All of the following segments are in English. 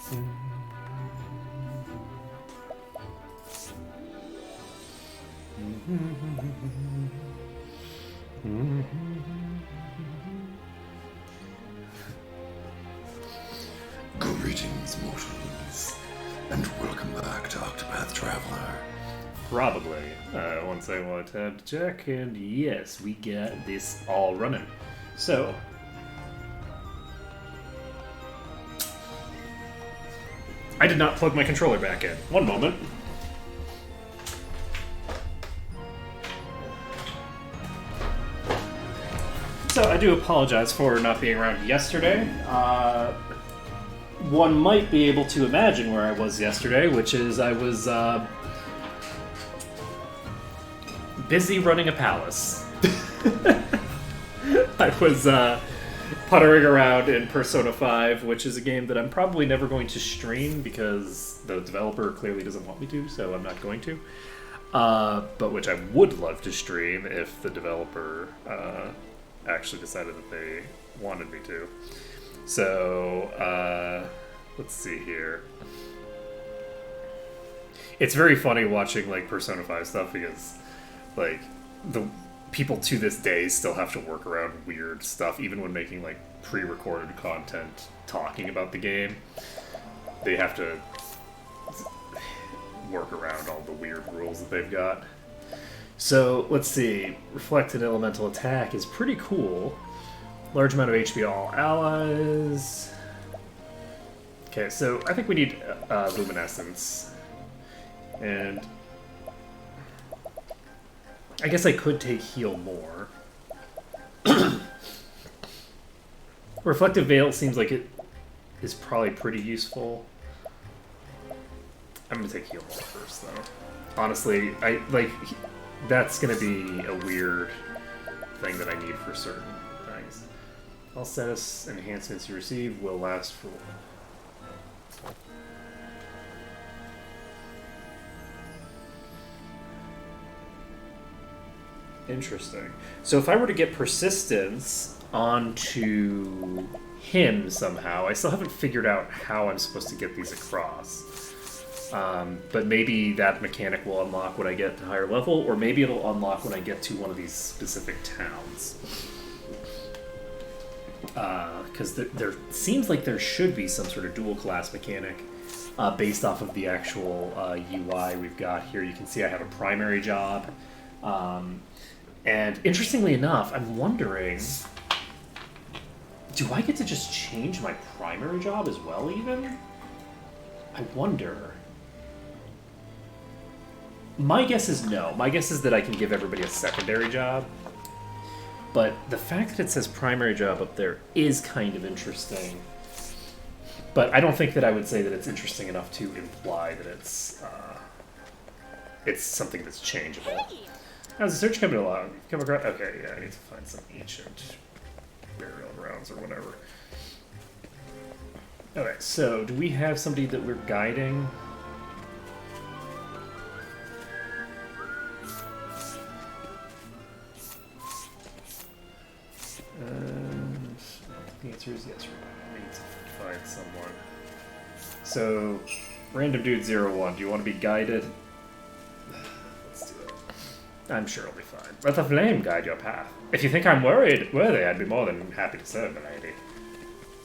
Greetings, mortals, and welcome back to Octopath Traveler. Probably. Once I want to have to check, and yes, we got this all running. So, I did not plug my controller back in. One moment. So, I do apologize for not being around yesterday. One might be able to imagine where I was yesterday, which is I was busy running a palace. I was puttering around in Persona 5, which is a game that I'm probably never going to stream because the developer clearly doesn't want me to, so I'm not going to. But which I would love to stream if the developer actually decided that they wanted me to. So, let's see here. It's very funny watching, like, Persona 5 stuff because, like, the people to this day still have to work around weird stuff, even when making, like, pre-recorded content talking about the game. They have to work around all the weird rules that they've got. So, let's see. Reflected Elemental Attack is pretty cool. Large amount of HP to all allies. Okay, so I think we need Luminescence. And I guess I could take Heal more. Reflective Veil seems like it is probably pretty useful. I'm gonna take Heal more first, though. Honestly, that's gonna be a weird thing that I need for certain things. All status enhancements you receive will last for... Interesting. So if I were to get Persistence onto him somehow, I still haven't figured out how I'm supposed to get these across. But maybe that mechanic will unlock when I get to higher level, or maybe it'll unlock when I get to one of these specific towns. Because there seems like there should be some sort of dual class mechanic based off of the actual UI we've got here. You can see I have a primary job. And interestingly enough, I'm wondering, do I get to just change my primary job as well, even? I wonder. My guess is no. My guess is that I can give everybody a secondary job. But the fact that it says primary job up there is kind of interesting. But I don't think that I would say that it's interesting enough to imply that it's something that's changeable. How's the search coming along? Come across? Okay, yeah, I need to find some ancient burial grounds or whatever. Okay, so do we have somebody that we're guiding? And the answer is yes. We need to find someone. So, random dude 01. Do you want to be guided? Let's do it. I'm sure it'll be fine. Let the flame guide your path. If you think I'm worthy, I'd be more than happy to serve, my lady.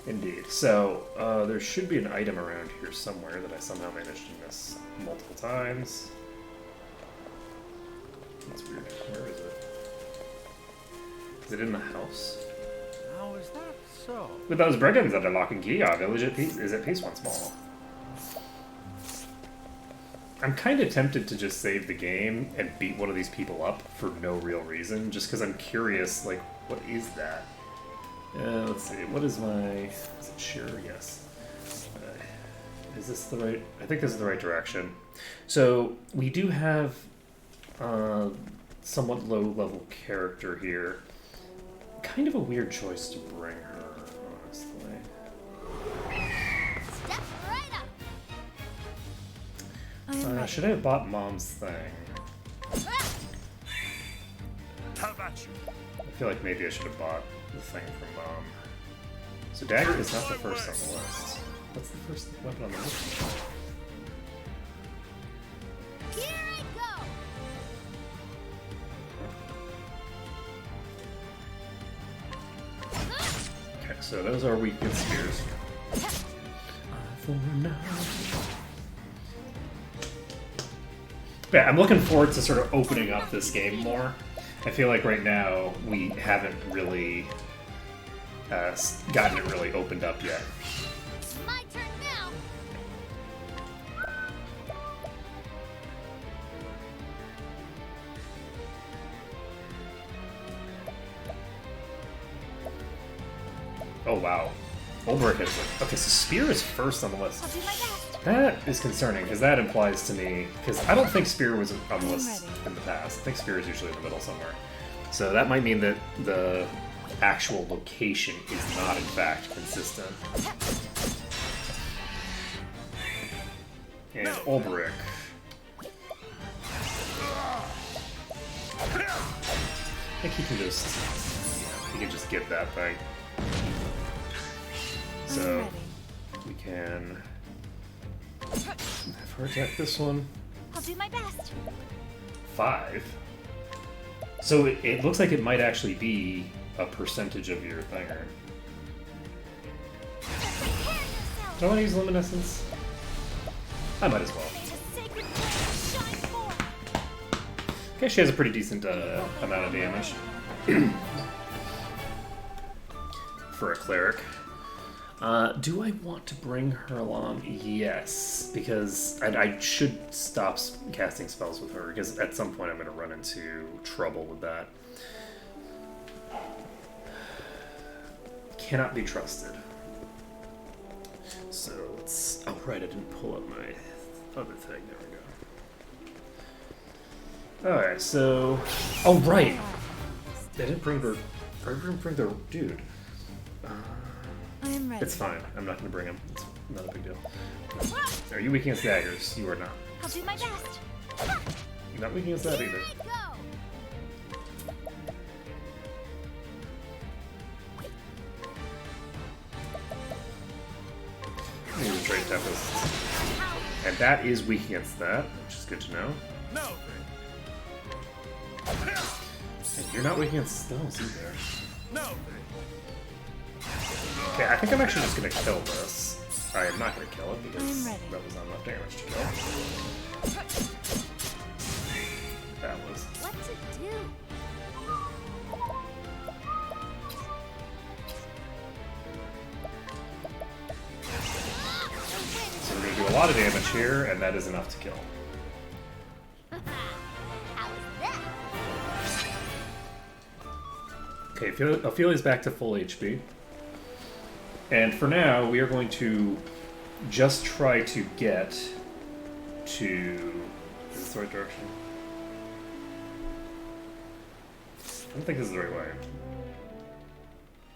Indeed. So, there should be an item around here somewhere that I somehow managed to miss multiple times. That's weird. Where is it? Is it in the house? How is that so? With those brigands under lock and key, our village is at peace once more. I'm kind of tempted to just save the game and beat one of these people up for no real reason, just because I'm curious, like, what is that? Let's see, what is my... Is it sure? Yes. Is this the right... I think this is the right direction. So, we do have somewhat low-level character here. Kind of a weird choice to bring her, honestly. Step right up. Should I have bought Mom's thing? How about you? I feel like maybe I should have bought the thing from Mom. So Dagger is not the first on the list. What's the first weapon on the list? Here I go! Okay, so those are weak against spears. Yeah, I'm looking forward to sort of opening up this game more. I feel like right now we haven't really gotten it really opened up yet. It's my turn now! Oh wow. Ulbrich is okay, so Spear is first on the list. I'll do my best! That is concerning, because that implies to me, because I don't think Spear was on the list ready. in the past. I think Spear is usually in the middle somewhere. So that might mean that the actual location is not in fact consistent. And Ulbrich. I think he can just get that thing. So we can have her attack this one. I'll do my best! 5. So it looks like it might actually be a percentage of your thinger. Prepare yourself! Do I want to use luminescence? I might as well. It's a sacred flame! Shine forth! Okay, she has a pretty decent amount of damage for a cleric. Do I want to bring her along? Yes, because I should stop casting spells with her, because at some point I'm going to run into trouble with that. Cannot be trusted. So let's... Oh, right, I didn't pull up my other thing. There we go. Alright, so... Oh, right! They didn't bring the... I didn't bring the dude. I am ready. It's fine. I'm not going to bring him. It's not a big deal. Are you weak against daggers? You are not. I'll do my best! You're not weak against that either. Here I go! I'm going to trade Tempest. And that is weak against that, which is good to know. No. And you're not weak against spells either. No. Okay, I think I'm actually just going to kill this. I am not going to kill it because I'm ready. that was not enough damage to kill. That was. What to do? So we're going to do a lot of damage here, and that is enough to kill. How was that? Okay, Ophelia's back to full HP. And for now, we are going to just try to get to... Is this the right direction? I don't think this is the right way.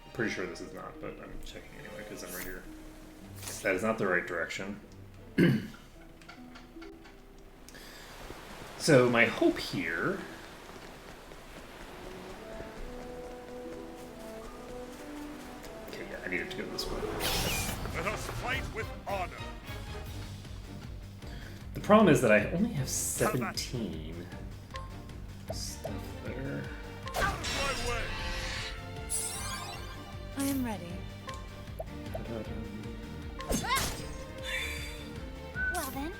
I'm pretty sure this is not, but I'm checking anyway because I'm right here. That is not the right direction. So my hope here... Okay, yeah, I needed to go this way. Let us fight with honor. The problem is that I only have 17 stuff there. Out of my way. I am ready. Well then.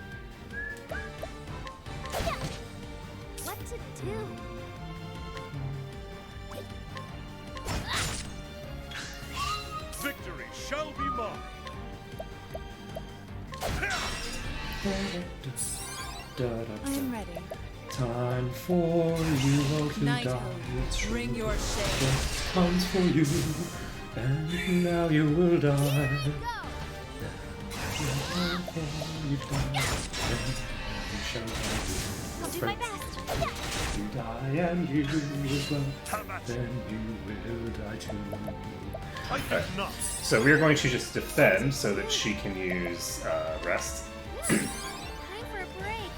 What to do? Victory shall be mine. I am ready. Time for you to die. It's Bring your shame. comes for you, and now you will die. Go! Time for you to die, and you shall die. I'll do my best. You die and you will die, Have at you. then you will die too. I think not. So we are going to just defend so that she can use rest. Time for a break.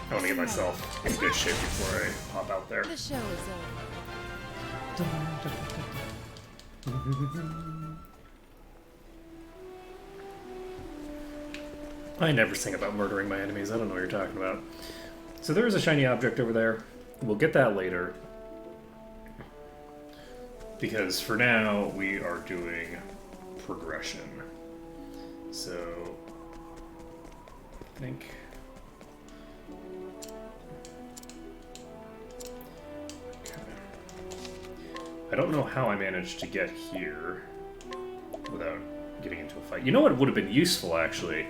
I want to get myself in good shape before I pop out there. The show is over. I never sing about murdering my enemies. I don't know what you're talking about. So there is a shiny object over there. We'll get that later. Because for now, we are doing progression. So, I think... Okay. I don't know how I managed to get here without getting into a fight. You know what would have been useful, actually,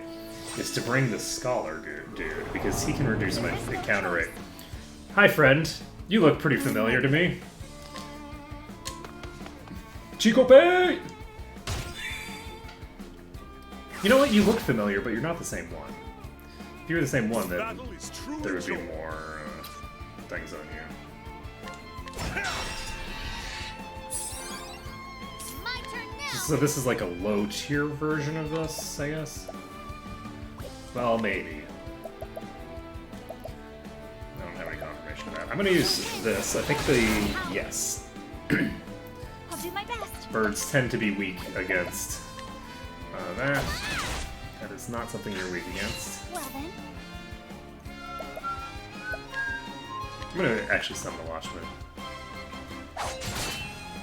is to bring the Scholar dude, because he can reduce my encounter rate. Hi, friend. You look pretty familiar to me. Chico Pay! You know what? You look familiar, but you're not the same one. If you were the same one, then Battle is truly there would be joined. more things on you. My turn now. So this is like a low-tier version of this, I guess? Well, maybe. I don't have any confirmation of that. I'm gonna use this. I think the... yes. I'll do my best. Birds tend to be weak against that. That is not something you're weak against. Well then. I'm gonna actually summon the Watchman.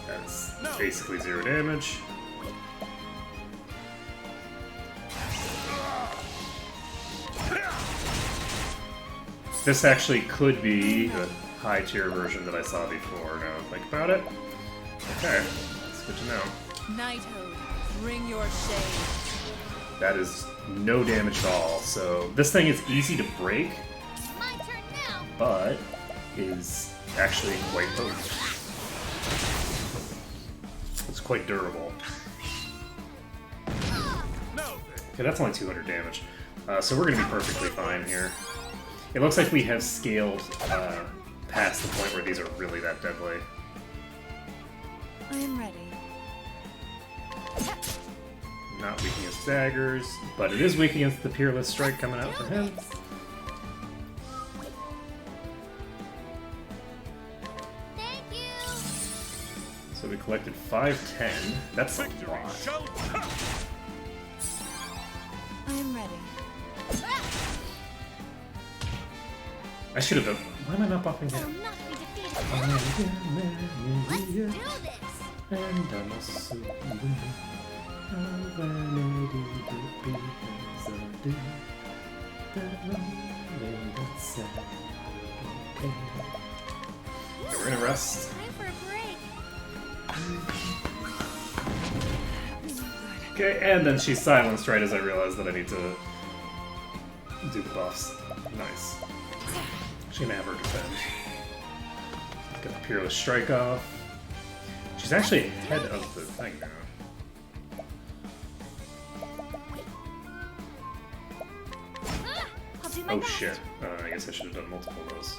That's basically 0 damage. This actually could be the high tier version that I saw before. Now I think about it. Okay, that's good to know. Knighthood, bring your shade. That is no damage at all. So this thing is easy to break, My turn now. but is actually quite potent. It's quite durable. Now then. Okay, that's only 200 damage. So we're gonna be perfectly fine here. It looks like we have scaled past the point where these are really that deadly. I am ready. Not weak against daggers, but it is weak against the Peerless Strike coming out for him. Thank you. So we collected 510. That's a Victory lot. shall come. I am ready. I should have done. Why am I not buffing Will him? not be defeated. Let's do this. And I must win. How vanity would be as I do. That lonely, that sad. Okay. Okay, we're gonna rest. Time for a break. Okay, and then she's silenced right as I realize that I need to do the buffs. Nice. She's gonna have her defend. Get the Peerless Strike off. She's actually ahead of the thing now. I'll do my Oh best. shit. I guess I should have done multiple of those.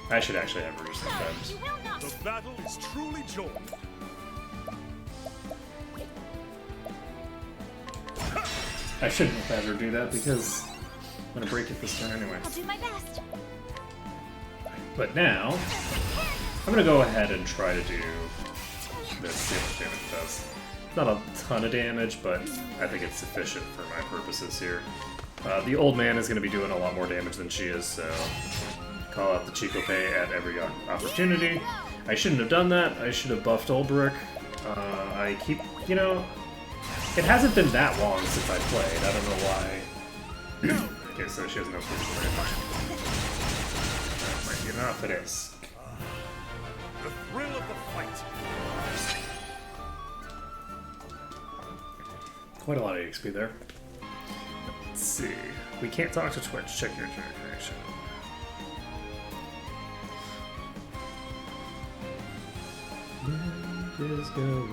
I should actually have her just You defend. will not. The battle is truly joined. I shouldn't have had her do that because I'm gonna break it this turn anyway. I'll do my best. But now, I'm gonna go ahead and try to do this, see how much damage it does. Not a ton of damage, but I think it's sufficient for my purposes here. The old man is gonna be doing a lot more damage than she is, so call out the Chico Pay at every opportunity. I shouldn't have done that. I should have buffed Ulbrich. I keep, you know, it hasn't been that long since I played. I don't know why. Okay, so she has no physical damage. That might be enough. It is. The thrill of the fight. Quite a lot of XP there. Let's see. We can't talk to Twitch. Check your connection. What is going on?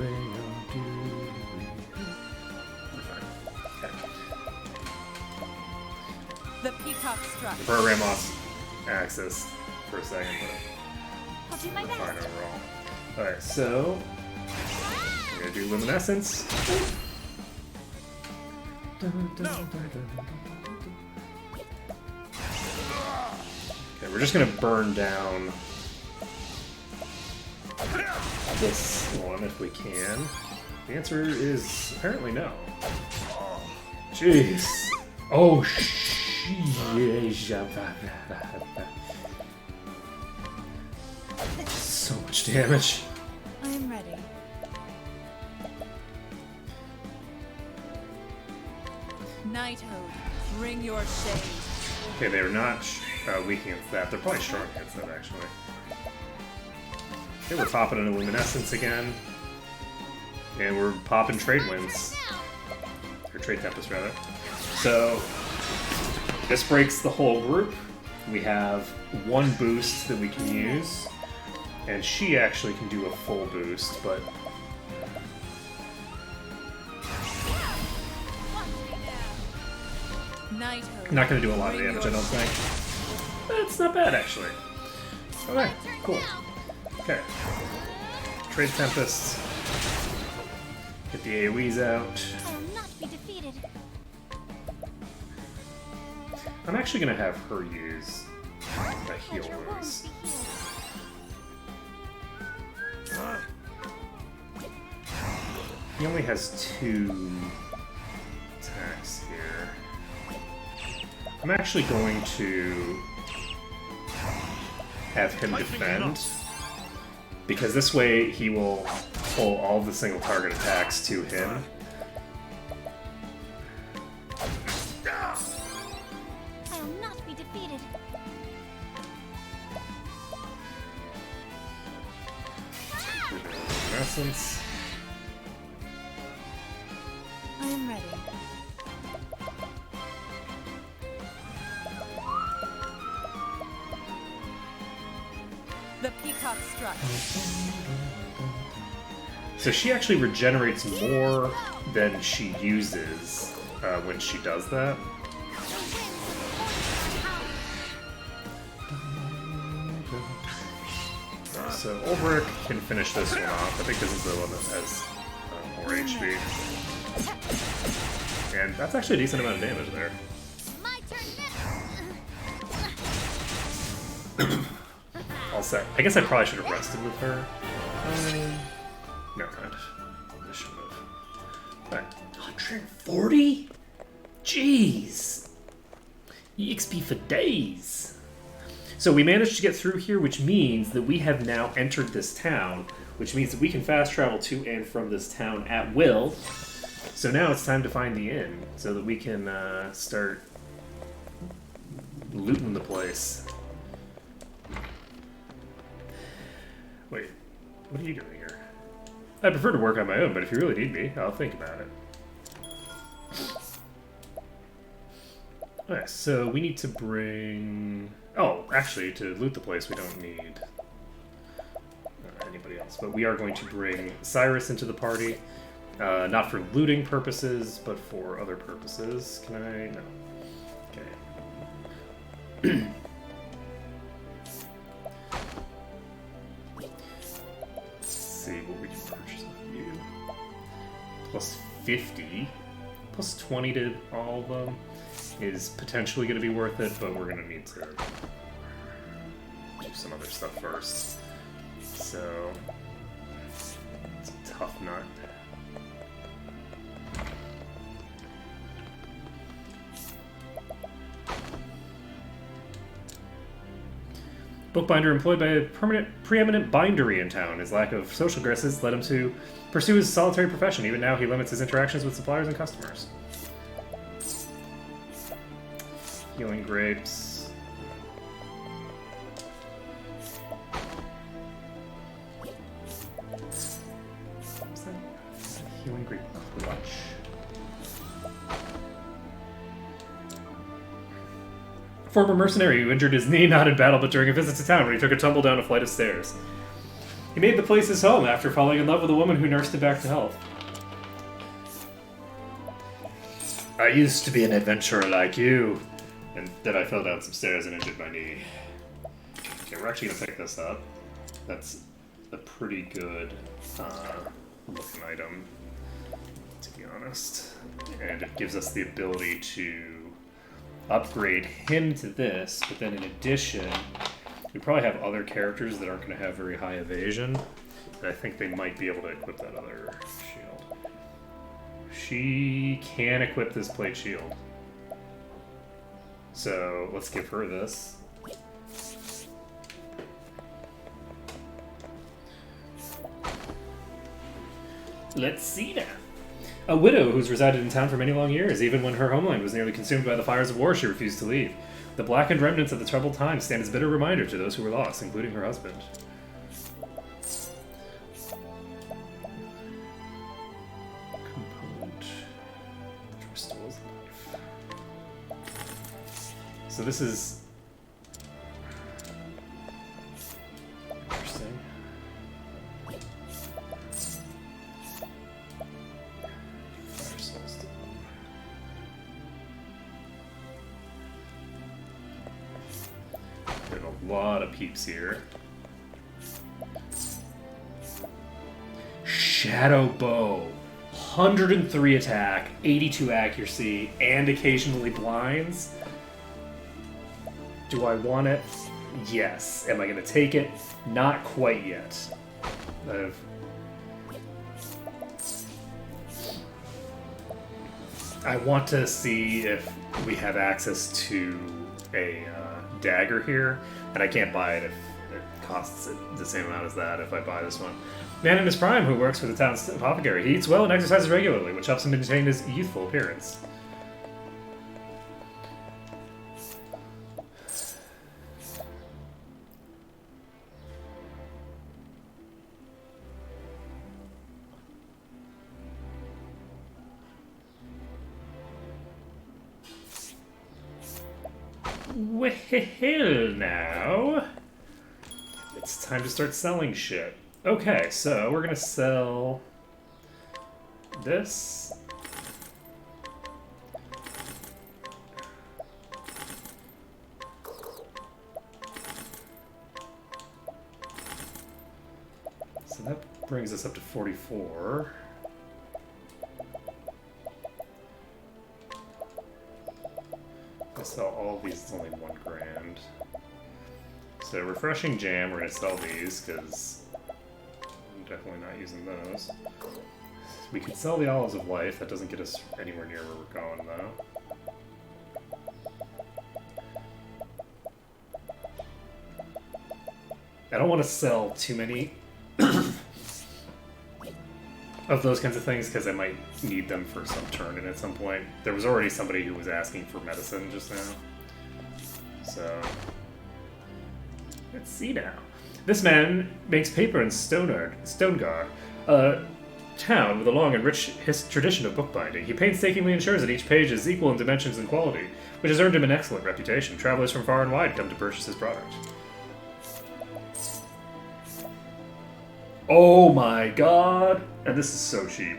We're fine. Okay. The peacock struck. The program lost access for a second, I'll do my but we're fine best. overall. Alright, so I'm gonna do Luminescence. Okay, we're we're just gonna burn down this one if we can. The answer is apparently no. Jeez. Oh, so much damage. I am ready. Nighthold, bring your shade. Okay, they're not weak against that. They're probably strong against that, actually. Okay, we're popping an Illuminescence again. And we're popping Trade Winds. Or Trade Tempest, rather. So, this breaks the whole group. We have one boost that we can use. And she actually can do a full boost, but... Nighthold. not going to do a lot of bring damage, I your don't think. But it's not bad, actually. Okay, cool. Okay. Trade Tempest. Get the AoEs out. I will not be defeated. I'm actually going to have her use the heal Let your wounds. wounds be healed. He only has 2 attacks here. I'm actually going to have him defend, because this way he will pull all the single target attacks to him. I will not be defeated. Essence. I am ready. The peacock strut. So she actually regenerates more than she uses when she does that. The winds point power. So Ulbrich can finish this one off. I think this is the one that has more HP. And that's actually a decent amount of damage there. My turn now. All set. I guess I probably should have rested with her. Never mind. I shouldn't have. Alright. 140? Jeez! EXP for days! So we managed to get through here, which means that we have now entered this town, which means that we can fast travel to and from this town at will. So now it's time to find the inn, so that we can start looting the place. Wait, what are you doing here? I prefer to work on my own, but if you really need me, I'll think about it. Alright, so we need to bring... Oh, actually, to loot the place, we don't need anybody else. But we are going to bring Cyrus into the party. Not for looting purposes, but for other purposes. Can I? No. Okay. Let's see what we can purchase with you. Plus 50. Plus 20 to all of them is potentially going to be worth it, but we're going to need to do some other stuff first. So, it's a tough nut. Bookbinder employed by a preeminent bindery in town. His lack of social graces led him to pursue his solitary profession. Even now, he limits his interactions with suppliers and customers. Healing grapes. What's that? Healing grape clutch. Former mercenary who injured his knee not in battle but during a visit to town when he took a tumble down a flight of stairs. He made the place his home after falling in love with a woman who nursed him back to health. I used to be an adventurer like you, and then I fell down some stairs and injured my knee. Okay, we're actually gonna pick this up. That's a pretty good looking item, to be honest. And it gives us the ability to upgrade him to this, but then in addition, we probably have other characters that aren't going to have very high evasion. And I think they might be able to equip that other shield. She can equip this plate shield. So let's give her this. Let's see now. A widow who's resided in town for many long years. Even when her homeland was nearly consumed by the fires of war, she refused to leave. The blackened remnants of the troubled times stand as a bitter reminder to those who were lost, including her husband. Component which restores life. So this is interesting. Fire Soulstone. There's a lot of peeps here. Shadow Bow. 103 attack, 82 accuracy, and occasionally blinds. Do I want it? Yes. Am I going to take it? Not quite yet. I want to see if we have access to a dagger here, and I can't buy it if it costs the same amount as that if I buy this one. Man in his prime who works for the town's apothecary. He eats well and exercises regularly, which helps him maintain his youthful appearance. Well, now it's time to start selling shit. Okay, so we're gonna sell this. So that brings us up to 44. I'll sell all of these, it's only $1 grand. So refreshing jam, we're gonna sell these because I'm definitely not using those. We could sell the olives of life, that doesn't get us anywhere near where we're going though. I don't want to sell too many of those kinds of things because I might need them for some turn-in at some point. There was already somebody who was asking for medicine just now. So let's see now. This man makes paper in Stonegar, a town with a long and rich tradition of bookbinding. He painstakingly ensures that each page is equal in dimensions and quality, which has earned him an excellent reputation. Travelers from far and wide come to purchase his product. Oh my god! And this is so cheap.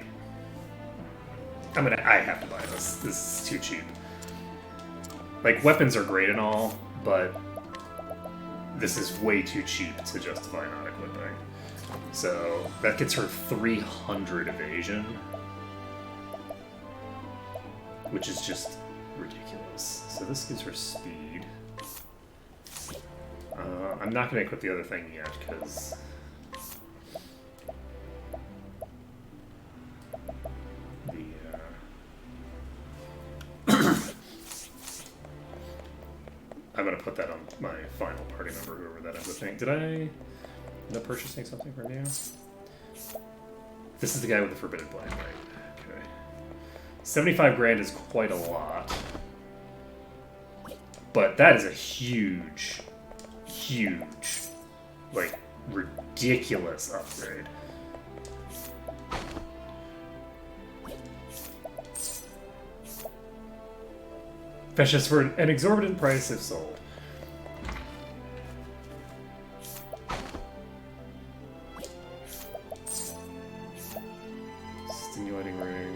I have to buy this. This is too cheap. Like, weapons are great and all, but this is way too cheap to justify not equipping. So, that gets her 300 evasion. Which is just ridiculous. So this gives her speed. I'm not going to equip the other thing yet, because I'm gonna put that on my final party member, whoever that ends up being. Did I end up purchasing something from you? This is the guy with the forbidden blade, right? Okay. 75 grand is quite a lot. But that is a huge, like, ridiculous upgrade. Fetches for an exorbitant price if sold. Stimulating ring.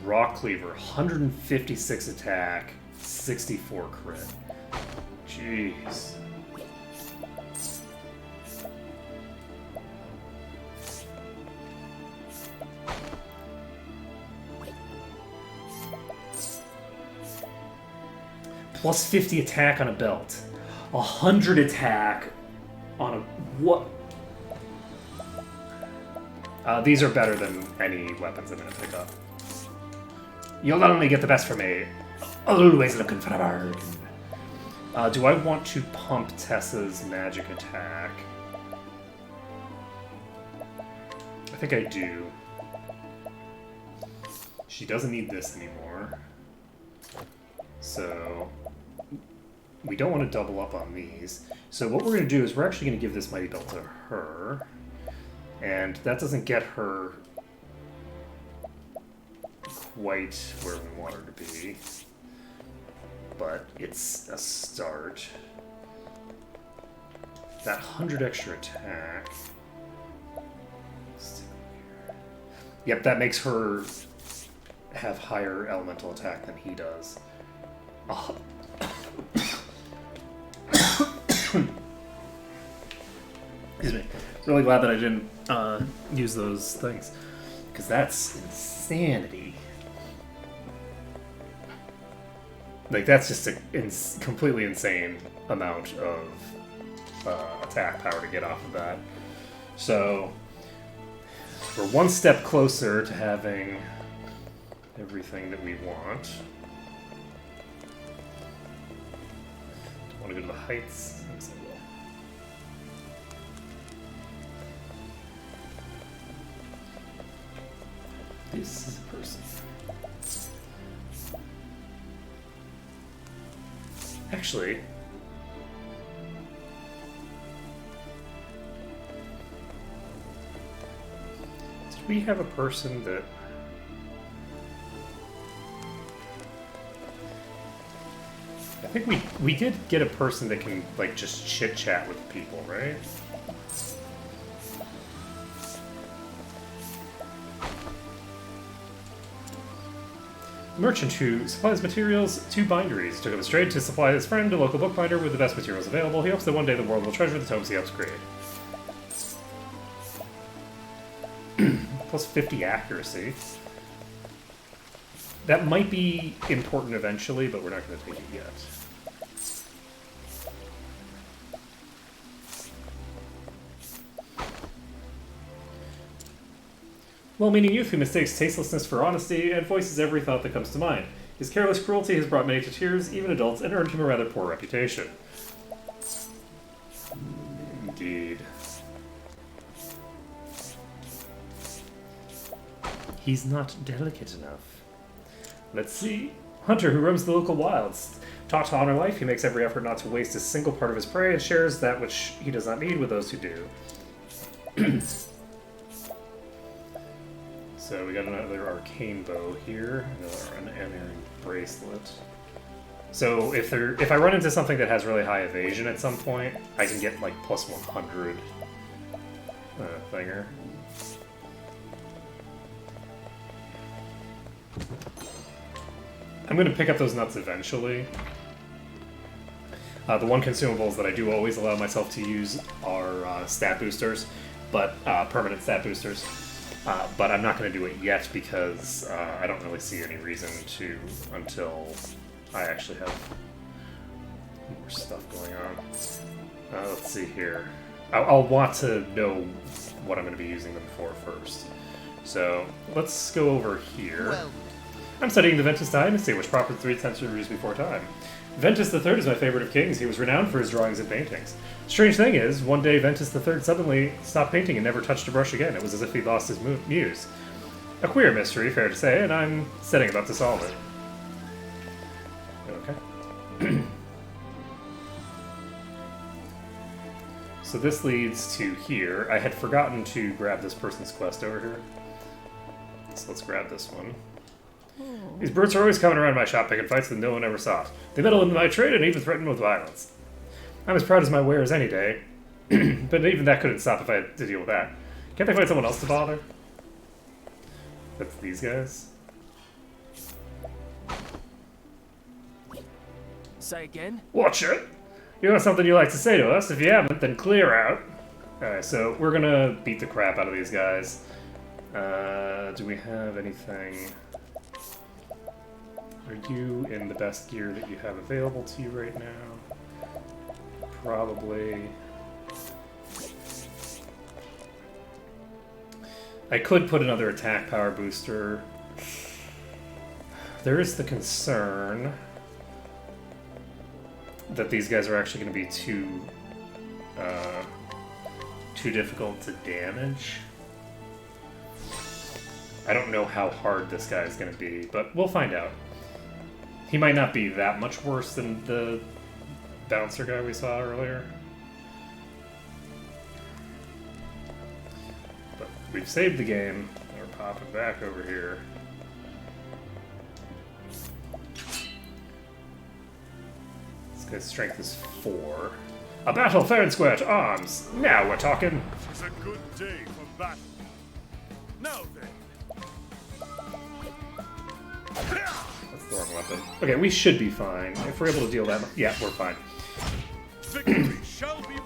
Rock Cleaver, 156 attack, 64 crit. Jeez. Plus 50 attack on a belt. 100 attack on a... What? These are better than any weapons I'm going to pick up. You'll not only get the best from me, always looking for a bargain. Do I want to pump Tessa's magic attack? I think I do. She doesn't need this anymore. So... we don't want to double up on these. So what we're going to do is we're actually going to give this Mighty Belt to her. And that doesn't get her quite where we want her to be. But it's a start. That 100 extra attack. Yep, that makes her have higher elemental attack than he does. Oh. Excuse me. Really glad that I didn't use those things, because that's insanity. Like, that's just a completely insane amount of attack power to get off of that. So we're one step closer to having everything that we want. Don't want to go to the heights. This is a person. Actually, did we have a person that... I think we did get a person that can, like, just chit-chat with people, right? Merchant who supplies materials to binderies. Took up a trade to supply his friend, a local bookbinder, with the best materials available. He hopes that one day the world will treasure the tomes he helps create. Plus 50 accuracy. That might be important eventually, but we're not going to take it yet. Well-meaning youth who mistakes tastelessness for honesty and voices every thought that comes to mind. His careless cruelty has brought many to tears, even adults, and earned him a rather poor reputation. Indeed. He's not delicate enough. Let's see. Hunter who roams the local wilds. Taught to honor life, he makes every effort not to waste a single part of his prey and shares that which he does not need with those who do. So we got another arcane bow here, an unerring bracelet. So if I run into something that has really high evasion at some point, I can get like plus 100 thinger. I'm going to pick up those nuts eventually. The one consumables that I do always allow myself to use are stat boosters, but permanent stat boosters. But I'm not going to do it yet because I don't really see any reason to until I actually have more stuff going on. Let's see here. I'll want to know what I'm going to be using them for first. So let's go over here. Well, I'm studying the Ventus dynasty, which proper 3 centuries before time. Ventus III is my favorite of kings. He was renowned for his drawings and paintings. Strange thing is, one day Ventus III suddenly stopped painting and never touched a brush again. It was as if he'd lost his muse. A queer mystery, fair to say, and I'm setting about to solve it. Okay. So this leads to here. I had forgotten to grab this person's quest over here. So let's grab this one. These brutes are always coming around my shop picking fights that no one ever sought. They meddle in my trade and even threaten with violence. I'm as proud as my wares any day, but even that couldn't stop if I had to deal with that. Can't they find someone else to bother? That's these guys? Say again? Watch it! You have something you like to say to us? If you haven't, then clear out. Alright, so we're gonna beat the crap out of these guys. Do we have anything? Are you in the best gear that you have available to you right now? Probably. I could put another attack power booster. There is the concern that these guys are actually going to be too difficult to damage. I don't know how hard this guy is going to be, but we'll find out. He might not be that much worse than the bouncer guy we saw earlier. But we've saved the game. We're popping back over here. This guy's strength is 4. A battle fair and square to arms. Now we're talking. It's a good day for battle. Now then. That's the wrong weapon. Okay, we should be fine. If we're able to deal that, yeah, we're fine. Victory shall be.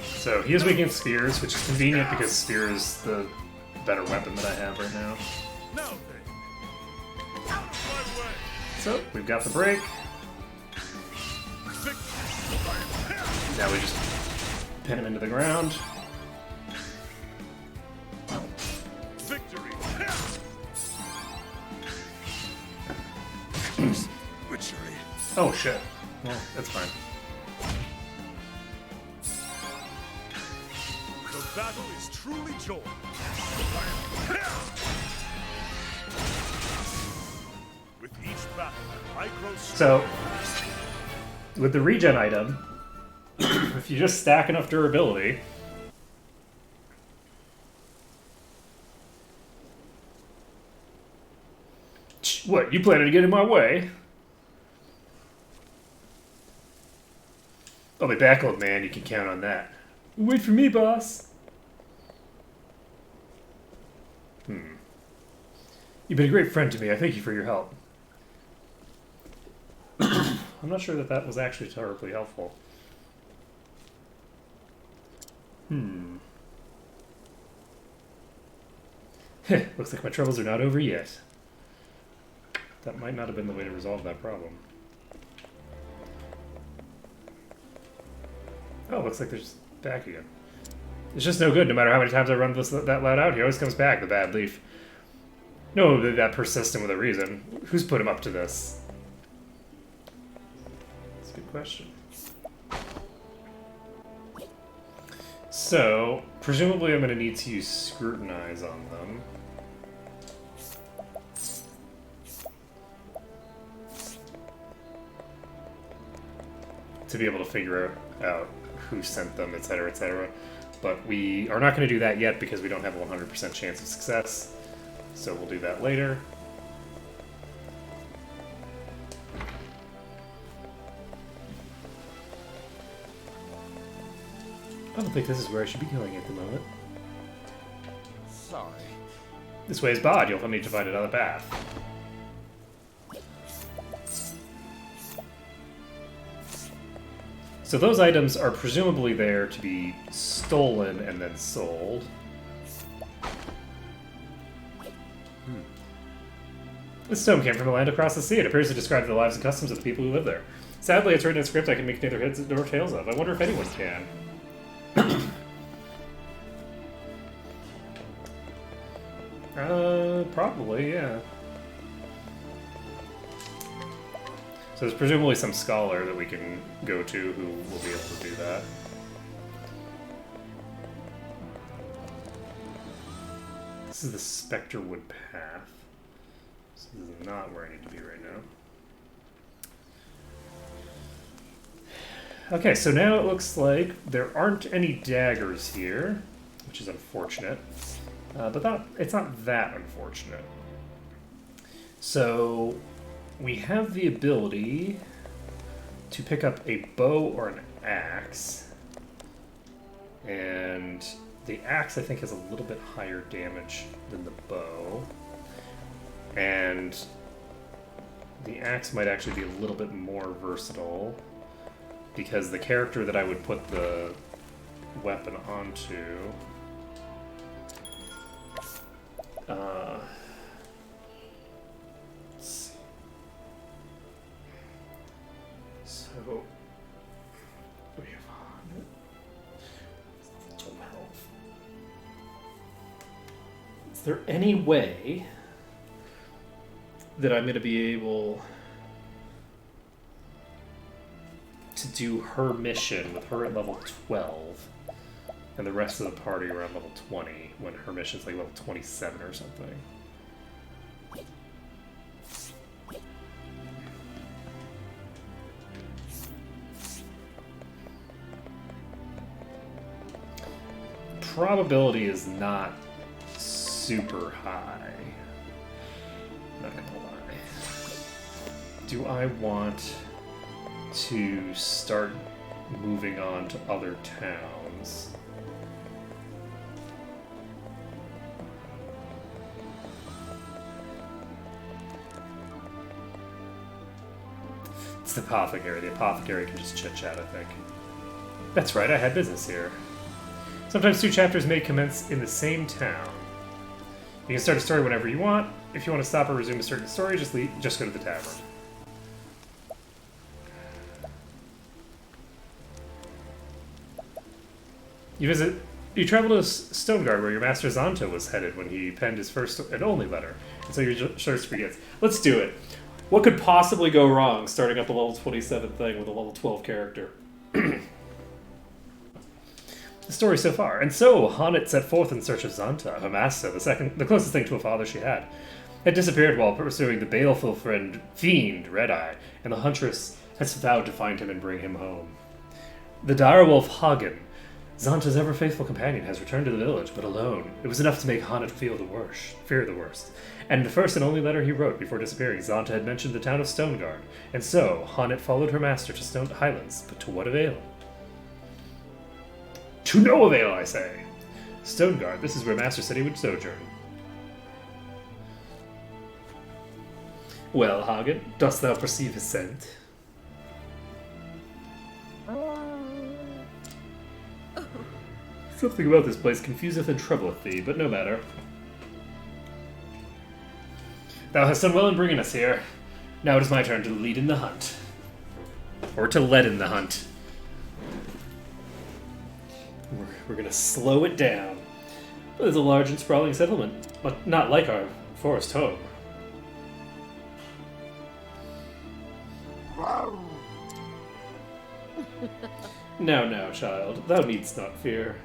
So he is weak against spears, which is convenient because spear is the better weapon that I have right now. Now then. Out of my way. So we've got the break. Victory. Now we just pin him into the ground. Victory. Witchery. Oh shit. Well, that's fine. The battle is truly joy. With each battle, I grow So with the regen item, if you just stack enough durability, what, you planning to get in my way? I'll be back, old man, you can count on that. Wait for me, boss. You've been a great friend to me, I thank you for your help. I'm not sure that that was actually terribly helpful. Looks like my troubles are not over yet. That might not have been the way to resolve that problem. Oh, looks like there's back again. It's just no good. No matter how many times I run that loud out, he always comes back, the bad leaf. No, that persistent with a reason. Who's put him up to this? That's a good question. So, presumably I'm going to need to use Scrutinize on them. To be able to figure out who sent them, etc., etc. But we are not going to do that yet because we don't have a 100% chance of success. So we'll do that later. I don't think this is where I should be going at the moment. Sorry. This way is bad. You'll need to find another path. So those items are presumably there to be stolen and then sold. This stone came from a land across the sea. It appears to describe the lives and customs of the people who live there. Sadly, it's written in a script I can make neither heads nor tails of. I wonder if anyone can. Probably, yeah. So there's presumably some scholar that we can go to who will be able to do that. This is the Specterwood Path. So this is not where I need to be right now. Okay, so now it looks like there aren't any daggers here, which is unfortunate. But it's not that unfortunate. So we have the ability to pick up a bow or an axe. And the axe, I think, has a little bit higher damage than the bow. And The axe might actually be a little bit more versatile, because the character that I would put the weapon onto... let's see. So... we have 100. Full health. Is there any way that I'm going to be able to do her mission with her at level 12 and the rest of the party around level 20 when her mission's like level 27 or something? Probability is not super high. Not gonna lie. Do I want to start moving on to other towns? It's the apothecary. The apothecary can just chit-chat, I think. That's right, I had business here. Sometimes 2 chapters may commence in the same town. You can start a story whenever you want. If you want to stop or resume a certain story, just go to the tavern. You travel to Stoneguard, where your master Zonta was headed when he penned his first and only letter. And so your search begins. Let's do it. What could possibly go wrong starting up a level 27 thing with a level 12 character? The story so far. And so, Honnet set forth in search of Zonta, her master, the closest thing to a father she had disappeared while pursuing the baleful fiend, Red-Eye, and the huntress has vowed to find him and bring him home. The direwolf Hagen, Zonta's ever-faithful companion, has returned to the village, but alone. It was enough to make Honnet fear the worst. And in the first and only letter he wrote before disappearing, Zonta had mentioned the town of Stoneguard, and so, Honnet followed her master to Stone Highlands, but to what avail? To no avail, I say! Stoneguard, this is where Master said he would sojourn. Well, Hagen, dost thou perceive his scent? Something about this place confuseth and troubleth thee, but no matter. Thou hast done well in bringing us here. Now it is my turn to lead in the hunt. Or to lead in the hunt. We're gonna slow it down. There's a large and sprawling settlement, but not like our forest home. Now, child, thou needst not fear.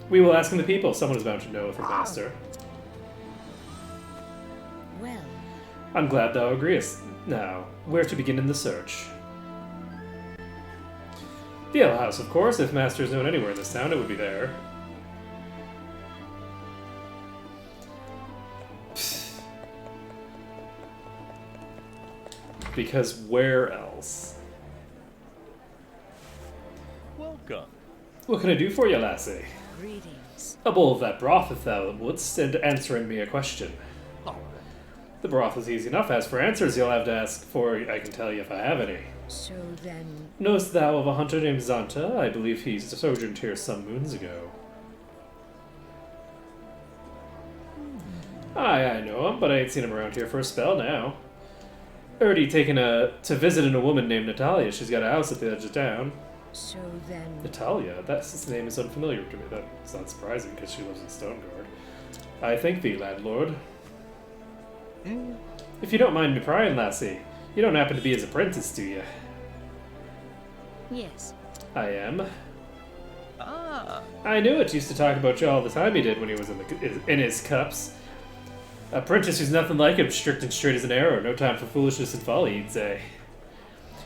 We will ask in the people. Someone is bound to know of her master. Well, I'm glad thou agreest. Now, where to begin in the search? The ale house, of course. If master is known anywhere in this town, it would be there. Because where else? Welcome. What can I do for you, lassie? greetings. A bowl of that broth, if thou wouldst, and answering me a question. All right. The broth is easy enough. As for answers, you'll have to ask for. I can tell you if I have any. So then, Knowest thou of a hunter named Zonta? I believe he sojourned here some moons ago. Aye, I know him, but I ain't seen him around here for a spell now. Heard he taken to visit a woman named Natalia. She's got a house at the edge of town. so then, Natalia? His name is unfamiliar to me. That's not surprising, because she lives in Stoneguard. I thank thee, landlord. If you don't mind me prying, lassie, you don't happen to be his apprentice, do you? yes. I am. Ah. I knew it. Used to talk about you all the time. He did when he was in his cups. Apprentice who's nothing like him, strict and straight as an arrow. No time for foolishness and folly, he'd say.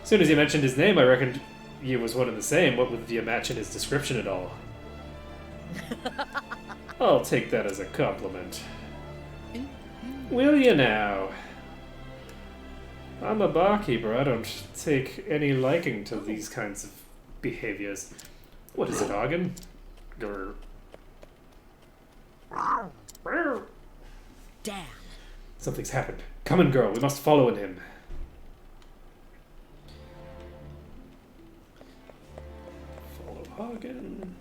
As soon as you mentioned his name, I reckoned you was one and the same. What would you match in his description at all? I'll take that as a compliment. Will you now? I'm a barkeeper. I don't take any liking to these kinds of behaviors. What is it, Hagen? Grr. Damn. Something's happened. Come on, girl. We must follow in him. Follow Hagen.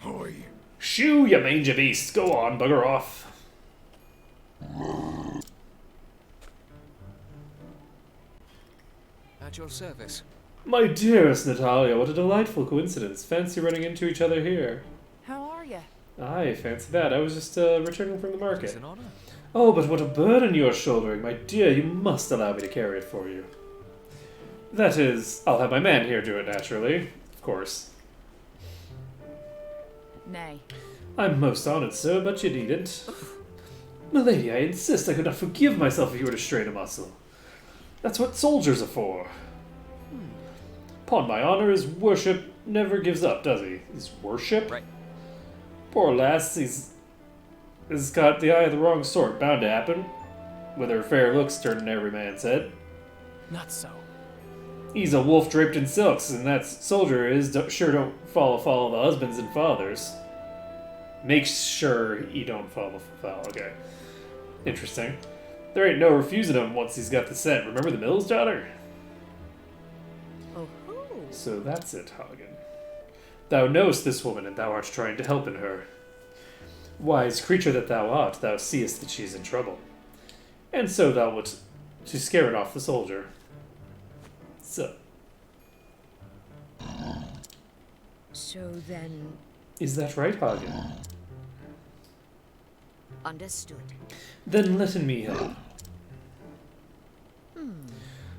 Hoy. Shoo, you mangy beast. Go on, bugger off. At your service. My dearest Natalia, what a delightful coincidence. Fancy running into each other here. How are you? Aye, fancy that. I was just returning from the It's market. an honor. Oh, but what a burden you're shouldering. My dear, you must allow me to carry it for you. That is, I'll have my man here do it naturally. Of course. Nay. I'm most honored, sir, but you needn't. Milady, I insist. I could not forgive myself if you were to strain a muscle. That's what soldiers are for. Upon my honor, his worship never gives up, does he? His worship? Right. Poor lass, he's got the eye of the wrong sort. Bound to happen. With her fair looks turning every man's head. Not so. He's a wolf draped in silks, and that soldier is sure don't follow the husbands and fathers. Make sure he don't follow foul. Okay. Interesting. There ain't no refusing him once he's got the scent. Remember the Mills daughter? Oh ho! So that's it, Hagen. Thou knowest this woman, and thou art trying to help in her. Wise creature that thou art, thou seest that she is in trouble. And so thou wouldst to scare it off the soldier. So, So then, is that right, Hagen? understood. Then let me help.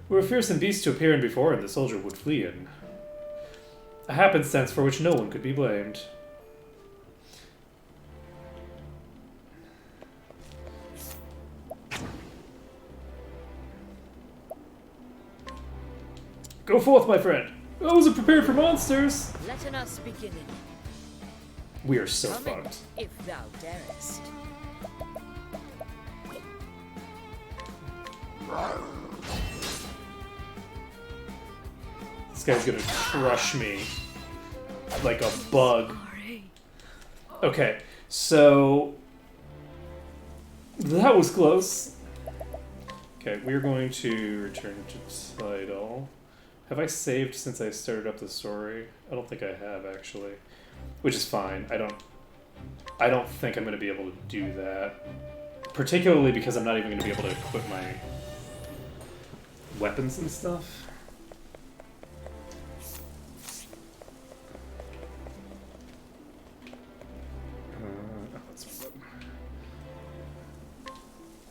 Were a fearsome beast to appear in before him, the soldier would flee in. A happenstance for which no one could be blamed. Go forth, my friend. I wasn't prepared for monsters. Let us begin it. We are so Come in, fucked. if thou darest. This guy's gonna crush me like a bug. Okay, so that was close. Okay, we're going to return to title. Have I saved since I started up the story? I don't think I have actually, which is fine. I don't think I'm going to be able to do that, particularly because I'm not even going to be able to equip my weapons and stuff. Oh, that's one button.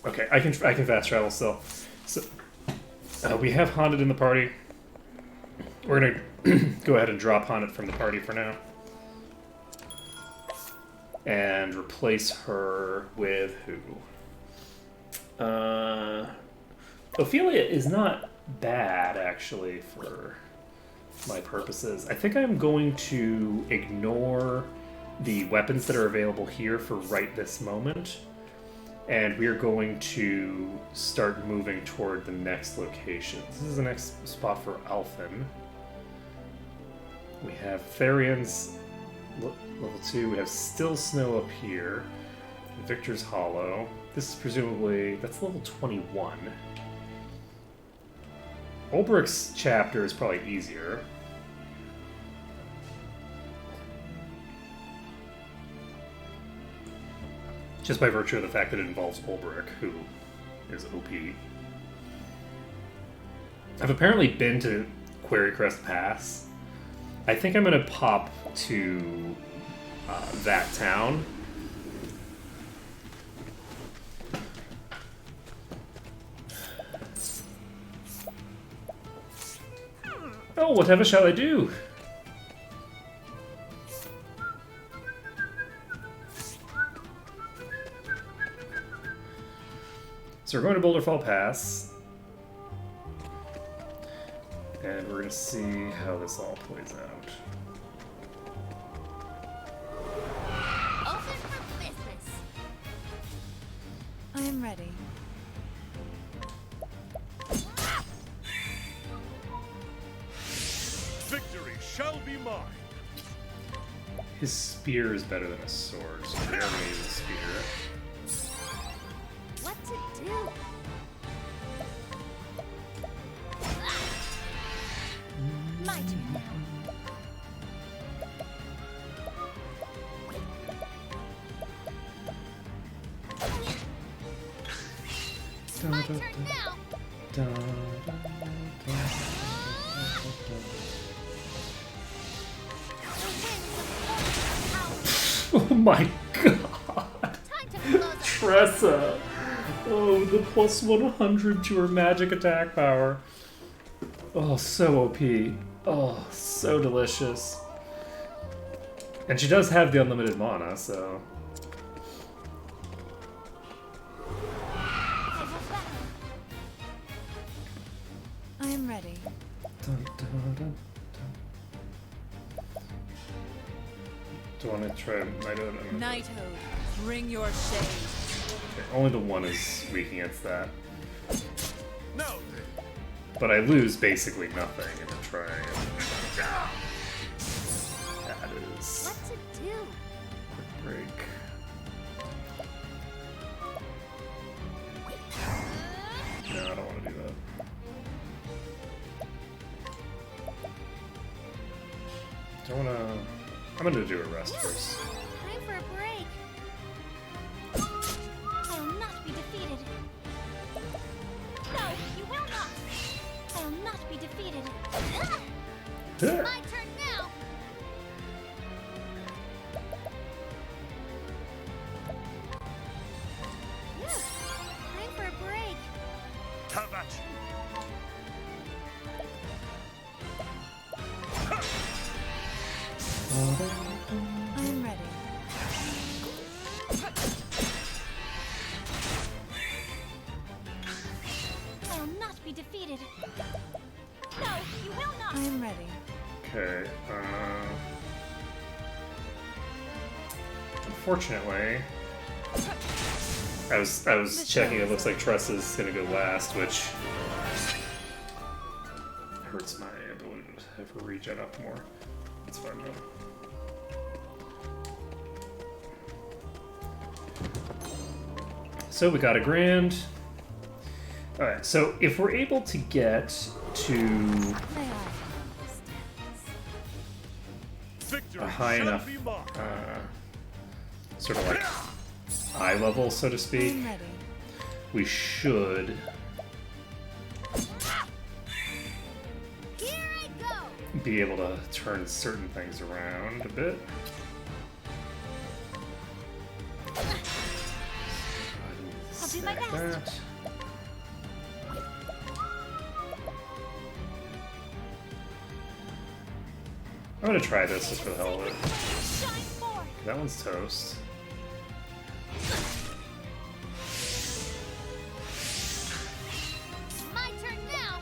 Okay, I can fast travel still. So we have Haunted in the party. We're gonna go ahead and drop Haunted from the party for now, and replace her with who? Ophelia is not bad actually for my purposes. I think I'm going to ignore the weapons that are available here for right this moment. And we are going to start moving toward the next location. This is the next spot for Alphen. We have Therian's level 2. We have Still Snow up here. Victor's Hollow. This is presumably... that's level 21. Ulbricht's chapter is probably easier. Just by virtue of the fact that it involves Ulbrich, who is OP. I've apparently been to Quarrycrest Pass. I think I'm going to pop to that town. Oh, whatever shall I do? So we're going to Boulder Fall Pass, and we're going to see how this all plays out. Open for business. I am ready. Victory shall be mine. his spear is better than a sword, so we're gonna use a spear. What's it do? My turn now. My turn now. Oh my god! Time to close up. Tressa! Oh, the plus 100 to her magic attack power. Oh, so OP. Oh, so delicious. And she does have the unlimited mana, so. I am ready. Dun, dun, dun, dun. Do you want to try Night Ode? Knighthood, bring your shade. Okay, only the one is weak against that. Now But I lose basically nothing in a try. That is What's it do? quick break. No, I don't want to do that. Don't want to. I'm gonna do a rest first. Time for a break. I will not be defeated. No, you will not. I will not be defeated. My turn now. Time for a break. have at you. I am ready. I will not be defeated. No, you will not. I am ready. Okay. Unfortunately, I was checking. It looks like Tressa's gonna go last, which hurts my ability to have her regen up more. It's fine though. So we got a grand. All right. So if we're able to get to May I? Victory a high shall enough, be mine. sort of like eye level, so to I speak, am ready. we should Here I go. be able to turn certain things around a bit. I'll do my Stack best. that. I'm gonna try this just for the hell of it. Shine forth. That one's toast. My turn now.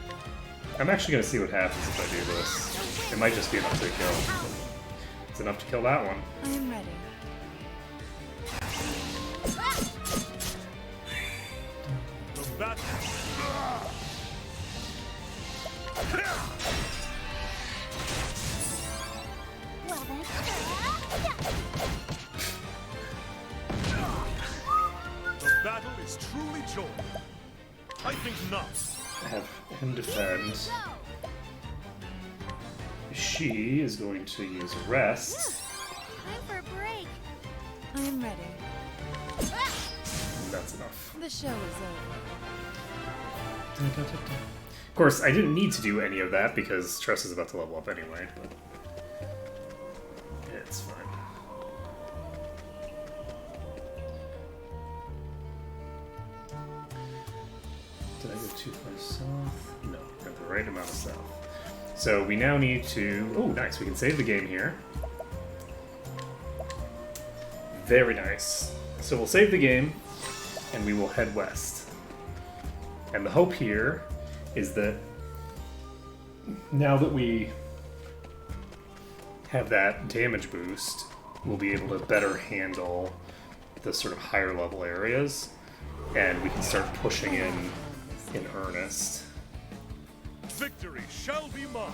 I'm actually gonna see what happens if I do this. It might just be enough to kill. It's enough to kill that one. I am ready. The battle. Well then. The battle is truly joined. I think not. Have him defend. Go. She is going to use rest. Time for a break. I am ready. And that's enough. The show is over. Of course, I didn't need to do any of that because Tress is about to level up anyway, but it's fine. Did I go too far south? No, got the right amount of south. So we now need to... Oh, nice. We can save the game here. Very nice. So we'll save the game, and we will head west. And the hope here is that now that we have that damage boost, we'll be able to better handle the sort of higher level areas, and we can start pushing in earnest. Victory shall be mine.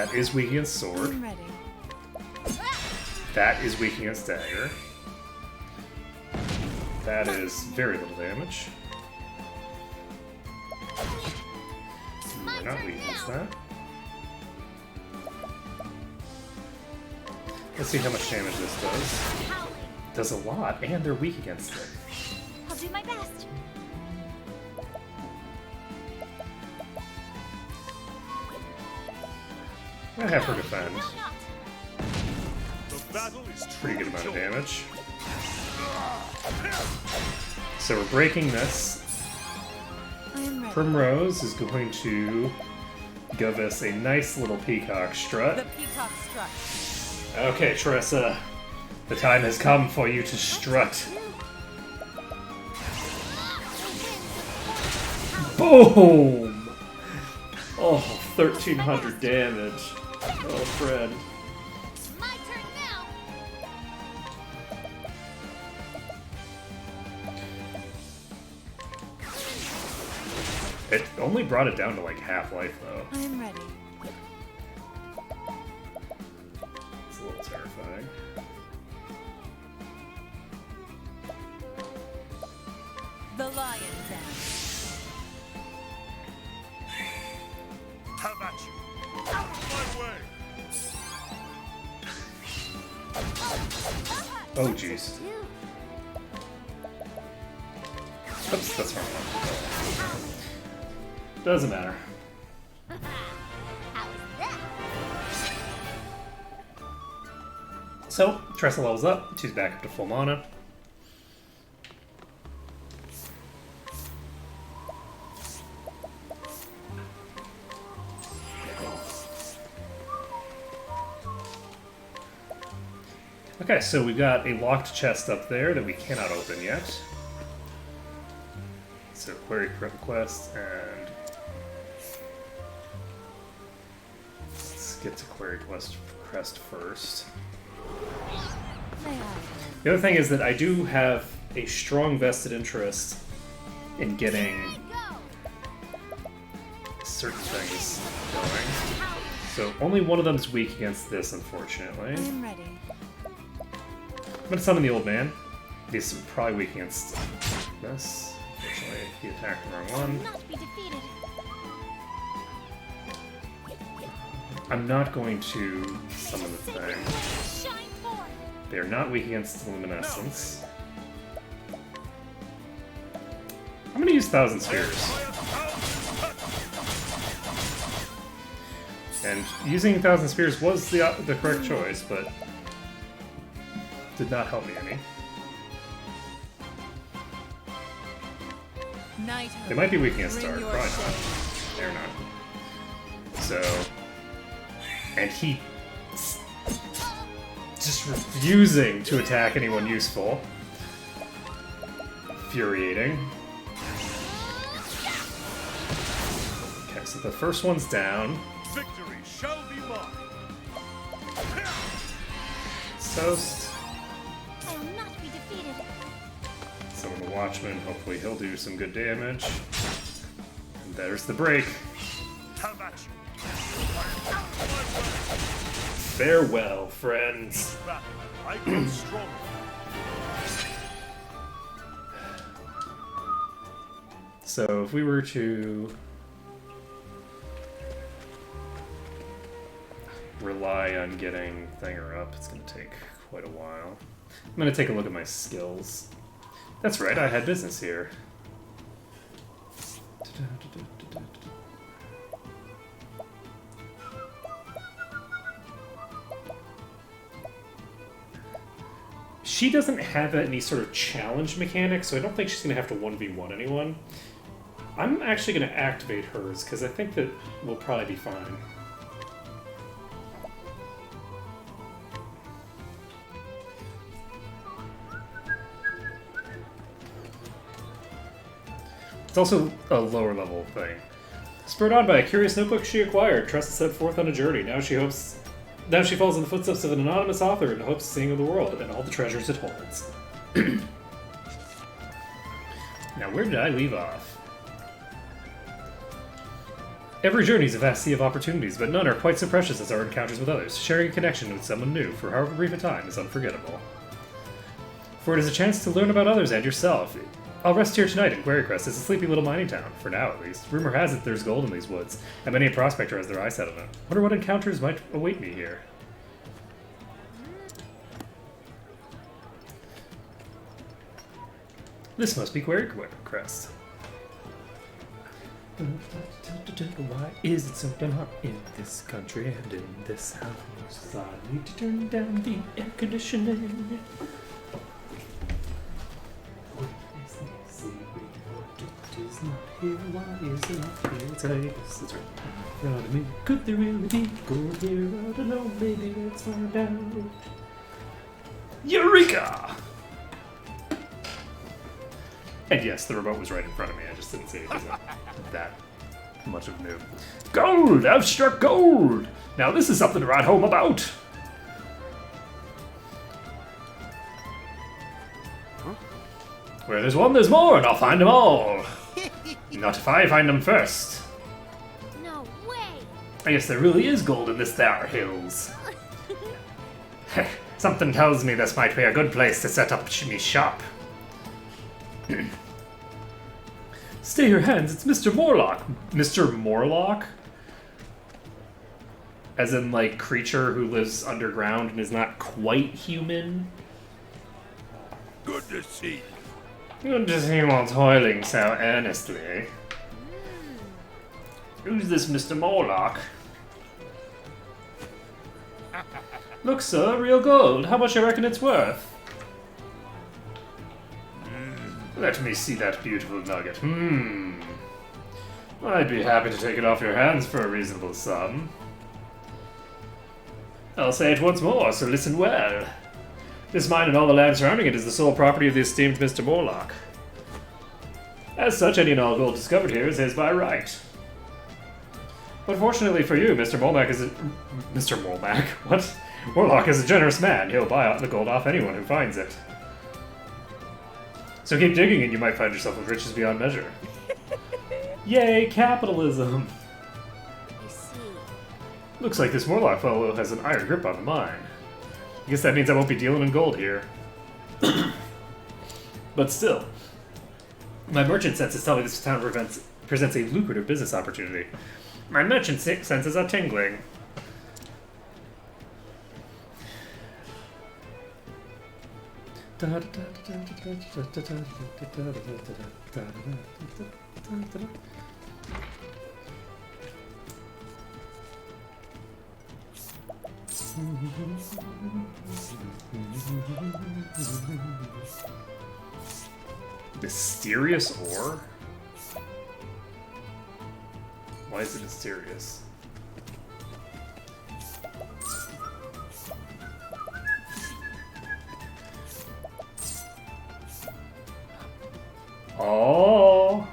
That is weak against sword. I'm ready. That is weak against dagger. That is very little damage. We're not weak against that. Let's see how much damage this does. Howling. Does a lot, and they're weak against it. I'll do my best. I have her defend. Will not. The battle is Pretty good amount of joined. damage. So we're breaking this. I am ready. Primrose is going to give us a nice little peacock The strut. peacock strut. Okay, Tressa, the time has come for you to strut. Boom! Oh, 1300 damage. Oh, friend. My turn now. It only brought it down to like half life, though. I am ready. It's a little terrifying. The lion dance. Have at you. Out of my way. Oh, jeez. Oops, that's wrong one. Doesn't matter. How's that? So, Tressa levels up. She's back up to full mana. Okay, so we've got a locked chest up there that we cannot open yet. So query quest and let's get to query quest crest first. May I? The other thing is that I do have a strong vested interest in getting Go. certain things going. So only one of them is weak against this, unfortunately. I am ready. I'm gonna summon the old man. He's probably weak against this. Unfortunately, he attacked the wrong one. Not be defeated. I'm not going to summon the Sacred thing. flame shine forth. They are not weak against luminescence. I'm gonna use Thousand Spheres. And using Thousand Spheres was the correct choice, but did not help me any. Night. They might be weak against Bring dark, your probably not. shade. They're not. So, and he just refusing to attack anyone useful. Infuriating. Okay, so the first one's down. Victory shall be mine. Toast. I will not be defeated. Summon the Watchman. Hopefully he'll do some good damage. And there's the break. Have at you. Farewell, friends. Battle. I grow stronger. So if we were to rely on getting Thinger up, it's going to take quite a while. I'm going to take a look at my skills. That's right, I had business here. She doesn't have any sort of challenge mechanic, so I don't think she's going to have to 1v1 anyone. I'm actually going to activate hers, because I think that we'll probably be fine. It's also a lower level thing. Spurred on by a curious notebook she acquired, Tressa set forth on a journey. Now she follows in the footsteps of an anonymous author in hopes of seeing the world and all the treasures it holds. Now, where did I leave off? Every journey is a vast sea of opportunities, but none are quite so precious as our encounters with others. Sharing a connection with someone new, for however brief a time, is unforgettable. For it is a chance to learn about others and yourself. I'll rest here tonight in Quarrycrest. It's a sleepy little mining town, for now at least. Rumor has it there's gold in these woods, and many a prospector has their eyes set on it. Wonder what encounters might await me here. This must be Quarrycrest. Why is it so damn hot in this country and in this house? I need to turn down the air conditioning. It is not here. Why is it not here? It's right in front of me. Could there really be gold here? I don't know. Maybe let's find out. Eureka! And yes, the remote was right in front of me. I just didn't see it because I'm that much of a noob. Gold! I've struck gold! Now this is something to write home about. Where there's one, there's more, and I'll find them all. Not if I find them first. No way! I guess there really is gold in this there hills. Something tells me this might be a good place to set up me shop. Stay your hands, it's Mr. Morlock. Mr. Morlock? As in, like, creature who lives underground and is not quite human? Good to see you. Good to see you all toiling so earnestly. Who's this Mr. Morlock? Look, sir, real gold. How much I reckon it's worth? Let me see that beautiful nugget. I'd be happy to take it off your hands for a reasonable sum. I'll say it once more, so listen well. This mine and all the land surrounding it is the sole property of the esteemed Mr. Morlock. As such, any and all gold discovered here is his by right. But fortunately for you, Mr. Morlock is a... Mr. Morlock? What? Morlock is a generous man. He'll buy the gold off anyone who finds it. So keep digging and you might find yourself with riches beyond measure. Yay, capitalism! I see. Looks like this Morlock fellow has an iron grip on the mine. I guess that means I won't be dealing in gold here. But still, my merchant senses tell me this town presents a lucrative business opportunity. My merchant senses are tingling. Mysterious ore? Why is it mysterious? Oh!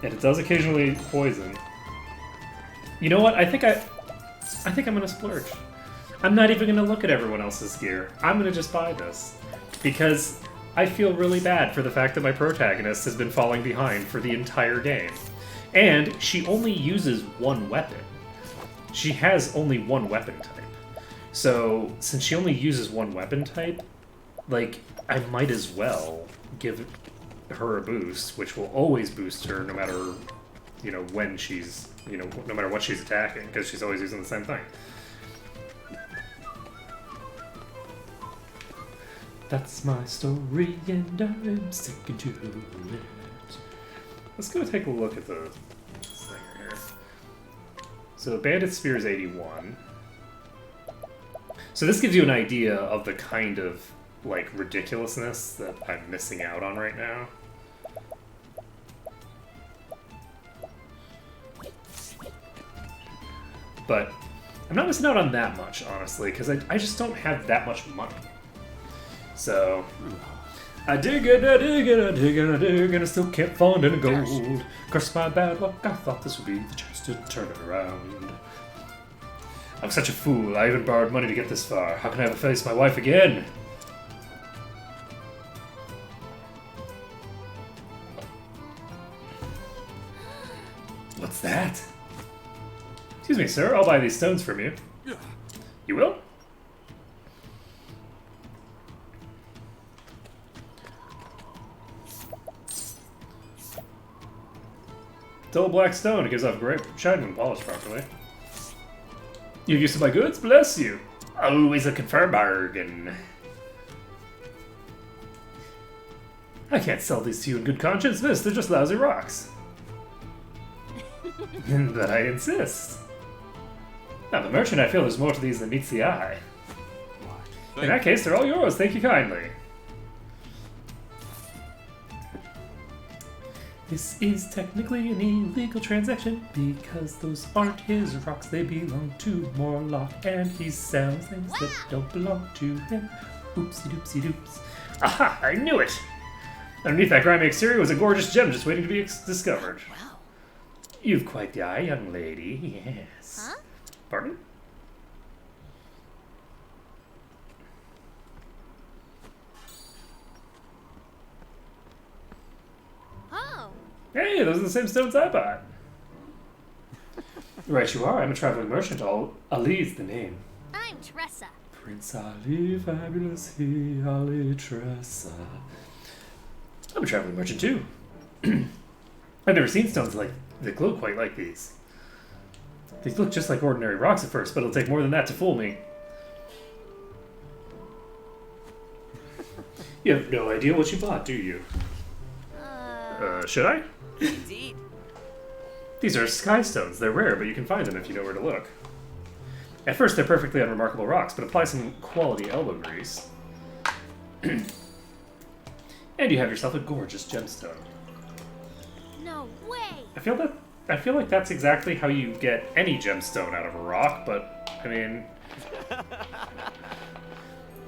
And it does occasionally poison. You know what? I think I'm gonna splurge. I'm not even gonna look at everyone else's gear. I'm gonna just buy this. Because I feel really bad for the fact that my protagonist has been falling behind for the entire game. And she only uses one weapon. She has only one weapon type. So, since she only uses one weapon type, like, I might as well give her a boost, which will always boost her no matter, you know, when she's, you know, no matter what she's attacking, because she's always using the same thing. That's my story, and I'm sticking to it. Let's go take a look at the slinger here. So, Bandit Spear is 81. So this gives you an idea of the kind of, like, ridiculousness that I'm missing out on right now. But I'm not missing out on that much, honestly, because I just don't have that much money. So, I dig it, I dig it, I dig it, I dig it, and I still can't find any gold. Curse my bad luck, I thought this would be the chance to turn it around. I'm such a fool, I even borrowed money to get this far. How can I ever face my wife again? What's that? Excuse me, sir. I'll buy these stones from you. You will? Dull black stone. It gives off great shine when polished properly. You've used my goods? Bless you. Always looking for a bargain. I can't sell these to you in good conscience, miss. They're just lousy rocks. But I insist. Now, the merchant, I feel there's more to these than meets the eye. In that case, they're all yours. Thank you kindly. This is technically an illegal transaction because those aren't his rocks. They belong to Morlock, and he sells things that don't belong to him. Oopsie doopsie doops. Aha! I knew it! Underneath that grimy exterior was a gorgeous gem just waiting to be discovered. Wow. You've quite the eye, young lady. Yes. Huh? Pardon? Oh. Hey, those are the same stones I bought. Right you are. I'm a traveling merchant. Ali's the name. I'm Tressa. Prince Ali, fabulous he, Ali Tressa. I'm a traveling merchant too. I've never seen stones like that glow quite like these. These look just like ordinary rocks at first, but it'll take more than that to fool me. You have no idea what you bought, do you? Should I? Indeed. These are sky stones. They're rare, but you can find them if you know where to look. At first, they're perfectly unremarkable rocks, but apply some quality elbow grease. And you have yourself a gorgeous gemstone. No way. I feel like that's exactly how you get any gemstone out of a rock, but I mean,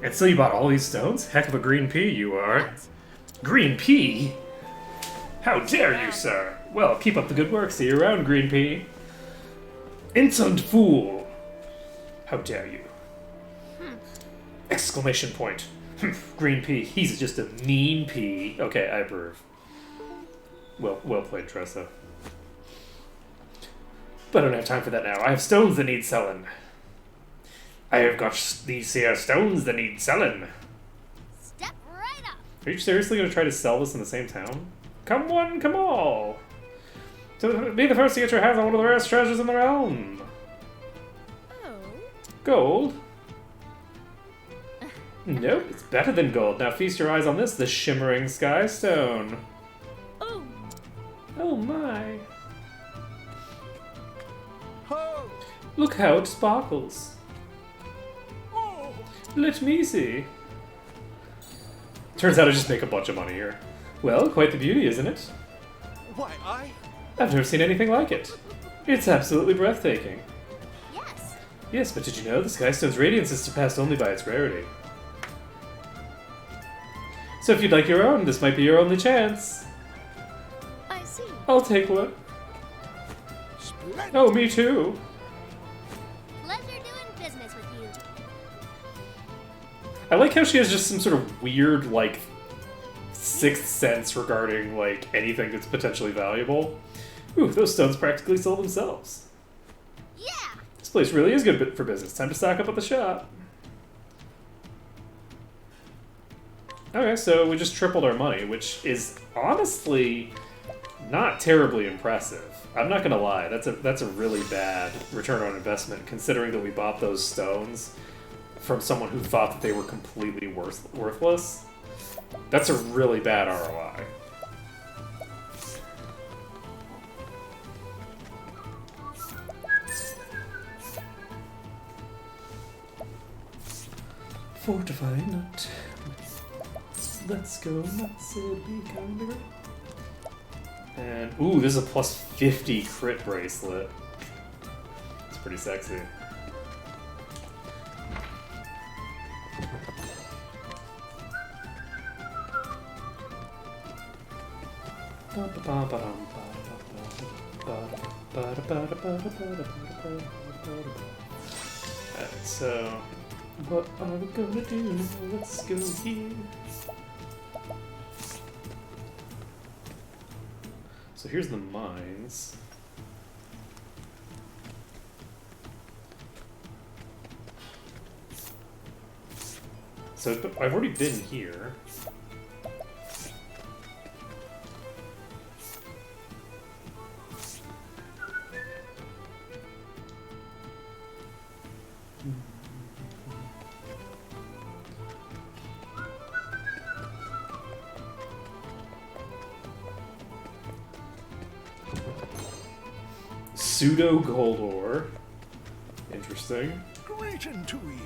and still you bought all these stones? Heck of a green pea you are. Green pea? How dare you, sir? Well, keep up the good work. See you around, green pea. Insolent fool! How dare you? Exclamation point. Green pea. He's just a mean pea. Okay, I approve. Well played, Tressa. But I don't have time for that now. I have stones that need selling. I have got these here stones that need selling. Step right up. Are you seriously going to try to sell this in the same town? Come one, come all. To be the first to get your hands on one of the rarest treasures in the realm. Oh. Gold? Nope, it's better than gold. Now feast your eyes on this, the shimmering sky stone. Oh. Oh my. Ho! Look how it sparkles. Oh! Let me see. Turns out I just make a bunch of money here. Well, quite the beauty, isn't it? Why, I've never seen anything like it. It's absolutely breathtaking. Yes. Yes, but did you know the Skystone's radiance is surpassed only by its rarity? So if you'd like your own, this might be your only chance. I see. I'll take one. Splendid! Oh, me too. Pleasure doing business with you. I like how she has just some sort of weird, like, sixth sense regarding, like, anything that's potentially valuable. Ooh, those stones practically sell themselves. Yeah. This place really is good for business. Time to stock up at the shop. Okay, so we just tripled our money, which is honestly not terribly impressive. I'm not gonna lie, that's a really bad return on investment, considering that we bought those stones from someone who thought that they were completely worthless. That's a really bad ROI. Fortify nut. Let's go nuts, it'd be kinder. And ooh, this is a plus 50 crit bracelet. It's pretty sexy. Alright, so what are we gonna do now? Let's go here. So here's the mines. So I've already been here. Pseudo gold ore. Interesting. Greeting to ye.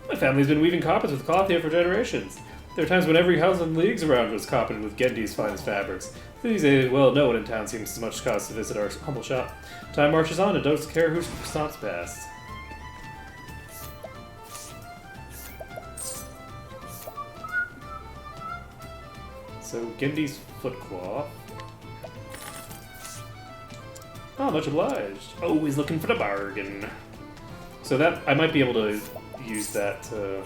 My family's been weaving carpets with cloth here for generations. There are times when every house in leagues around was carpeted with Gendi's finest fabrics. These days, well, no one in town seems as much cause to visit our humble shop. Time marches on and don't care who stops past. So, Gendi's footcloth. Oh, much obliged. Always looking for the bargain. So that, I might be able to use that to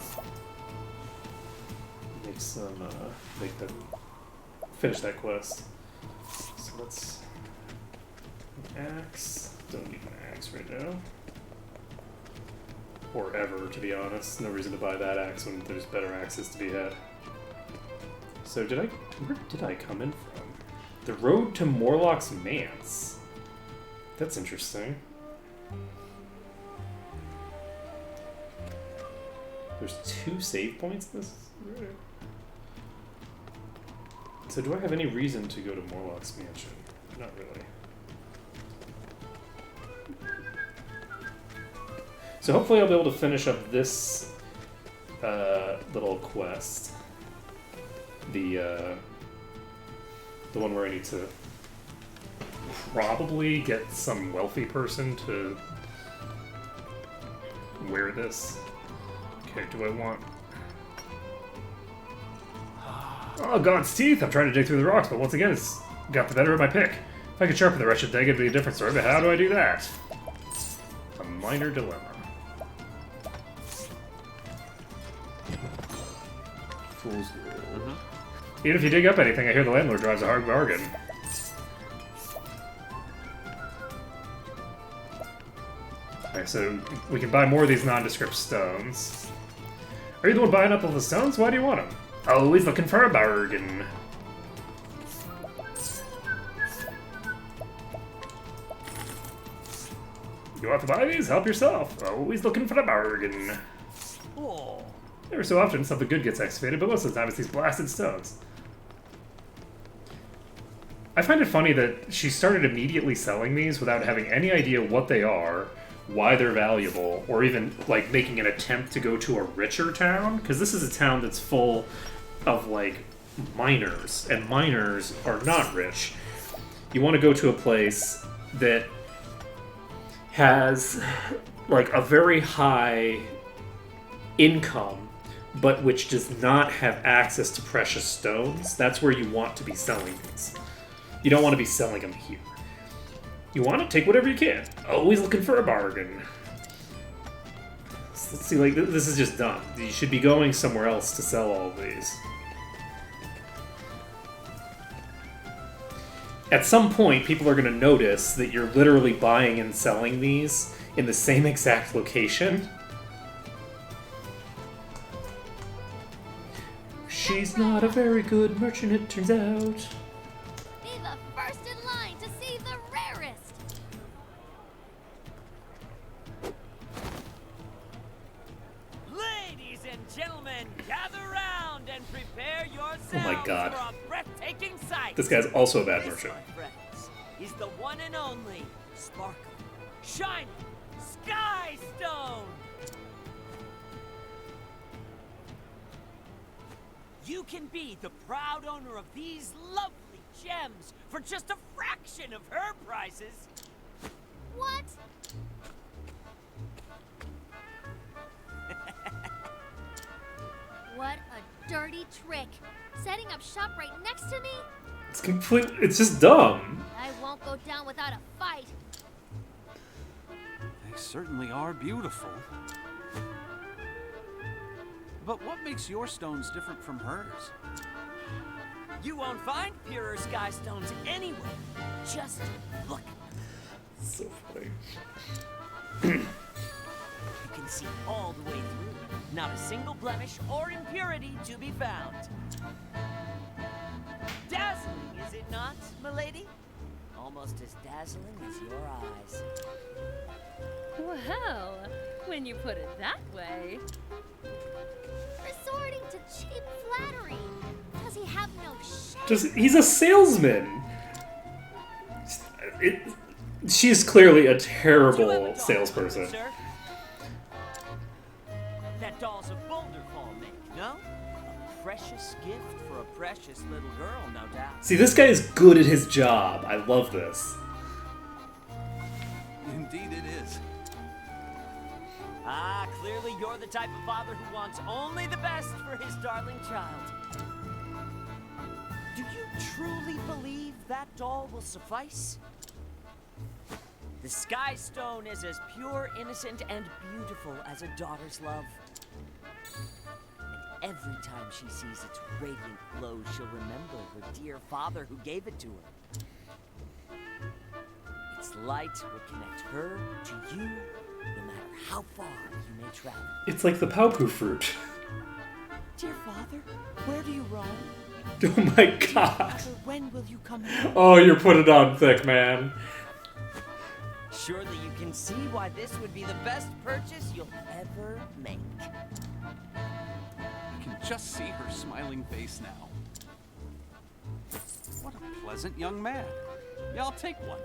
make some, finish that quest. So let's, an axe. Don't need an axe right now. Or ever, to be honest. No reason to buy that axe when there's better axes to be had. So where did I come in from? The road to Morlock's Manse. That's interesting. There's 2 save points in this? Right. So do I have any reason to go to Morlock's Mansion? Not really. So hopefully I'll be able to finish up this little quest. The one where I need to probably get some wealthy person to wear this. Okay, do I want... Oh, God's teeth! I'm trying to dig through the rocks, but once again, it's got the better of my pick. If I could sharpen the wretched thing, it'd be a different story, but how do I do that? A minor dilemma. Fool's Gold. Even if you dig up anything, I hear the landlord drives a hard bargain. Okay, so we can buy more of these nondescript stones. Are you the one buying up all the stones? Why do you want them? Always looking for a bargain. You want to buy these? Help yourself. Always looking for a bargain. Oh. Every so often, something good gets excavated, but most of the time it's these blasted stones. I find it funny that she started immediately selling these without having any idea what they are, why they're valuable, or even, like, making an attempt to go to a richer town. Because this is a town that's full of, like, miners, and miners are not rich. You want to go to a place that has, like, a very high income, but which does not have access to precious stones. That's where you want to be selling these. You don't want to be selling them here. You want to take whatever you can. Always looking for a bargain. So let's see, like, this is just dumb. You should be going somewhere else to sell all of these. At some point, people are going to notice that you're literally buying and selling these in the same exact location. She's not a very good merchant, it turns out. Be the first in line to see the rarest. Ladies and gentlemen, gather round and prepare yourselves Oh my God. for a breathtaking sight. This guy's also a bad This, merchant. my friends, is the one and only Sparkle, Shiny, Sky Stone. You can be the proud owner of these lovely gems for just a fraction of her prices. What? What a dirty trick. Setting up shop right next to me? It's complete. It's just dumb. I won't go down without a fight. They certainly are beautiful. But what makes your stones different from hers? You won't find purer sky stones anywhere. Just look. So funny. You can see all the way through. Not a single blemish or impurity to be found. Dazzling, is it not, milady? Almost as dazzling as your eyes. Well, when you put it that way. Resorting to cheap flattery. Does he have no shame? He's a salesman. She's clearly a Do you have a terrible doll, salesperson. sir? That doll's of boulder fall make, no? A precious gift for a precious little girl, no doubt. See, this guy is good at his job. I love this. Indeed it is. Ah, clearly you're the type of father who wants only the best for his darling child. Do you truly believe that doll will suffice? The Sky Stone is as pure, innocent, and beautiful as a daughter's love. And every time she sees its radiant glow, she'll remember her dear father who gave it to her. Its light will connect her to you, no matter how far you may travel. It's like the Paupu fruit. Dear father, where do you roam? Oh my god. Father, when will you come home? Oh, you're putting it on thick, man. Surely you can see why this would be the best purchase you'll ever make. I can just see her smiling face now. What a pleasant young man. Yeah, I'll take one.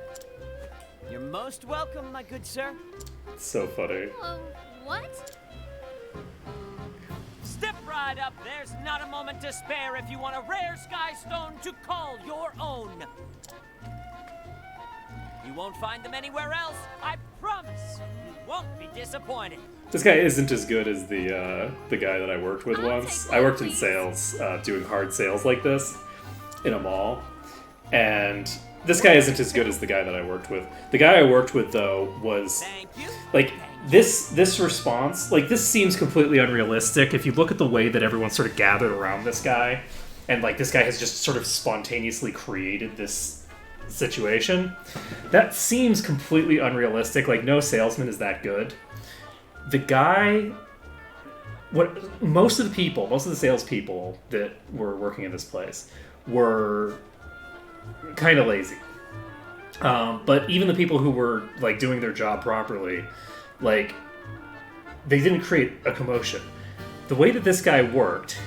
You're most welcome, my good sir. So funny. What? Step right up. There's not a moment to spare if you want a rare Sky Stone to call your own. You won't find them anywhere else. I promise. You won't be disappointed. This guy isn't as good as the guy that I worked with once. I worked in sales, doing hard sales like this in a mall, and this guy isn't as good as the guy that I worked with. The guy I worked with, though, was Thank you. like this response. Like, this seems completely unrealistic if you look at the way that everyone sort of gathered around this guy, and like this guy has just sort of spontaneously created this situation. That seems completely unrealistic. Like, no salesman is that good. The guy, most of the salespeople that were working in this place were kind of lazy. But even the people who were like doing their job properly, like, they didn't create a commotion. The way that this guy worked,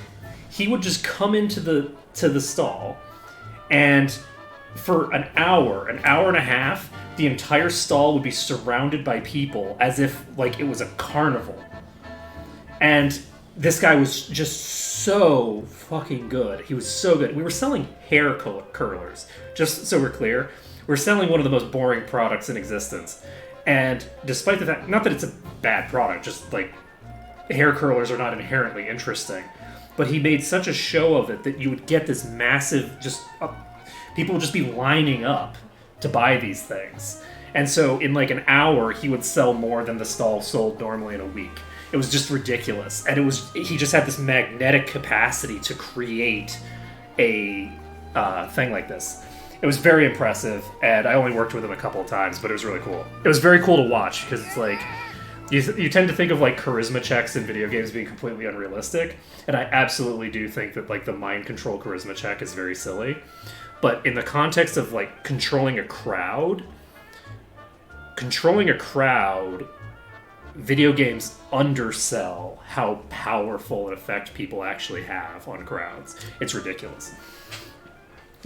he would just come into the stall, and for an hour and a half, the entire stall would be surrounded by people as if like it was a carnival. And this guy was just so fucking good. He was so good. We were selling hair curlers. Just so we're clear, we're selling one of the most boring products in existence. And despite the fact, not that it's a bad product, just like hair curlers are not inherently interesting, but he made such a show of it that you would get this massive, people would just be lining up to buy these things. And so in like an hour, he would sell more than the stall sold normally in a week. It was just ridiculous. And he just had this magnetic capacity to create a thing like this. It was very impressive, and I only worked with him a couple of times, but it was really cool. It was very cool to watch, because it's like, you tend to think of like charisma checks in video games being completely unrealistic, and I absolutely do think that like the mind control charisma check is very silly. But in the context of like controlling a crowd, video games undersell how powerful an effect people actually have on crowds. It's ridiculous.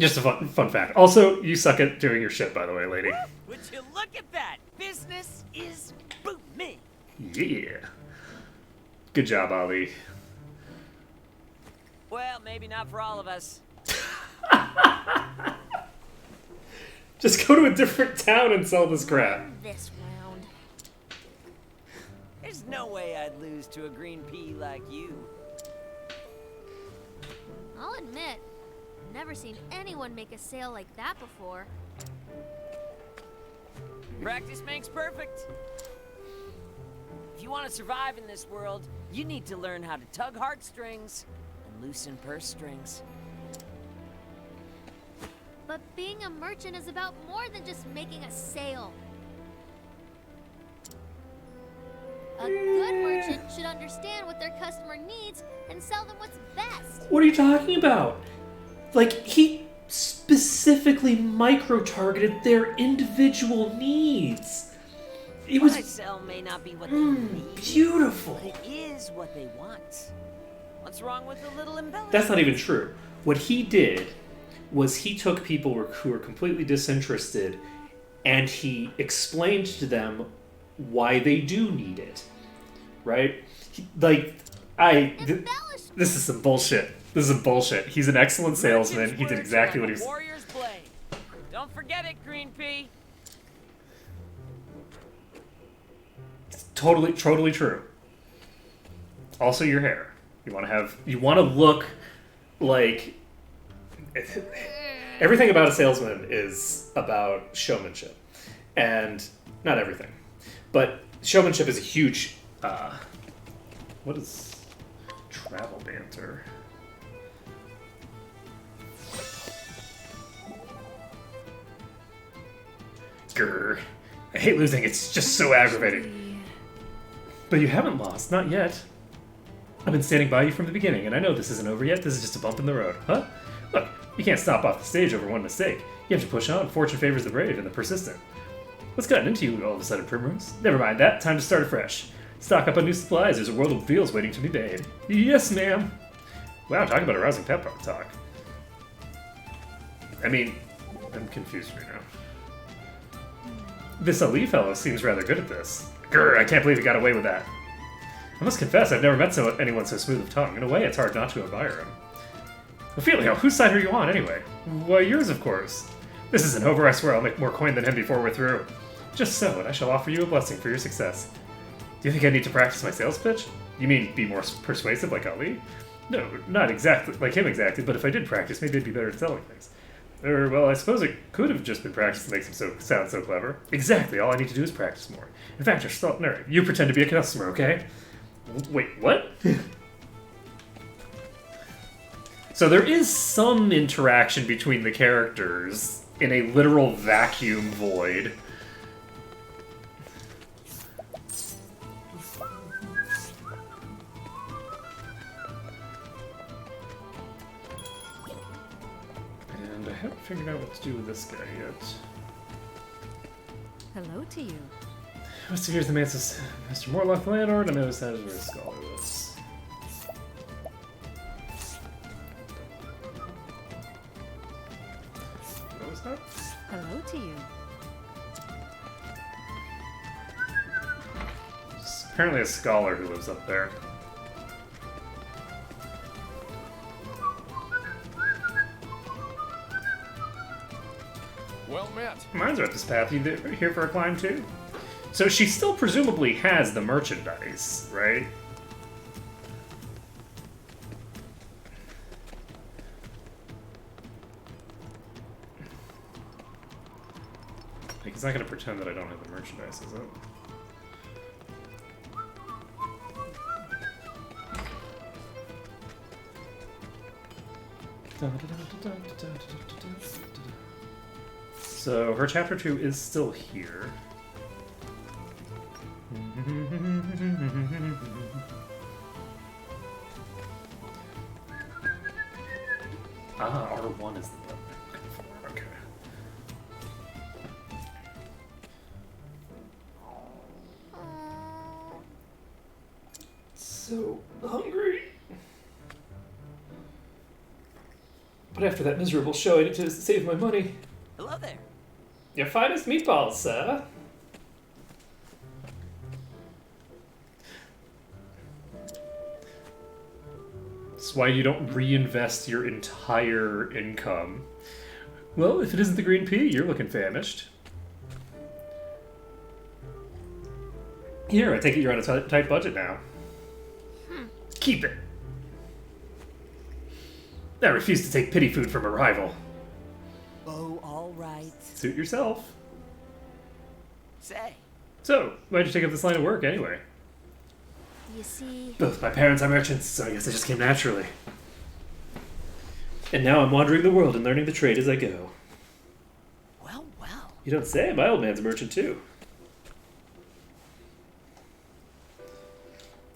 Just a fun fact. Also, you suck at doing your shit, by the way, lady. Would you look at that? Business is booming. Yeah. Good job, Ali. Well, maybe not for all of us. Just go to a different town and sell this crap. This round. There's no way I'd lose to a green pea like you. I'll admit, never seen anyone make a sale like that before. Practice makes perfect. If you want to survive in this world, you need to learn how to tug heartstrings and loosen purse strings. But being a merchant is about more than just making a sale. A good merchant should understand what their customer needs and sell them what's best. What are you talking about? Like, he specifically micro-targeted their individual needs. It What I was sell may not be what they need, beautiful. but it is what they want. What's wrong with a little embellishment? That's not even true. What he did was he took people who were completely disinterested and he explained to them why they do need it. Right? This is some bullshit. This is some bullshit. He's an excellent salesman. He did exactly what he was. Warrior's blade. Don't forget it, Green Pea. Totally true. Also, your hair. You want to look like. Everything about a salesman is about showmanship, and not everything, but showmanship is a huge. What is travel banter? Grr. I hate losing. It's just so aggravating. But you haven't lost, not yet. I've been standing by you from the beginning, and I know this isn't over yet. This is just a bump in the road. Huh? Look, you can't stop off the stage over one mistake. You have to push on. Fortune favors the brave and the persistent. What's gotten into you all of a sudden, Primrose? Never mind that. Time to start afresh. Stock up on new supplies. There's a world of deals waiting to be made. Yes, ma'am. Wow, talking about arousing pep talk. I mean, I'm confused right now. This Ali fellow seems rather good at this. Grr, I can't believe he got away with that. I must confess, I've never met anyone so smooth of tongue. In a way, it's hard not to admire him. Ophelia, whose side are you on, anyway? Why, yours, of course. This isn't over, I swear I'll make more coin than him before we're through. Just so, and I shall offer you a blessing for your success. Do you think I need to practice my sales pitch? You mean be more persuasive like Ali? No, not exactly like him exactly, but if I did practice, maybe I'd be better at selling things. Or, well, I suppose it could have just been practice that makes him sound so clever. Exactly, all I need to do is practice more. In fact, you're still nerd. You pretend to be a customer, okay? Wait, what? So there is some interaction between the characters in a literal vacuum void. And I haven't figured out what to do with this guy yet. Hello to you. So here's the man says, Mr. Morlock, the landlord, I noticed that is where the scholar lives. What was that? Hello to you. It's apparently a scholar who lives up there. Well met. Mine's right this path. You here for a climb too? So she still presumably has the merchandise, right? Like, he's not going to pretend that I don't have the merchandise, is it? So her chapter 2 is still here. R1 is the button I'm looking for. Okay. So hungry. But after that miserable show, I need to save my money. Hello there. Your finest meatballs, sir. That's why you don't reinvest your entire income. Well, if it isn't the green pea, you're looking famished. Here, I take it you're on a tight budget now. Keep it. I refuse to take pity food from a rival. Oh, all right. Suit yourself. Say, So, why'd you take up this line of work anyway? You see, Both my parents are merchants, so I guess it just came naturally. And now I'm wandering the world and learning the trade as I go. well. You don't say, my old man's a merchant too.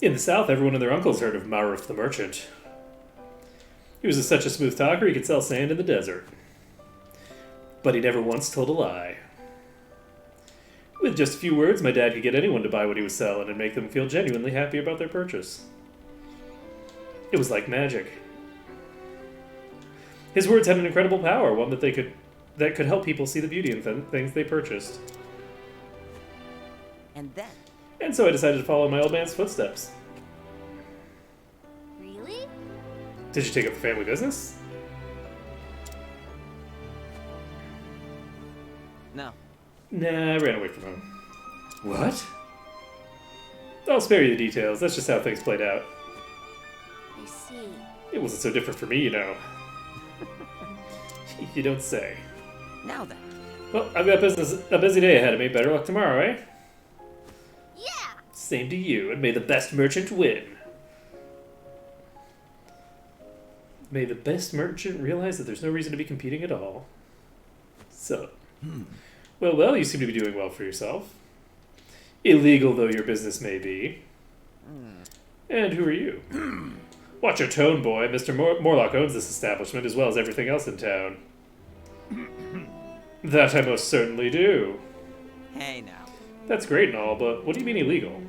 In the south, everyone and their uncles heard of Maruf the merchant. He was such a smooth talker he could sell sand in the desert. But he never once told a lie. With just a few words, my dad could get anyone to buy what he was selling and make them feel genuinely happy about their purchase. It was like magic. His words had an incredible power, one that could help people see the beauty in things they purchased. And then, And so I decided to follow my old man's footsteps. Really? Did you take up the family business? no. Nah, I ran away from home. What? I'll spare you the details. That's just how things played out. I see. It wasn't so different for me, you know. You don't say. Now then, Well, I've got a busy day ahead of me. Better luck tomorrow, eh? Yeah! Same to you, and may the best merchant win. May the best merchant realize that there's no reason to be competing at all. So, well, you seem to be doing well for yourself. Illegal though your business may be. And who are you? Watch your tone, boy. Mr. Morlock owns this establishment as well as everything else in town. That I most certainly do. hey now. That's great and all, but what do you mean illegal?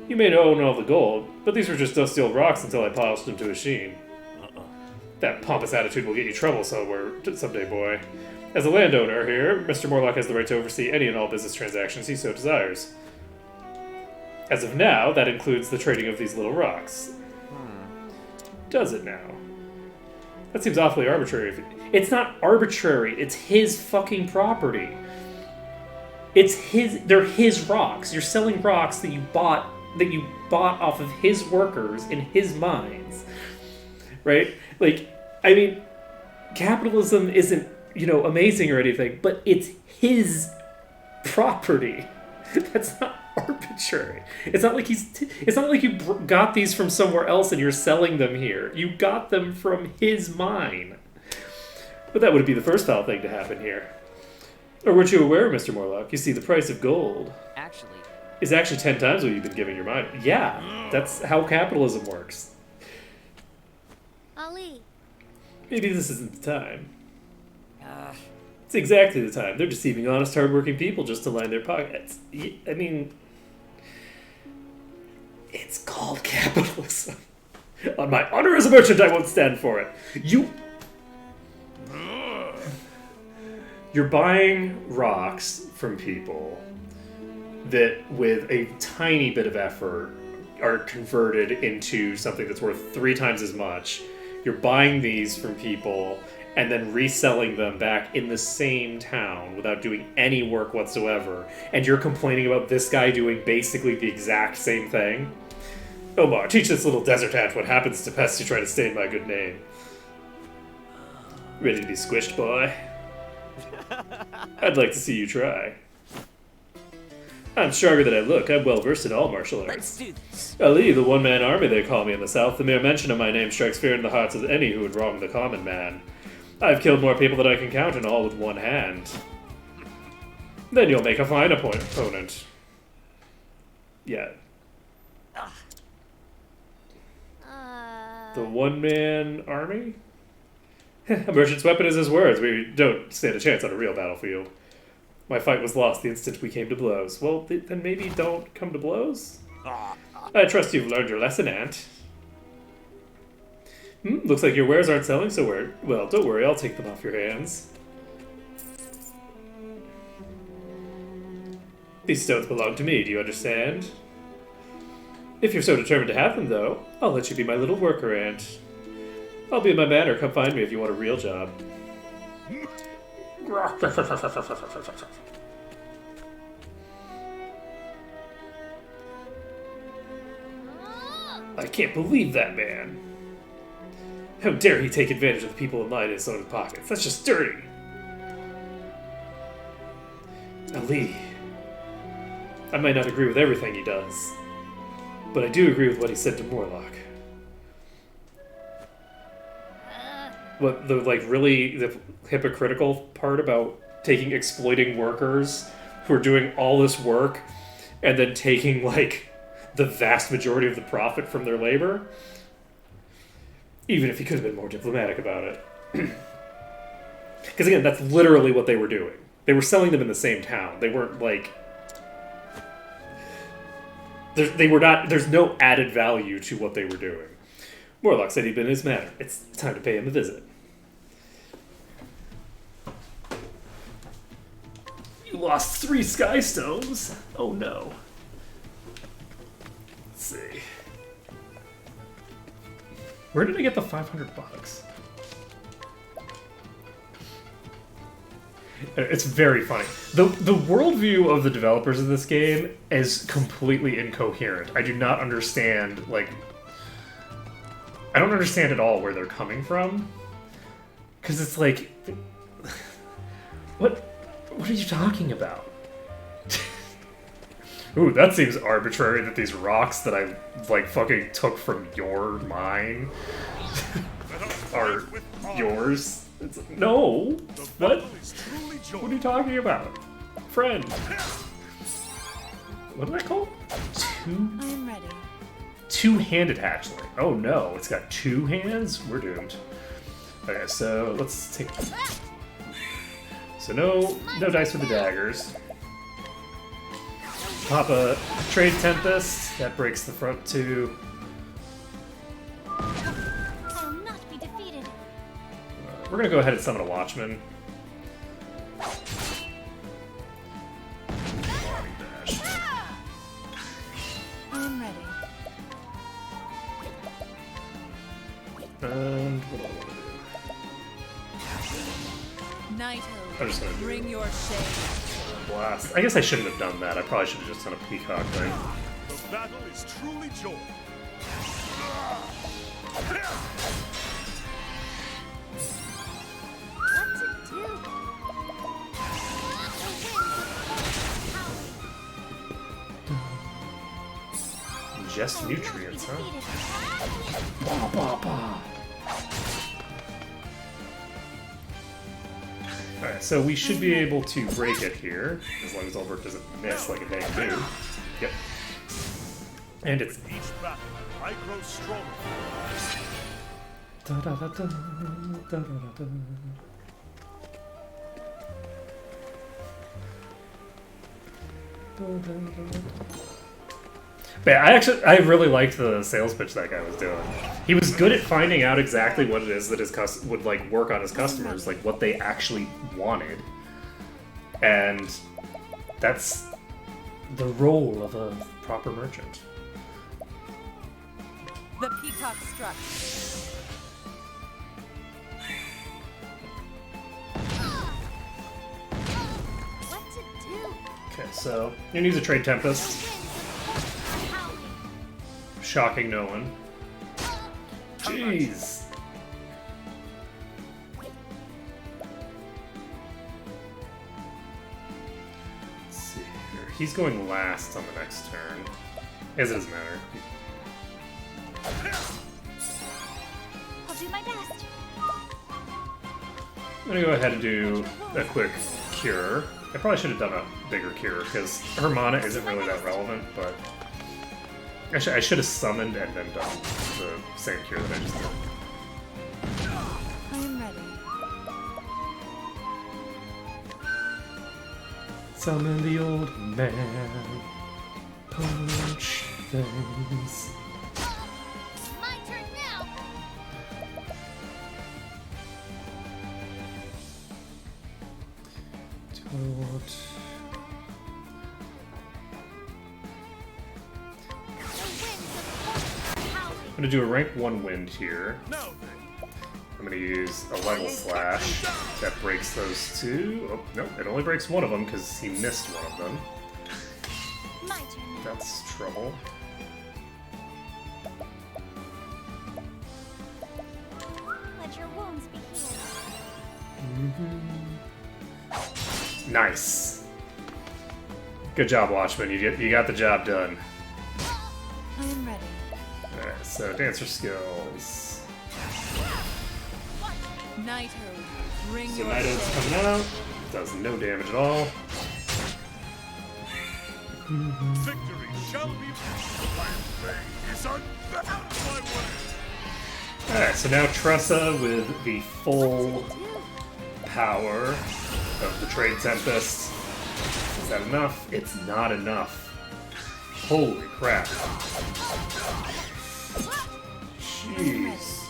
You may own all the gold, but these were just dusty old rocks until I polished them to a sheen. That pompous attitude will get you trouble someday, boy. As a landowner here, Mr. Morlock has the right to oversee any and all business transactions he so desires. As of now, that includes the trading of these little rocks. Does it now? That seems awfully arbitrary. It's not arbitrary, it's his fucking property. They're his rocks. You're selling rocks that you bought off of his workers in his mines. Right? Like, I mean, capitalism isn't, amazing or anything, but it's his property. That's not arbitrary. It's not like you got these from somewhere else and you're selling them here. You got them from his mine. But that would be the first foul thing to happen here. Or weren't you aware, Mr. Morlock? You see, the price of gold Actually, is actually 10 times what you've been giving your mine. Yeah, that's how capitalism works. Ali, Maybe this isn't the time. It's exactly the time. They're deceiving honest, hardworking people just to line their pockets. I mean, it's called capitalism. On my honor as a merchant, I won't stand for it. You're buying rocks from people that, with a tiny bit of effort, are converted into something that's worth 3 times as much. You're buying these from people and then reselling them back in the same town without doing any work whatsoever. And you're complaining about this guy doing basically the exact same thing? Omar, teach this little desert ant what happens to pests who try to stain my good name. Ready to be squished, boy? I'd like to see you try. I'm stronger than I look. I'm well versed in all martial arts. let's do this. Ali, the one-man army they call me in the south, the mere mention of my name strikes fear in the hearts of any who would wrong the common man. I've killed more people than I can count, and all with one hand. Then you'll make a fine opponent. Yeah. The one-man army? A merchant's weapon is his words. We don't stand a chance on a real battlefield. My fight was lost the instant we came to blows. Well, then maybe don't come to blows? I trust you've learned your lesson, Ant. Looks like your wares aren't selling so well. Don't worry, I'll take them off your hands. These stones belong to me, do you understand? If you're so determined to have them, though, I'll let you be my little worker ant. I'll be in my manor. Come find me if you want a real job. I can't believe that man. How dare he take advantage of the people in line in his own pockets? That's just dirty. Ali, I might not agree with everything he does, but I do agree with what he said to Morlock. What the the hypocritical part about exploiting workers who are doing all this work and then taking the vast majority of the profit from their labor. Even if he could have been more diplomatic about it. Because again, that's literally what they were doing. They were selling them in the same town. They weren't like... They were not... There's no added value to what they were doing. Morlock said he'd been in his manor. It's time to pay him a visit. You lost 3 sky stones? Oh no. Let's see. Where did I get the $500? It's very funny. The worldview of the developers of this game is completely incoherent. I do not understand, like... I don't understand at all where they're coming from. Because it's like... What are you talking about? Ooh, that seems arbitrary that these rocks that I, like, fucking took from your mine are yours. It's like, no! What are you talking about? Friend. What did I call it? I'm ready. Two-handed hatchling. Oh no, it's got 2 hands? We're doomed. Okay, so let's take... So no dice for the daggers. Pop a Trade Tempest. That breaks the front 2. I'll not be defeated. We're gonna go ahead and summon a Watchman. Body dash. I'm ready. And what do I want to do? Knighthood, I'm just gonna do bring your shade. Blast. I guess I shouldn't have done that. I probably should have just done a Peacock thing. The battle is truly joined. What to do? Ingest nutrients, huh? Defeated. Bah, bah, bah. Alright, so we should be able to break it here, as long as Ulbert doesn't miss like a dang dude. Yep. And it's... Each battle, I grow stronger. Da, da, da, da, da, da, da. But I really liked the sales pitch that guy was doing. He was good at finding out exactly what it is that his would like work on his customers, like what they actually wanted, and that's the role of a proper merchant. The peacock struck. What to do? Okay, so you use a Trade Tempest, shocking no one. Jeez. Let's see here. He's going last on the next turn. As it doesn't matter. I'll do my best. I'm gonna go ahead and do a quick cure. I probably should have done a bigger cure because her mana isn't really that relevant, but actually I should have summoned and then done the same cure that I just did. I'm ready. Summon the old man. Punch things. My turn now. Do I want... I'm gonna do a rank 1 wind here. Now then, I'm gonna use a level slash that breaks those 2. Oh, no, it only breaks one of them because he missed one of them. My turn now. That's trouble. Let your wounds be healed. Nice. Good job, Watchman. You got the job done. I am ready. Alright, so dancer skills. Knighthood, bring So your Knighthood's shade. coming out. Does no damage at all. Victory shall be my way is unbound my way. Alright, so now Tressa with the full power of the Trade Tempest. Is that enough? It's not enough. Holy crap. Jeez.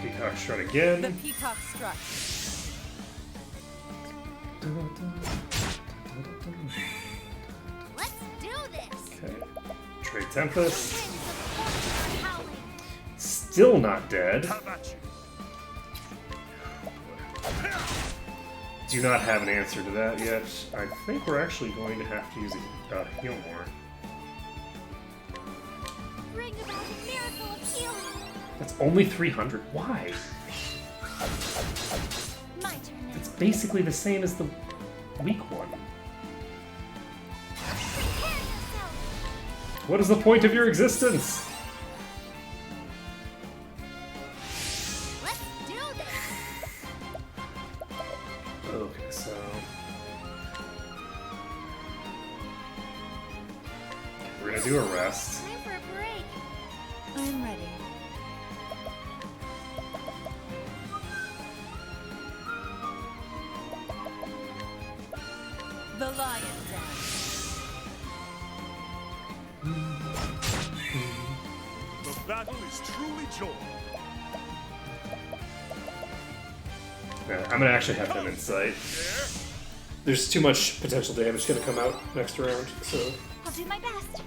Peacock Strut The again. peacock struck. Let's do this. Okay. Trade Tempest. Winds of fortune are howling. Still not dead. Have at you. Do not have an answer to that yet. I think we're actually going to have to use a heal more. Bring about a miracle of healing. That's only 300. Why? My turn now. It's basically the same as the weak one. Prepare yourself. What is the point of your existence? Let's do this. Okay, so we're gonna do a rest. Time for a break. I am ready. The lion dance. The battle is truly joy. Yeah, I'm gonna actually have them in sight. There's too much potential damage gonna come out next round, so I'll do my best.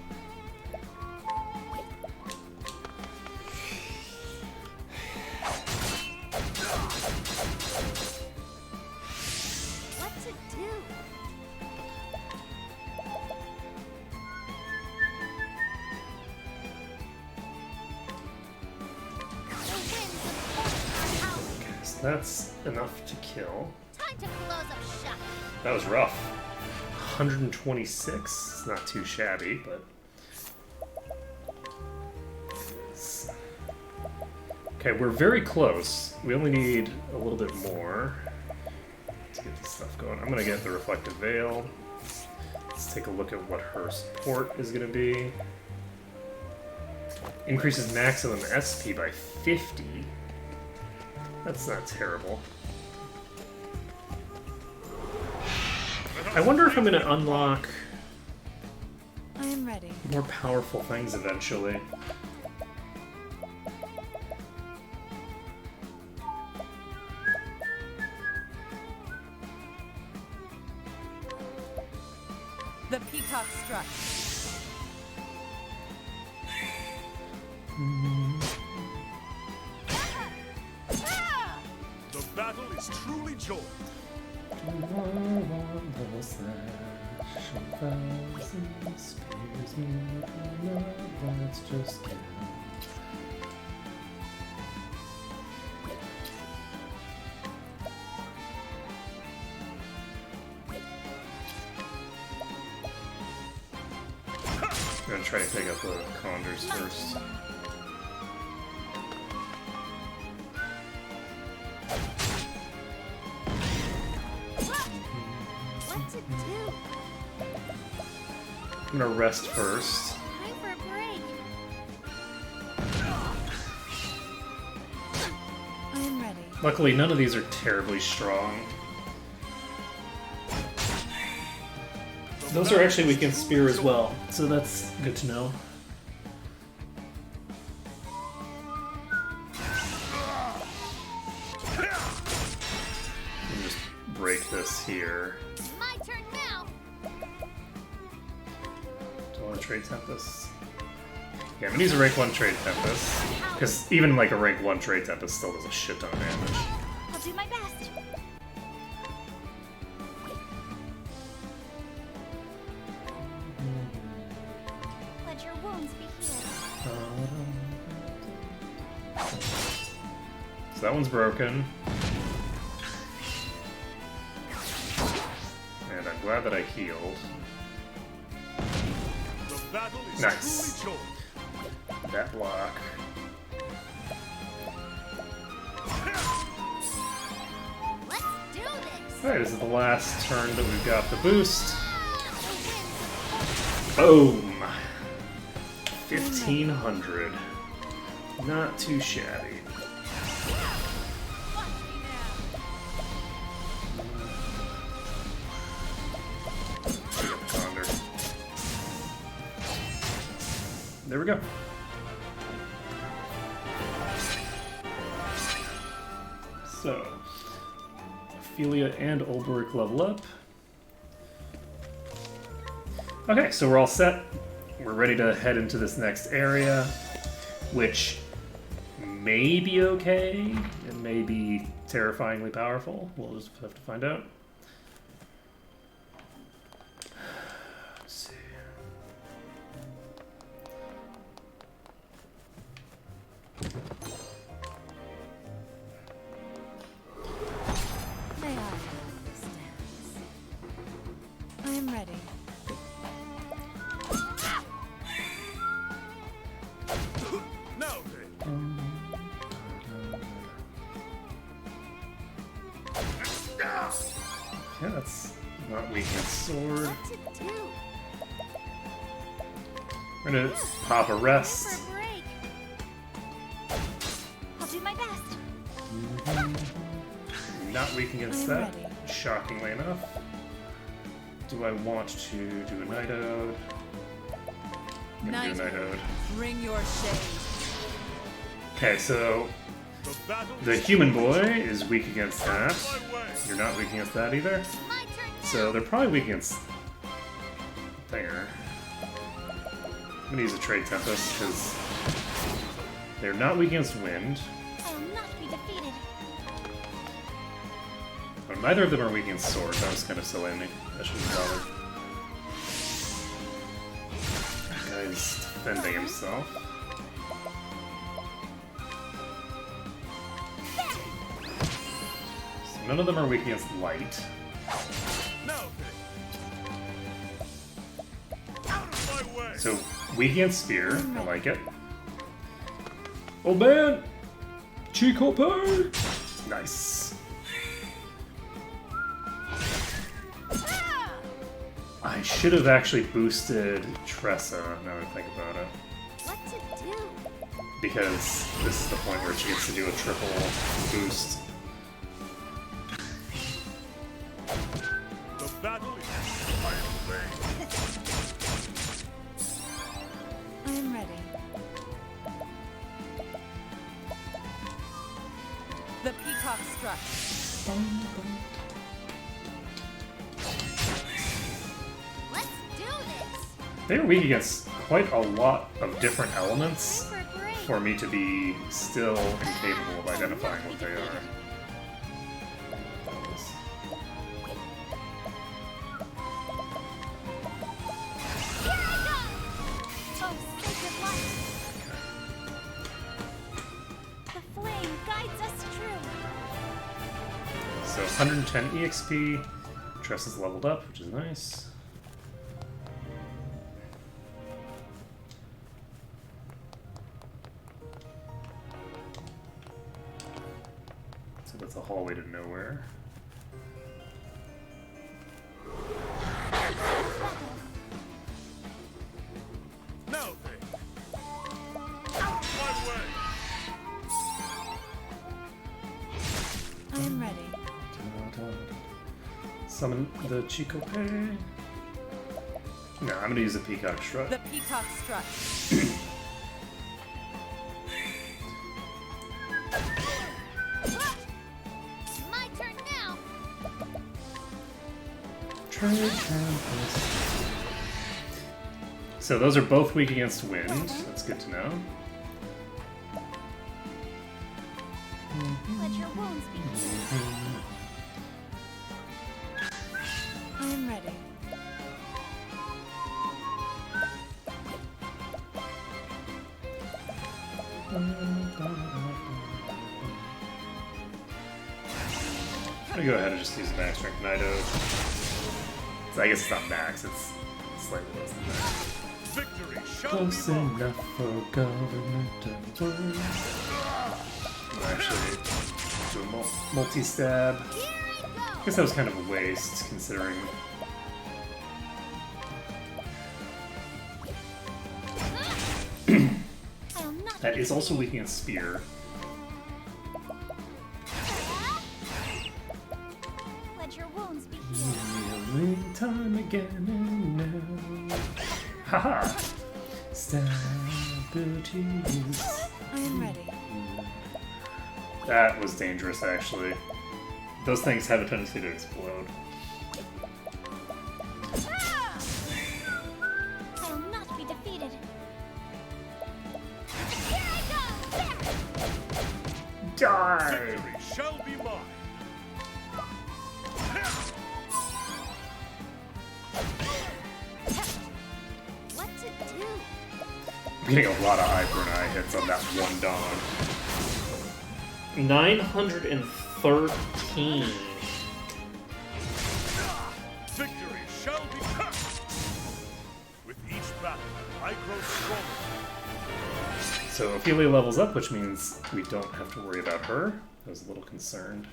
What to do? The winds of fortune are howling. so that's enough to kill. Time to close up shop. That was rough. 126. It's not too shabby, but. Okay, we're very close. We only need a little bit more to get this stuff going. I'm gonna get the Reflective Veil. Let's take a look at what her support is gonna be. Increases maximum SP by 50. That's not terrible. I wonder if I'm gonna unlock I am ready. more powerful things eventually. The peacock struck. The battle is truly joy. I'm gonna try to pick up the Condors first. What to do? I'm gonna rest first. Time for a break. I am ready. Luckily, none of these are terribly strong. Those are actually weak in Spear as well, so that's good to know. Let me just break this here. My turn now. Do I want to trade Tempest? Yeah, I'm gonna use a rank 1 trade Tempest. Because even like a rank 1 trade Tempest still does a shit ton of damage. I'll do my best. Let your wounds be healed. So that one's broken. And I'm glad that I healed. The battle is Nice. truly joy. That block. Let's do this. Alright, this is the last turn that we've got the boost. Boom! 1500. Not too shabby. There we go. So, Ophelia and Ulbrich level up. Okay, so we're all set. We're ready to head into this next area, which may be okay. It may be terrifyingly powerful. We'll just have to find out. Let's see. May I handle this dance? I am ready. Now then. Yeah, that's not weak against sword. What to do? We're gonna pop a rest. For a break. I'll do my best. Not weak against I'm that, ready. shockingly enough. Do I want to do a Night Ode? I'm gonna do a Night Ode. Bring your shade. Okay, so The battle the is human boy is weak against that. my way. You're not weak against that either. My turn now. So they're probably weak against there. I'm gonna use a Trade Tempest because they're not weak against wind. I will not be defeated. But neither of them are weak against sword. That was kind of silly of me. I shouldn't have bothered. That guy's defending himself. So none of them are weak against light. Now then. Out of my way. So weak against spear. I like it. Oh man! Chico Pie! Nice. I should have actually boosted Tressa, now that I think about it. What to do? Because this is the point where she gets to do a triple boost. The battle is my way. I am ready. The peacock struck. Let's do this. They're weak against quite a lot of different elements For a break. for me to be still incapable of identifying what they are. Here I go. Oh, sacred light. The flame guides us true. So 110 EXP. Tress is leveled up, which is nice. So that's a hallway to nowhere. Now then. Out of my way. I am ready. Summon the Chico Pay. No, I'm gonna use a Peacock Strut. The peacock struck. My turn now. So those are both weak against wind. That's good to know. Let your wounds be healed. I am ready. I'm gonna go ahead and just use max strength Night Ode. So I guess it's not max, it's slightly less than max. Victory shall Close be mine. enough for government and work. Actually, do a multi-stab. Here I go. guess that was kind of a waste, considering... I'll not That is also weak against Spear. let your wounds be healed. Kneeling time again and now. Haha! Stabilities. I am ready. That was dangerous, actually. Those things have a tendency to explode. I'll not be defeated. Here I go! Die! Victory shall be mine. What to do? I'm getting a lot of eye for an eye hits on that one Dawn. 913. Victory shall be. With each battle, I grow stronger. So Ophelia levels up, which means we don't have to worry about her. I was a little concerned.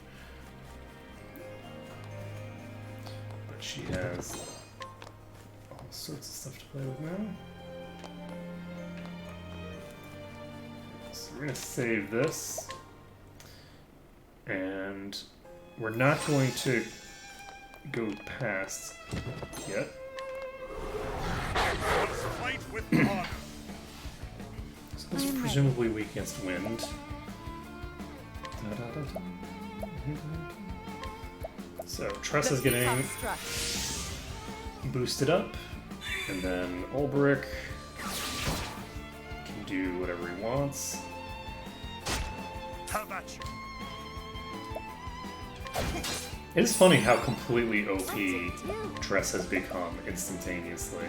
But she has all sorts of stuff to play with now. So we're going to save this. And we're not going to go past yet. Let's fight with honor. So this is presumably weak against wind. So Tressa's getting boosted up, and then Ulbrich can do whatever he wants. How about you? It is funny how completely OP Tress has become instantaneously.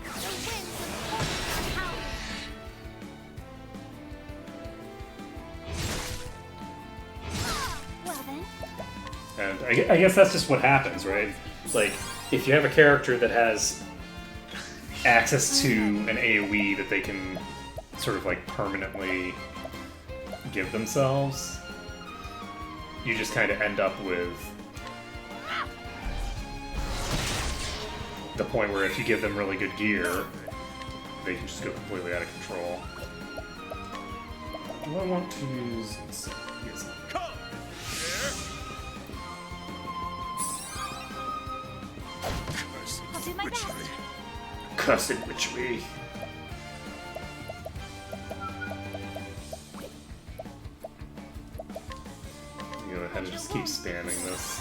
The winds of power. Well then, And I guess that's just what happens, right? Like, if you have a character that has access to an AoE that they can sort of like permanently give themselves, you just kind of end up with the point where if you give them really good gear, they can just go completely out of control. Do I want to use... Yes. Come I'll do my best. Cursed witchery. You go ahead and just keep spamming this.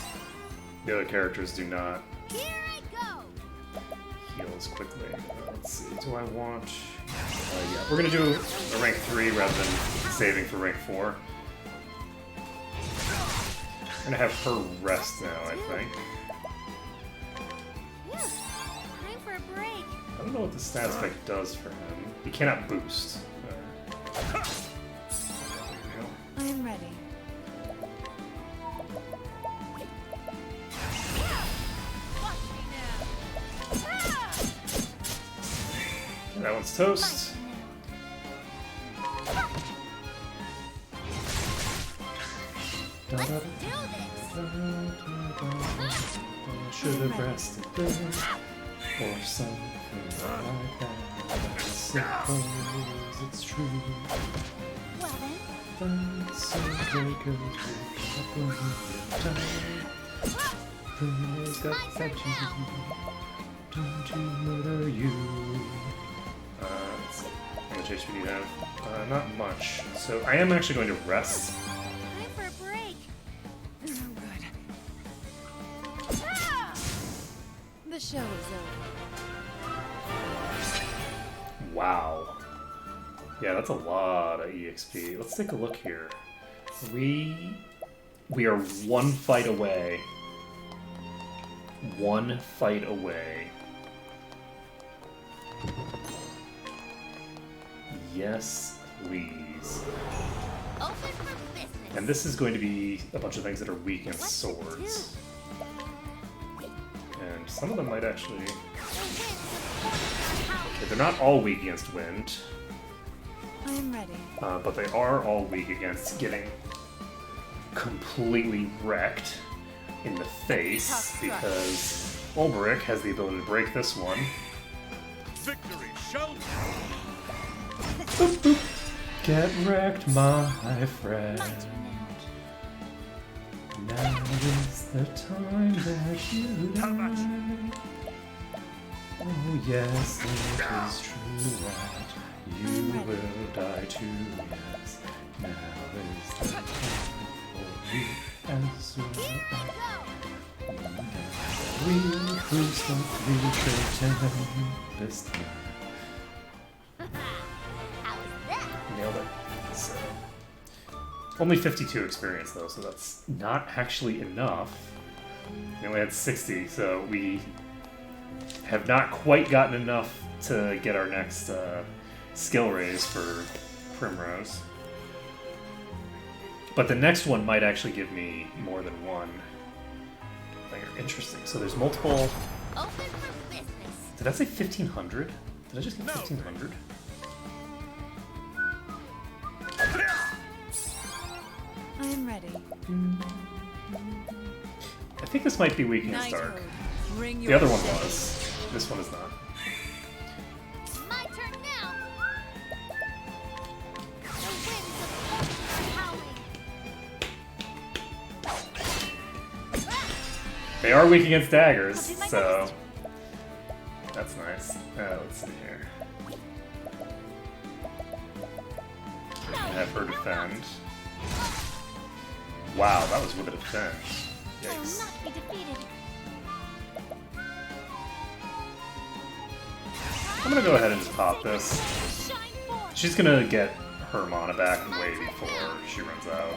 The other characters do not Here I go. heal as quickly. Let's see, do I want... yeah, we're gonna do a rank 3 rather than saving for rank 4. I'm gonna have her rest now, I think. Phew. Time for a break. I don't know what the stat spec does for him. He cannot boost. I am ready. Watch me now. That one's toast. Let's do this. Should have rested there or something like that. I suppose it's true. Well then, That's so good. Please got that you. Don't you murder you. Let's see. How much HP do you have? Not much. So I am actually going to rest. time for a break. No good. The show is over. Wow. Yeah, that's a lot of EXP. Let's take a look here. We are one fight away. One fight away. Yes, please. Open for business. And this is going to be a bunch of things that are weak against swords. And some of them might actually... The winds of power. Okay, they're not all weak against wind. I am ready. But they are all weak against getting completely wrecked in the face because Ulbrich has the ability to break this one. Victory shall Boop, boop. Get wrecked, my friend. My turn now. Now is the time that you die. Oh yes, it is true that you will die too. Yes, now is the time for you as well. We cruise the this time. How's that? Nailed it. So, only 52 experience though, so that's not actually enough. We only had 60, so we have not quite gotten enough to get our next skill raise for Primrose. But the next one might actually give me more than one. Interesting. So there's multiple. Open for business. Did I say 1500? Did I just get 1500? I am ready. I think this might be Weakness Night Dark. Herd, bring The your other one shade. was. This one is not. My turn now. The winds of fortune are howling. They are weak against daggers, I'll do my so best. that's nice. Let's see here. Have her defend. Wow, that was with a defend. I will Yikes. not be defeated. I'm gonna go ahead and just pop this. Shine forth. She's gonna get her mana back way before she runs out.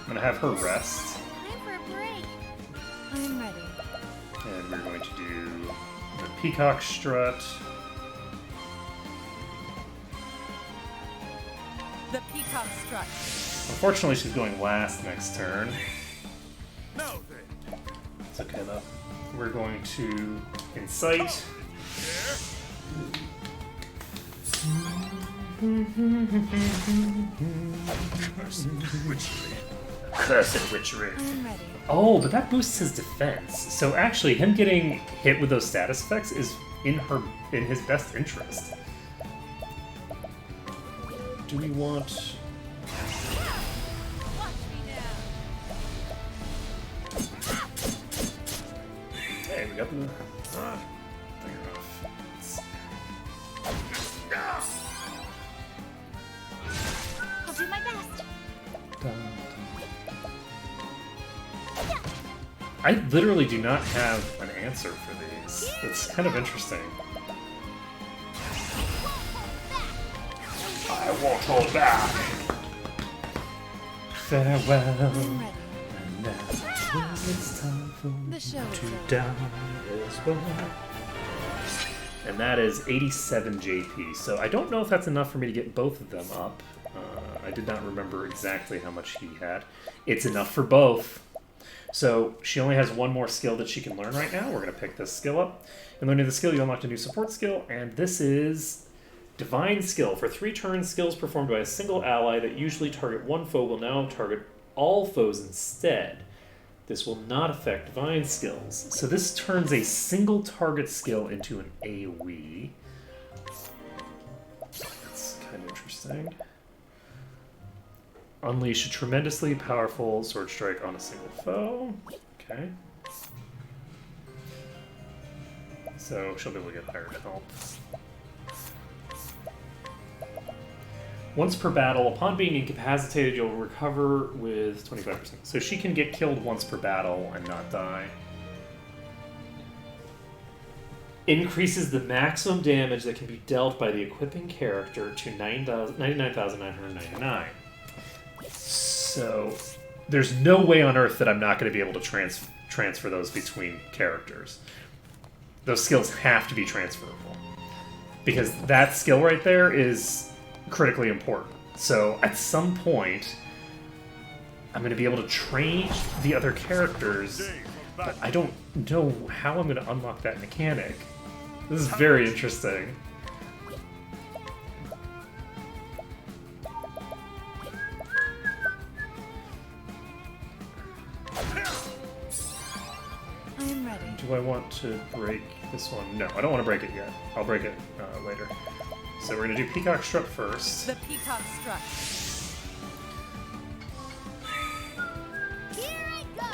I'm gonna have her rest, Time for a break. I am ready. and we're going to do the Peacock Strut. The Peacock Strut. Unfortunately, she's going last next turn. now then. It's okay though. We're going to Incite. Cursed Witchery. I am ready. Oh, but that boosts his defense. So actually, him getting hit with those status effects is in his best interest. Do we want? Watch me now. Hey, we got the thing off. I'll do my best. I literally do not have an answer for these. It's kind of interesting. I won't hold back. Farewell. I am ready. And now it's time for The show is to over. die as well. And that is 87 JP. So I don't know if that's enough for me to get both of them up. I did not remember exactly how much he had. It's enough for both. So she only has one more skill that she can learn right now. We're going to pick this skill up. In learning the skill, you unlock a new support skill, and this is Divine Skill. For 3 turns, skills performed by a single ally that usually target one foe will now target all foes instead. This will not affect Divine Skills. So this turns a single target skill into an AoE. That's kind of interesting. Unleash a tremendously powerful sword strike on a single foe. Okay. So she'll be able to get higher help. Once per battle, upon being incapacitated, you'll recover with 25%. So she can get killed once per battle and not die. Increases the maximum damage that can be dealt by the equipping character to 99,999. So there's no way on earth that I'm not going to be able to transfer those between characters. Those skills have to be transferable. Because that skill right there is critically important. So at some point, I'm going to be able to train the other characters, but I don't know how I'm going to unlock that mechanic. This is very interesting. Do I want to break this one? No, I don't want to break it yet. I'll break it later. So we're gonna do Peacock Strut first. The peacock strut. Here I go.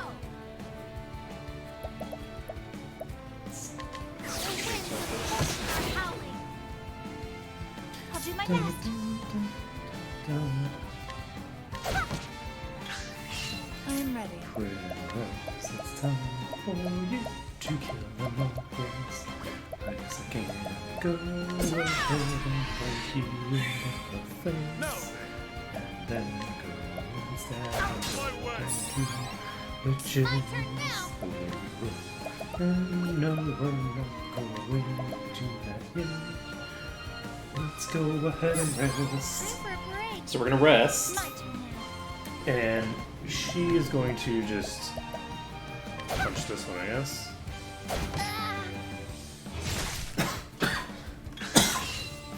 The winds are howling. I'll do my best. I'm ready. It's time for you to kill the monkeys. I guess I can't go ahead and punch you in the face. Now And then go and stab Out my way. which is My turn now. the way we roll. And no, we're not going to that yet. Let's go ahead and rest. Time for a break. So we're gonna rest, My turn now. And she is going to just punch this one, I guess.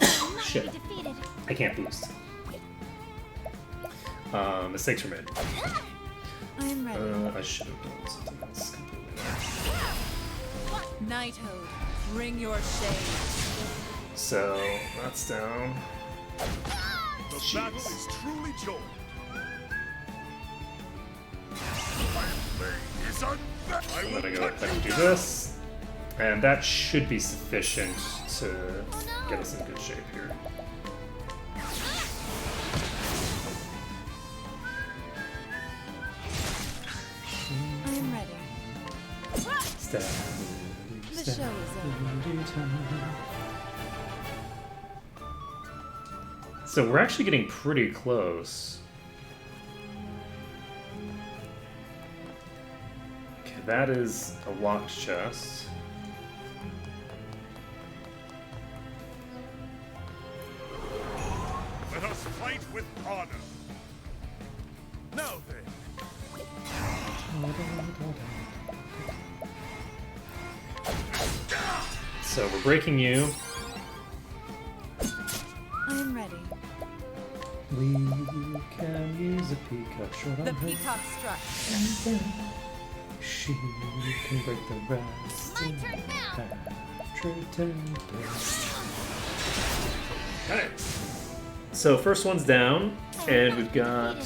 I'll not Shit. be defeated. I can't boost. Mistakes were made. I'm ready. I should have done something else completely. Knighthood, bring your shade. So that's down. The battle is truly joined. My blade is unbound. I I'm will gonna go touch ahead and you do down. this. And that should be sufficient to get us in good shape here. I'm ready. Stab. The show is over. So we're actually getting pretty close. Okay, that is a locked chest. Let us fight with honor. Now then, So we're breaking you. I'm ready. We can use a peacock short on The her. peacock strut. She can break the rest. My turn now. After tempest. Alright. So first one's down, and we've got.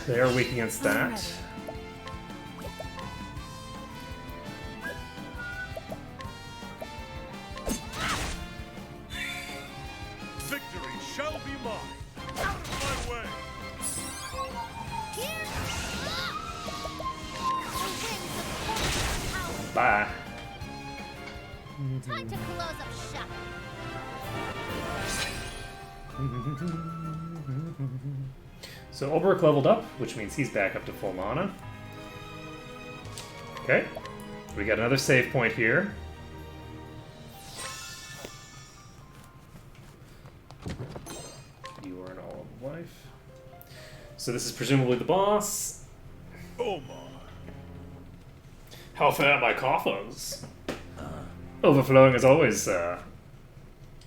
They are weak against I'm that. victory shall be mine. Out of my way. Here. The winds of fortune are howling. Bye. Time to close up shop. So Ulbrich leveled up, which means he's back up to full mana. Okay. We got another save point here. You are an all of life. So this is presumably the boss. Omar. How fare my coffers? Overflowing as always, sir.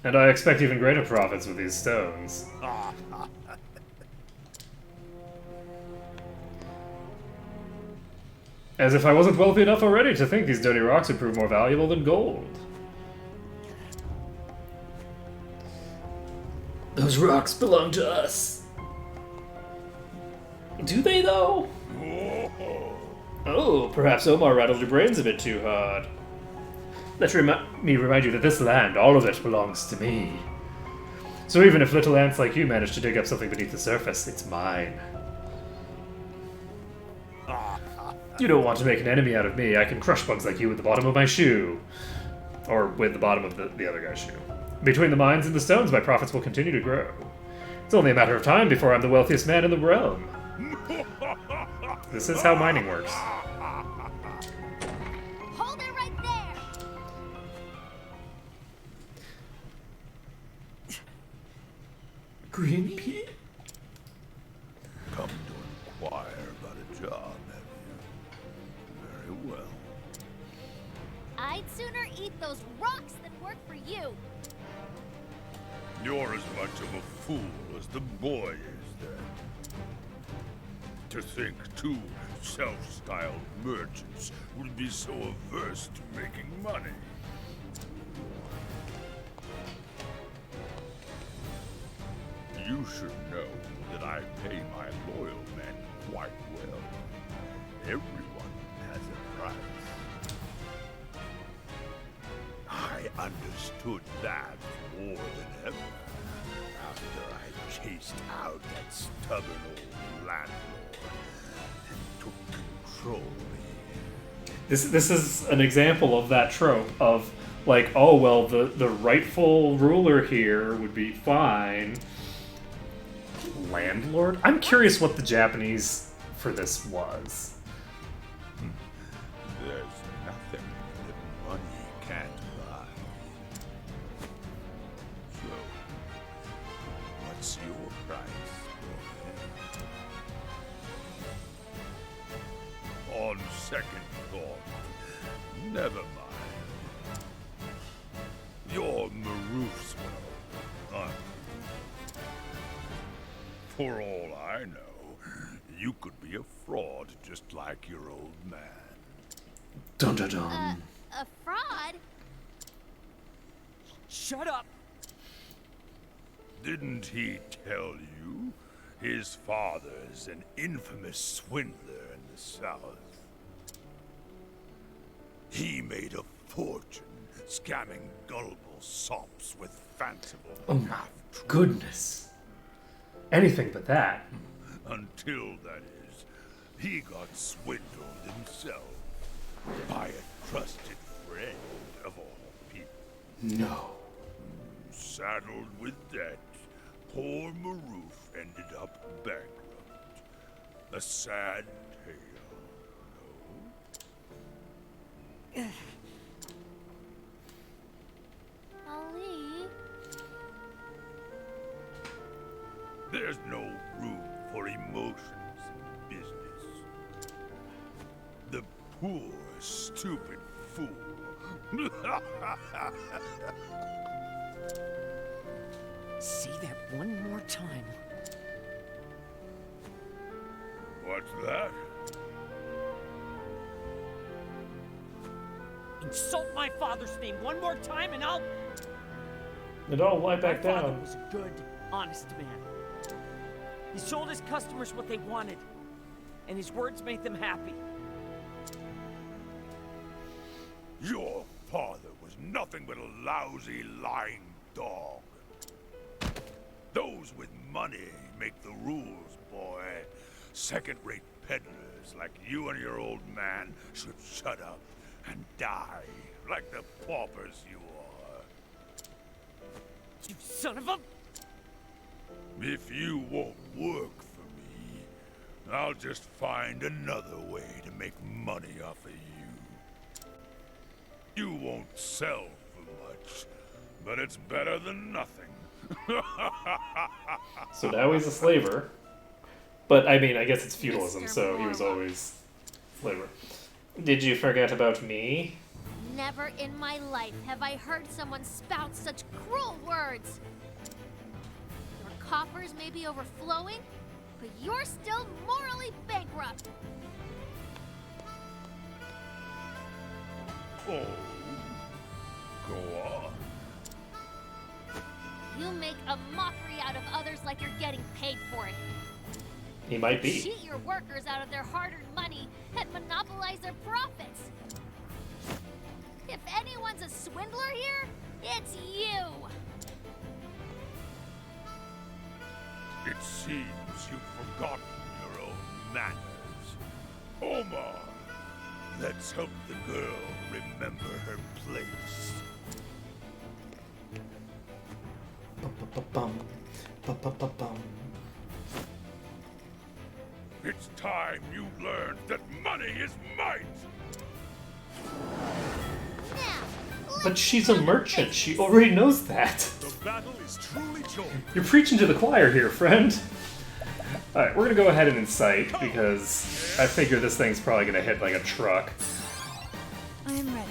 And I expect even greater profits with these stones. As if I wasn't wealthy enough already to think these dirty rocks would prove more valuable than gold. Those rocks belong to us. Do they, though? Oh, perhaps Omar rattled your brains a bit too hard. Let me remind you that this land, all of it, belongs to me. So even if little ants like you manage to dig up something beneath the surface, it's mine. You don't want to make an enemy out of me. I can crush bugs like you with the bottom of my shoe. Or with the bottom of the other guy's shoe. Between the mines and the stones, my profits will continue to grow. It's only a matter of time before I'm the wealthiest man in the realm. This is how mining works. Hold it right there. Green pea? Come to inquire about a job, have you? Very well. I'd sooner eat those rocks than work for you. You're as much of a fool as the boy is, then. To think, too, self-styled merchants would be so averse to making money. You should know that I pay my loyal men quite well. Everyone has a price. I understood that more than ever after I chased out that stubborn old landlord and took control here. This is an example of that trope of like, oh well, the rightful ruler here would be fine. Landlord? I'm curious what the Japanese for this was. There's nothing that money can't buy. So, what's your price, boy? On second thought, never mind. You're Maruf's well, aren't you? For all I know, you could be a fraud just like your old man. Dun dun dun. A fraud? Shut up! Didn't he tell you? His father's an infamous swindler in the South. He made a fortune scamming gullible sops with fanciful Oh my half-truths. goodness. Anything but that. Until, that is, he got swindled himself by a trusted friend of all people. No. Saddled with debt, poor Maruf ended up bankrupt. A sad tale, no? Ali? There's no room for emotions in business. The poor, stupid fool. Say that one more time. What's that? Insult my father's name one more time and I'll... It all wipe back My father down. was a good, honest man. He sold his customers what they wanted, and his words made them happy. Your father was nothing but a lousy, lying dog. Those with money make the rules, boy. Second-rate peddlers like you and your old man should shut up and die like the paupers you are. You son of a... If you won't work for me, I'll just find another way to make money off of you. You won't sell for much, but it's better than nothing. So now he's a slaver. But I mean, I guess it's feudalism, so he was always slaver. Did you forget about me? Never in my life have I heard someone spout such cruel words. Your coffers may be overflowing, but you're still morally bankrupt. Oh, go on. You make a mockery out of others like you're getting paid for it. He might be. Cheat your workers out of their hard-earned money and monopolize their profits. If anyone's a swindler here, it's you. It seems you've forgotten your own manners. Omar, let's help the girl remember her place. Ba-ba-ba-bum. Ba-ba-ba-bum. It's time you learned that money is might. Now, But she's a merchant. She already knows that. The battle is truly joined. You're preaching to the choir here, friend. Alright, we're gonna go ahead and incite, because I figure this thing's probably gonna hit like a truck. I am ready.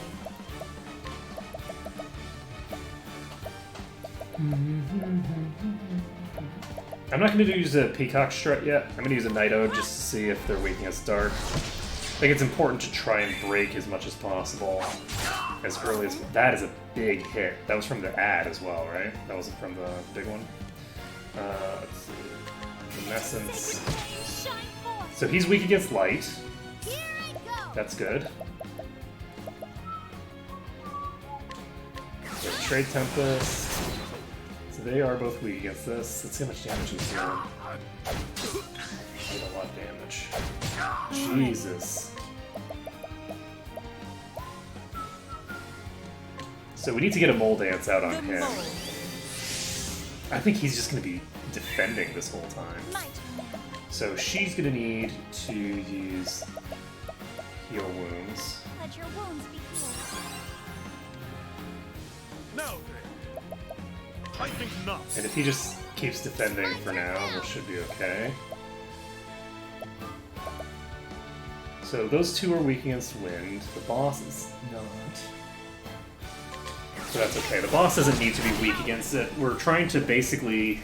I'm not going to use a Peacock Strut yet. I'm going to use a Night Ode just to see if they're weak against Dark. I think it's important to try and break as much as possible as early as... That is a big hit. That was from the ad as well, right? That wasn't from the big one. Let's see. Luminescence. So he's weak against Light. That's good. So Trade Tempest. So they are both weak against this. Let's see how much damage he's doing. Did a lot of damage. Jesus. So we need to get a Mole Dance out on him. I think he's just going to be defending this whole time. So she's going to need to use Heal Wounds. Let your wounds be healed. Now then, I think not. And if he just keeps defending for now, we should be okay. So those two are weak against wind. The boss is not. So that's okay. The boss doesn't need to be weak against it. We're trying to basically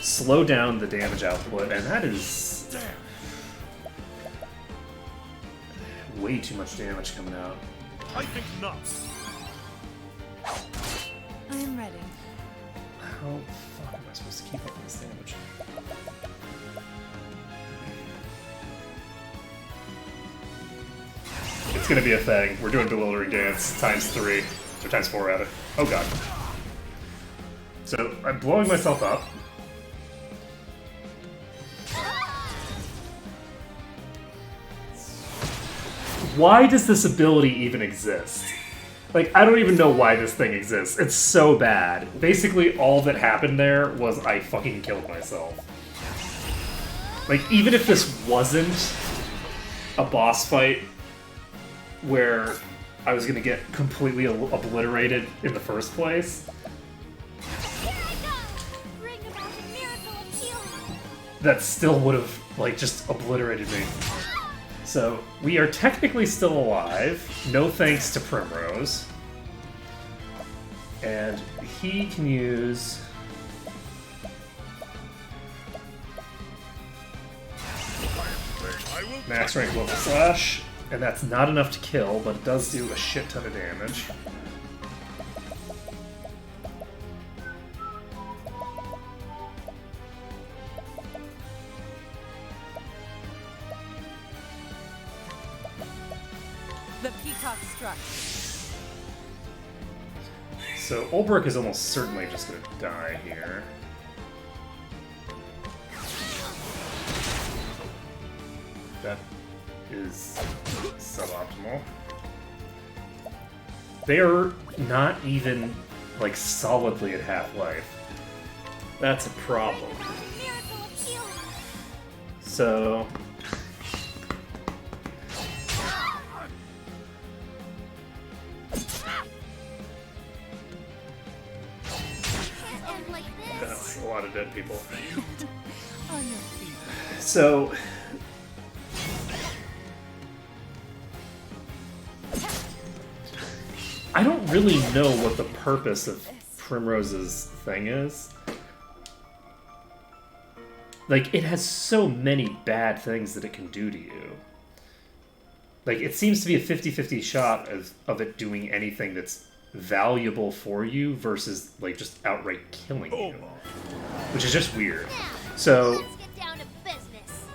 slow down the damage output, and that is way too much damage coming out. I think not. I am ready. How the fuck am I supposed to keep up with this damage? It's gonna be a thing. We're doing Bewildering Dance times 3. Or times 4, rather. Oh god. So, I'm blowing myself up. Why does this ability even exist? Like, I don't even know why this thing exists. It's so bad. Basically, all that happened there was I fucking killed myself. Like, even if this wasn't a boss fight where I was gonna get completely obliterated in the first place, that still would have, like, just obliterated me. So, we are technically still alive, no thanks to Primrose. And he can use... Max rank level slash, and that's not enough to kill, but it does do a shit ton of damage. The Peacock struck. So Ulbrich is almost certainly just gonna die here. That is suboptimal. They are not even, like, solidly at half-life. That's a problem. So... That's a lot of dead people. So... I don't really know what the purpose of Primrose's thing is. Like, it has so many bad things that it can do to you. Like, it seems to be a 50-50 shot of it doing anything that's valuable for you versus, like, just outright killing you. Which is just weird. So, Let's get down to business.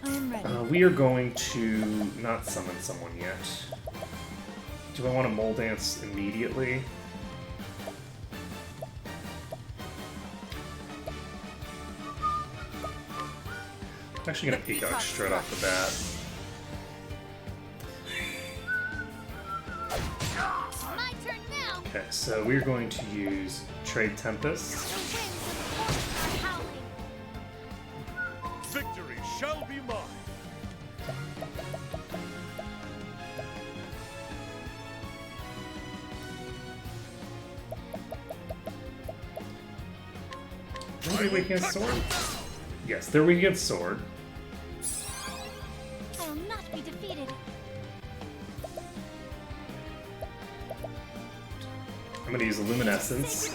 I am ready. we are going to not summon someone yet. Do I want to Mole Dance immediately? I'm actually going to Peacock straight off the bat. My turn now. Okay, so we're going to use Trade Tempest. The winds of force are howling. Victory shall be mine. Are they weak against Sword? Yes, they're weak against Sword. I will not be defeated. I'm going to use Luminescence.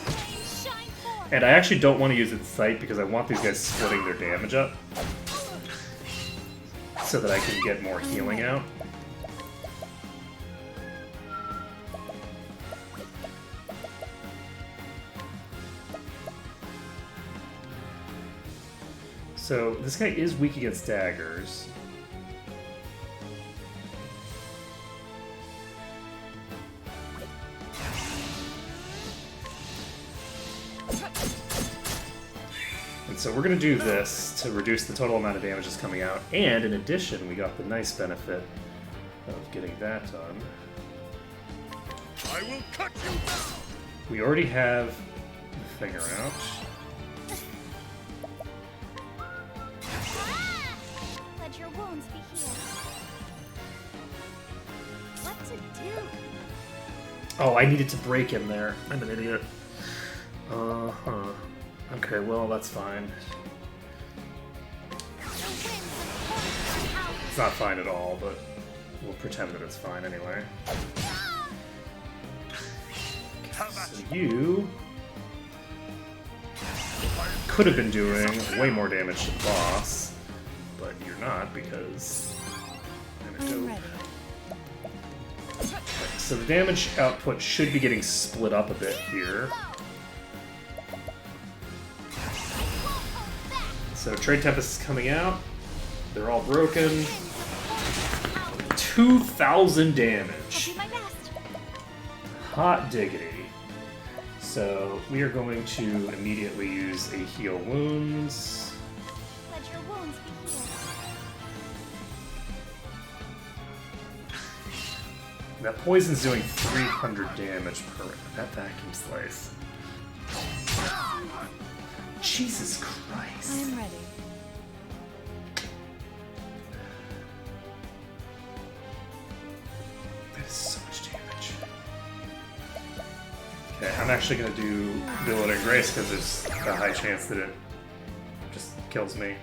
Shine forth. And I actually don't want to use its sight because I want these guys splitting their damage up so that I can get more healing out. So this guy is weak against daggers. And so we're going to do this to reduce the total amount of damage that's coming out. And in addition, we got the nice benefit of getting that done. I will cut you down. We already have the finger out. Let your wounds be healed. What to do? Oh, I needed to break in there. I'm an idiot. Uh-huh. Okay, well, that's fine. It's not fine at all, but we'll pretend that it's fine anyway. So you could have been doing way more damage to the boss, but you're not because I'm ready. so the damage output should be getting split up a bit here. So Trade Tempest is coming out. They're all broken. 2,000 damage. Do my best. Hot diggity. So we are going to immediately use a heal wounds. Let your wounds be healed. That poison's doing 300 damage per that vacuum slice. Jesus Christ. I am ready. That is so much damage. Okay, I'm actually gonna do Billet and Grace because there's a high chance that it just kills me.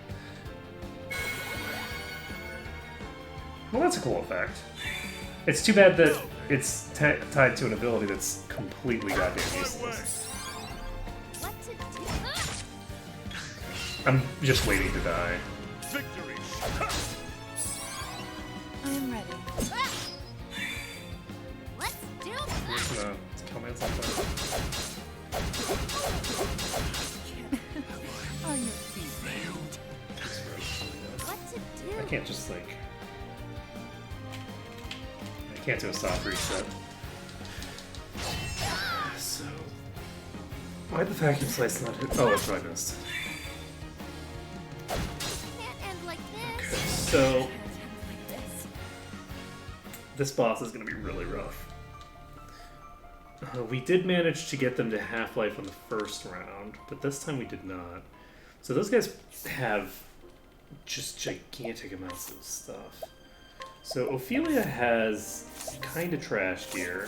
Well, that's a cool effect. It's too bad that it's tied to an ability that's completely goddamn useless. What to do? I'm just waiting to die. Victory. I am ready. Let's do Just this. gonna kill me at some point. On your feet. What to I do? can't just like... I can't do a soft reset. So... Why'd the vacuum slice not hit? Oh, that's what I missed. Can't end like Okay, this. so... This boss is gonna be really rough. We did manage to get them to half-life on the first round, but this time we did not. So those guys have just gigantic amounts of stuff. So Ophelia has kind of trash gear.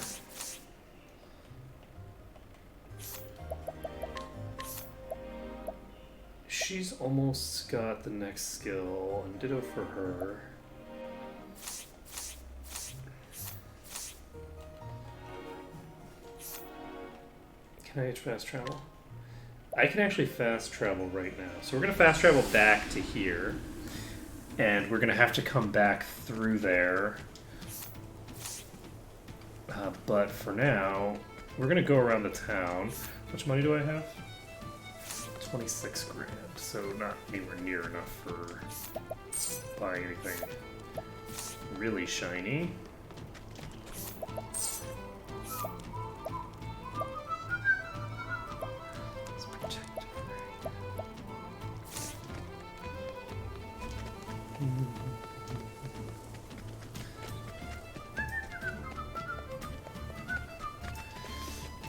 She's almost got the next skill, and ditto for her. Can I fast travel? I can actually fast travel right now. So we're going to fast travel back to here. And we're going to have to come back through there. But for now, we're going to go around the town. How much money do I have? 26 grand. So not anywhere near enough for buying anything really shiny. Let's protect it.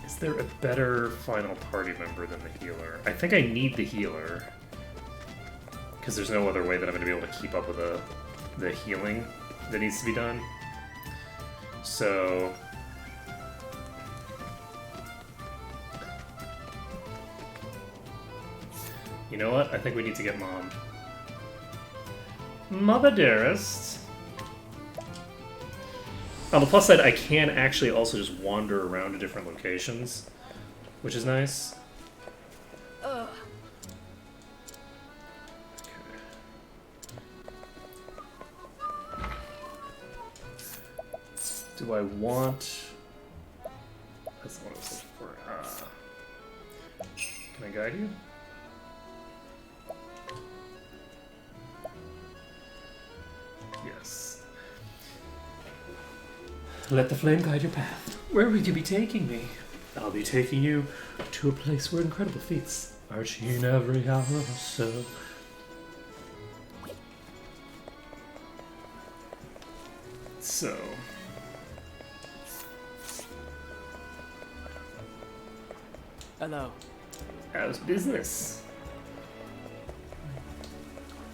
Is there a better final party member than the healer? I think I need the healer. Because there's no other way that I'm going to be able to keep up with the healing that needs to be done. So... You know what? I think we need to get Mom. Mother dearest. On the plus side, I can actually also just wander around to different locations, which is nice. Do I want... That's not what I was looking for. Can I guide you? Yes. Let the flame guide your path. Where would you be taking me? I'll be taking you to a place where incredible feats are seen every hour or so. So... Hello. how's business?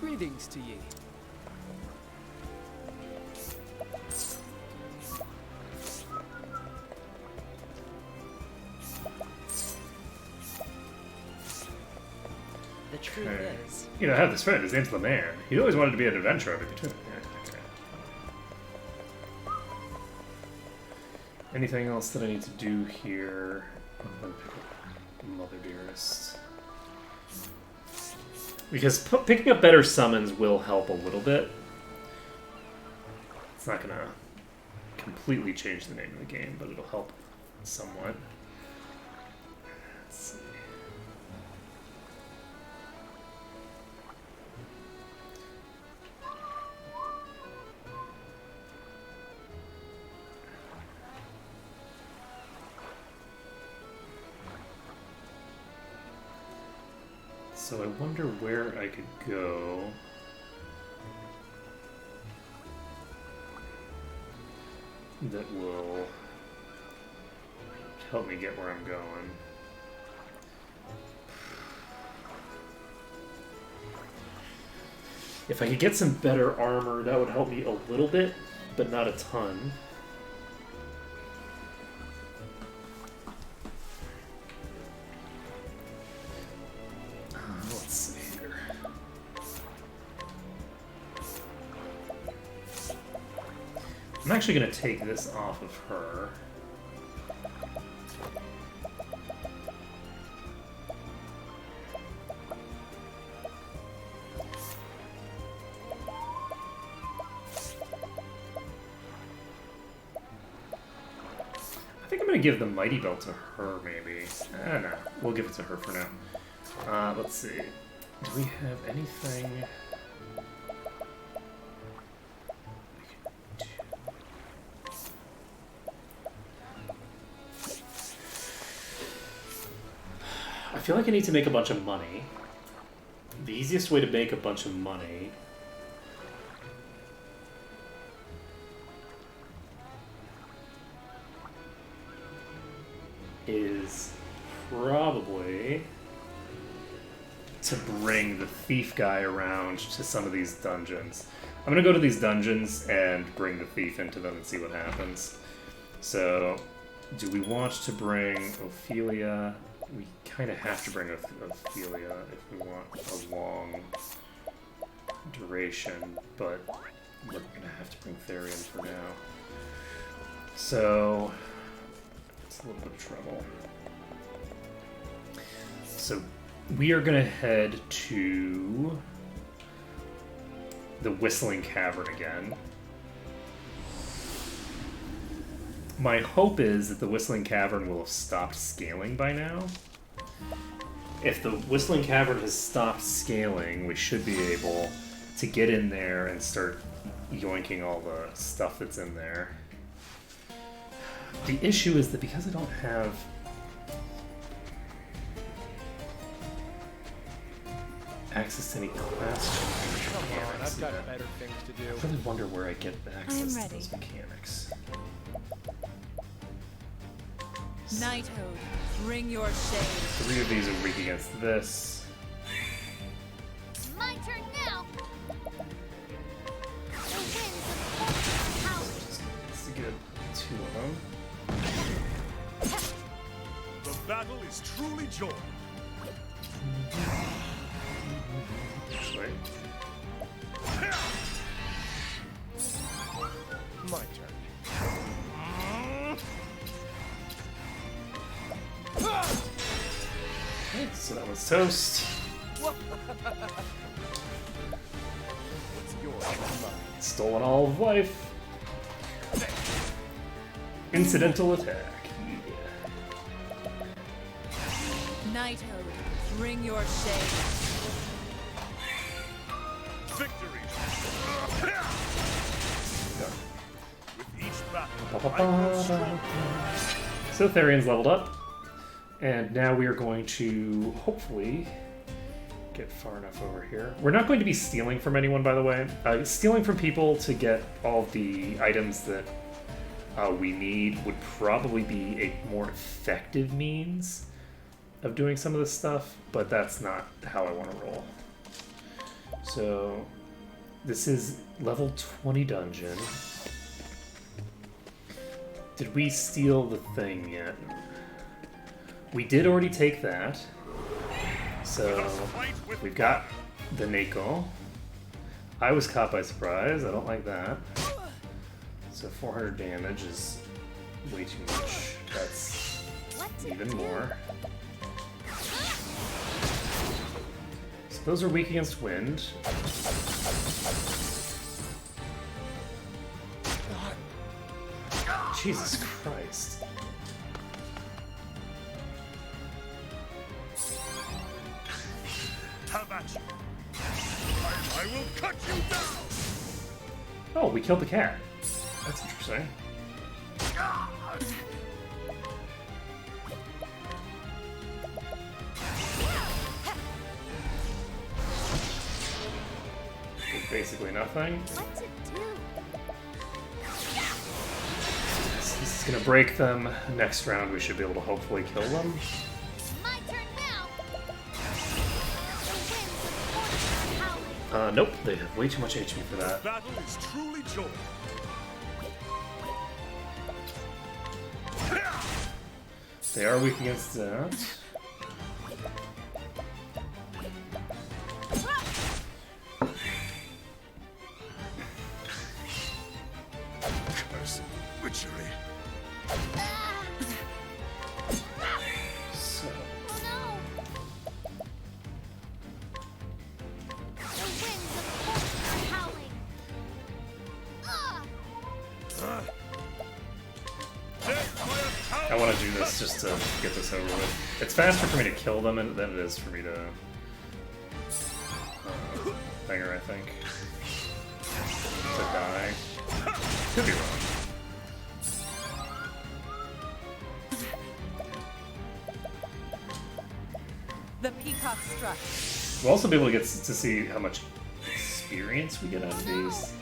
Greetings to ye. The truth Okay. is, You know, I have this friend, his name's the Man. He always wanted to be an adventurer, but between... Anything else that I need to do here? I'm gonna pick up Mother Dearest. Because picking up better summons will help a little bit. It's not gonna completely change the name of the game, but it'll help somewhat. Let's see. So I wonder where I could go. That will help me get where I'm going. If I could get some better armor, that would help me a little bit, but not a ton. Let's see here. I'm actually going to take this off of her. I think I'm going to give the Mighty Belt to her, maybe. No, we'll give it to her for now. Let's see. Do we have anything... I feel like I need to make a bunch of money. The easiest way to make a bunch of money is probably to bring the thief guy around to some of these dungeons. I'm gonna go to these dungeons and bring the thief into them and see what happens. So, do we want to bring Ophelia? We kind of have to bring Ophelia if we want a long duration, but we're gonna have to bring Therion for now. So, it's a little bit of trouble. So, we are gonna head to the Whistling Cavern again. My hope is that the Whistling Cavern will have stopped scaling by now. If the Whistling Cavern has stopped scaling, we should be able to get in there and start yoinking all the stuff that's in there. The issue is that because I don't have access to any class Come on, mechanics I've got yet, better things to I do. really wonder where I get access to ready. those mechanics. Knighthood, bring your shade. 3 of these are weak against this. My turn now. The winds of fortune howl. Let's get 2 of them. The battle is truly joy. This way. My turn. Okay, so that was toast. What's yours is mine. Stolen all of life. Incidental attack. Yeah. Knighthood, bring your shade. Victory! With each battle, I grow Ba-ba-ba-ba. stronger. So Therion's leveled up, and now we are going to hopefully get far enough over here. We're not going to be stealing from anyone, by the way. Stealing from people to get all of the items that we need would probably be a more effective means of doing some of this stuff, but that's not how I want to roll. So this is level 20 dungeon. Did we steal the thing yet? We did already take that. So we've got the Nako. I was caught by surprise. I don't like that. So 400 damage is way too much. That's even more. So those are weak against wind. Jesus Christ. Have at you. I will cut you down. Oh, we killed the cat. That's interesting. Did basically nothing. What's it do? This is gonna break them. Next round we should be able to hopefully kill them. My turn now. The winds of fortune are howling. Nope, they have way too much HP for that. Battle is truly joy. They are weak against that. Curse witchery. So, Oh no! The winds of fortune are howling. I want to do this just to get this over with. It's faster for me to kill them than it is for me to Banger, I think. To die. Could be wrong. The peacock struck. We'll also be able to get to see how much experience we get out of these.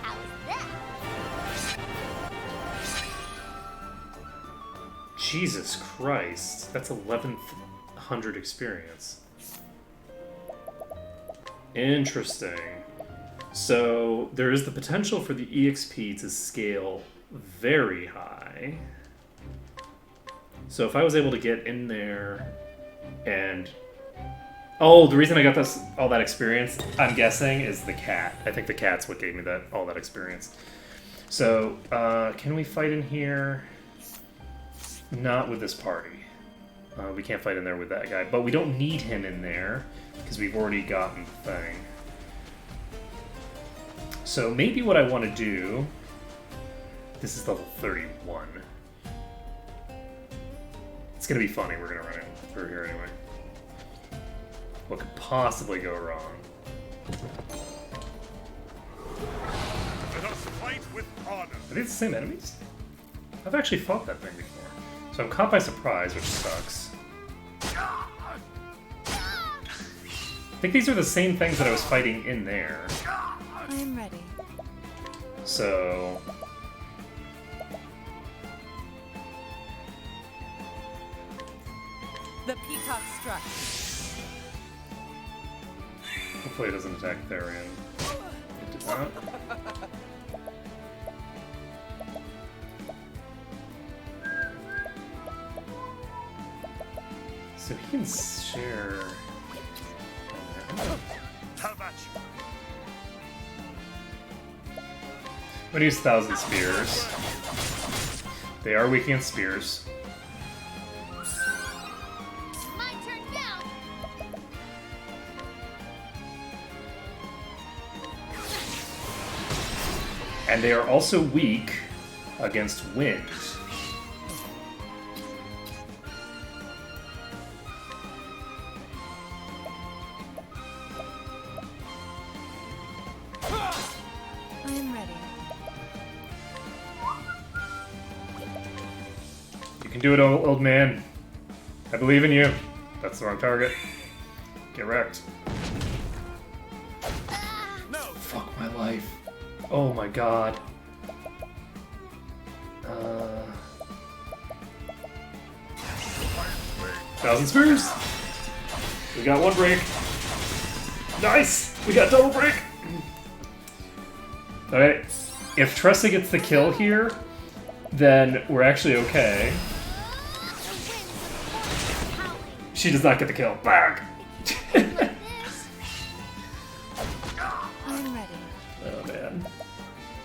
How's that? Jesus Christ, that's 1100 experience. Interesting. So there is the potential for the EXP to scale very high. So if I was able to get in there and... Oh, the reason I got this all that experience, I'm guessing, is the cat. I think the cat's what gave me that all that experience. So, can we fight in here? Not with this party. We can't fight in there with that guy. But we don't need him in there, because we've already gotten the thing. So maybe what I want to do... This is level 31. It's going to be funny. We're going to run in through here anyway. What could possibly go wrong? Let us fight with honor. Are these the same enemies? I've actually fought that thing before. So I'm caught by surprise, which sucks. I think these are the same things that I was fighting in there. I'm ready. So... The peacock struck. Hopefully it doesn't attack Therion. It did not. So he can share... Have at you. I'm gonna use 1,000 spears. They are weak against spears. My turn now. And they are also weak against wind. I am ready. You can do it, old man. I believe in you. That's the wrong target. Get wrecked. Fuck my life. Oh my god. 1,000 spears. We got one break. Nice! We got double break! Alright. If Tressa gets the kill here, then we're actually okay. She does not get the kill. Back! I'm ready. Oh man.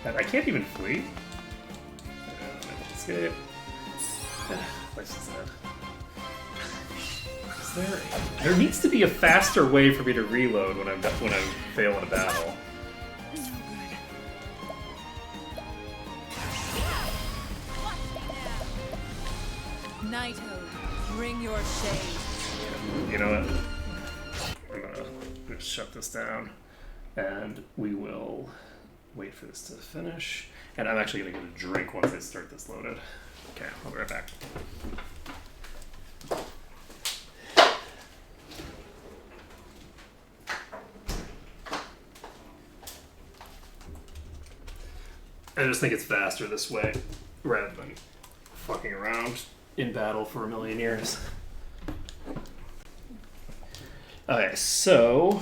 And I can't even flee. Escape. Place is dead. There needs to be a faster way for me to reload when I'm failing a battle. Nighthode, bring your shade. You know what? I'm gonna just shut this down, and we will wait for this to finish. And I'm actually gonna get a drink once I start this loaded. Okay, I'll be right back. I just think it's faster this way, rather than fucking around in battle for a million years. Okay, so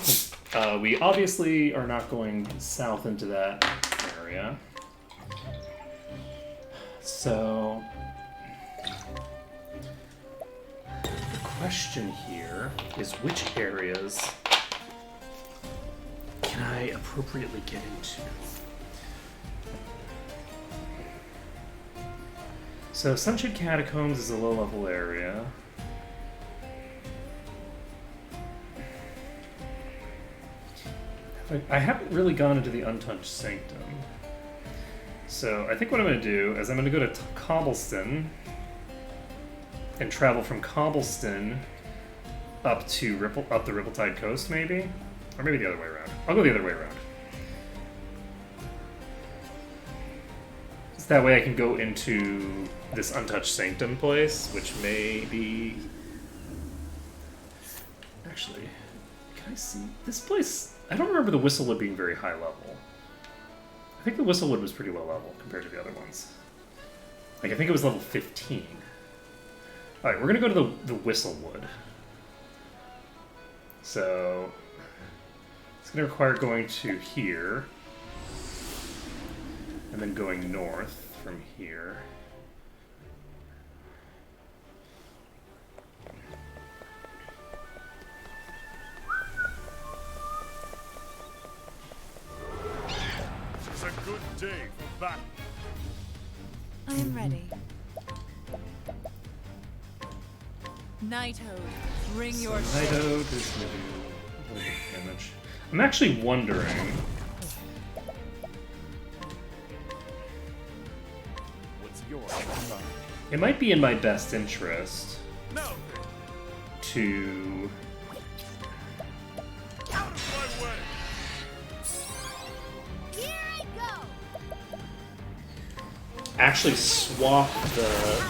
we obviously are not going south into that area. So the question here is, which areas can I appropriately get into? So Sunshade Catacombs is a low-level area. I haven't really gone into the Untouched Sanctum. So I think what I'm going to do is I'm going to go to Cobblestone and travel from Cobblestone up to the Rippletide Coast, maybe? Or maybe the other way around. I'll go the other way around. So that way I can go into this Untouched Sanctum place, which may be... Actually, can I see? This place... I don't remember the Whistlewood being very high level. I think the Whistlewood was pretty low level compared to the other ones. Like, I think it was level 15. Alright, we're gonna go to the Whistlewood. So... it's gonna require going to here. And then going north from here. This is a good day for battle. I am ready. Nighthode, bring your shade. Nighthode is gonna do a little bit of damage. I'm actually wondering... it might be in my best interest to actually swap the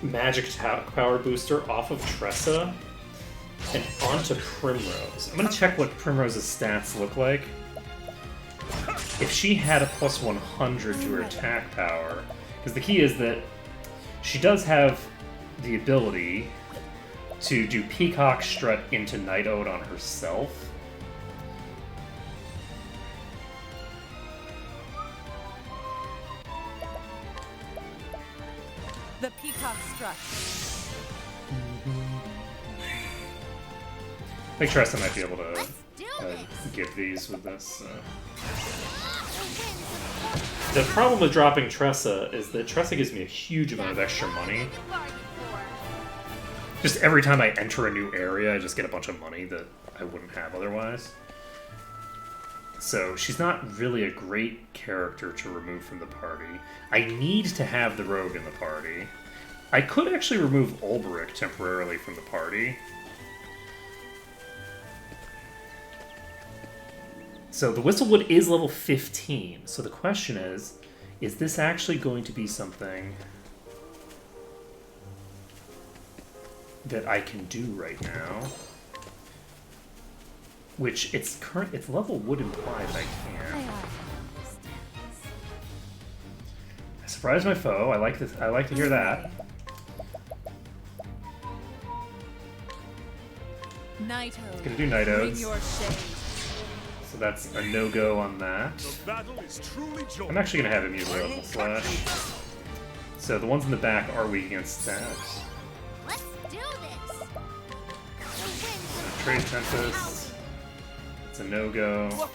magic power booster off of Tressa and onto Primrose. I'm gonna check what Primrose's stats look like. If she had a plus 100 to her attack power, because the key is that she does have the ability to do Peacock Strut into Night Ode on herself. The Peacock Strut. I think Tressa might be able to give these with this. The winds of fortune The problem with dropping Tressa is that Tressa gives me a huge amount of extra money. Bargain for. Just every time I enter a new area, I just get a bunch of money that I wouldn't have otherwise. So she's not really a great character to remove from the party. I need to have the rogue in the party. I could actually remove Ulbrich temporarily from the party. So the Whistlewood is level 15. So the question is this actually going to be something that I can do right now? Which its level would imply that I can. I surprised my foe. I like this. I like to hear that. Night It's gonna do Night Bring Odes. your shade. So that's a no-go on that. The battle is truly joined. I'm actually gonna have him use Level Slash. So the ones in the back are weak against stabs. Let's do this. The winds Trade Tempest. It's a no-go.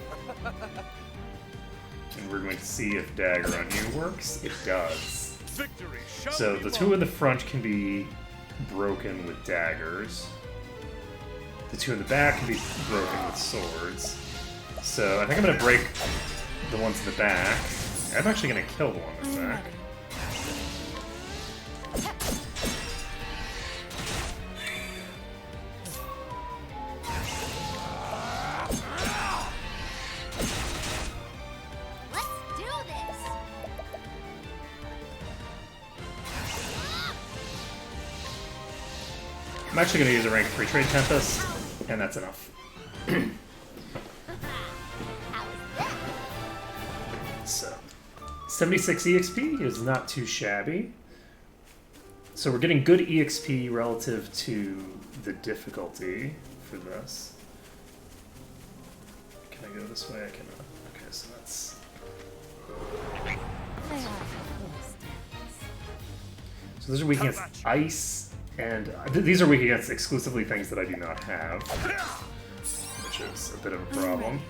And we're going to see if Dagger on you works. It does. Victory shall So be the two in the front can be broken with daggers. The two in the back can be broken with swords. So I think I'm going to break the ones in the back. I'm actually going to kill the one in the I'm back. ready. Let's do this. I'm actually going to use a rank 3 Trade Tempest, and that's enough. How is that? So, 76 EXP is not too shabby. So we're getting good EXP relative to the difficulty for this. Can I go this way? I cannot. Okay, so that's... So those are weak against ice, and these are weak against exclusively things that I do not have, which is a bit of a problem.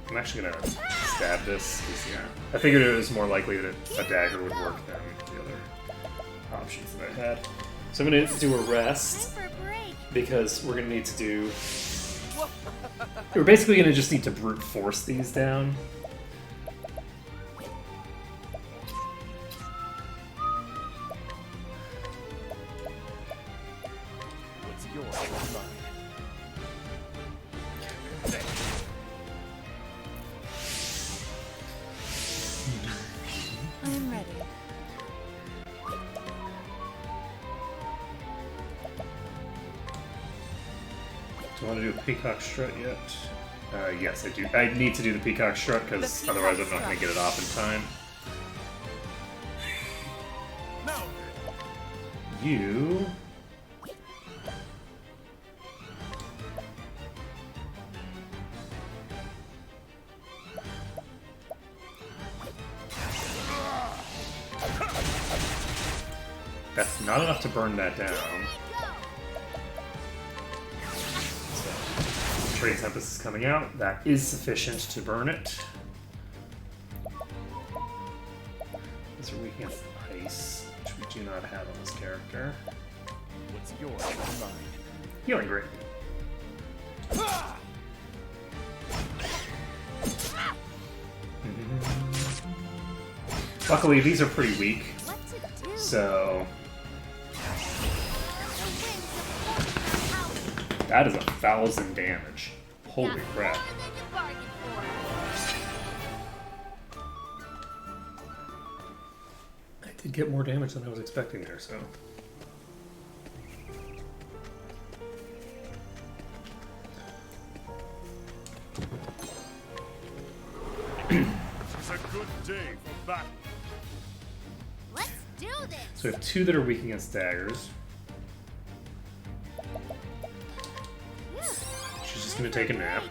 I'm actually gonna stab this, 'cause, yeah, I figured it was more likely that a dagger would work than the other options that I had. So I'm gonna do a rest, Time for a break. because we're gonna need to do... We're basically gonna just need to brute force these down. What's yours is mine. I'm ready. Do you want to do a peacock strut yet? Yes, I do. I need to do the peacock strut because The otherwise peacock I'm not going to get it off in time. Now You... That's not enough to burn that down. Trade Tempest is coming out. That is sufficient to burn it. These are weak against ice, which we do not have on this character. What's yours is mine. Healing Grip. Luckily, these are pretty weak, What to do? so The winds of power. that is 1,000 damage. Holy Got crap. more than you bargained for. I did get more damage than I was expecting there, so. is a good day for battle. Let's do this. So we have two that are weak against daggers. Yeah. She's just gonna take a nap.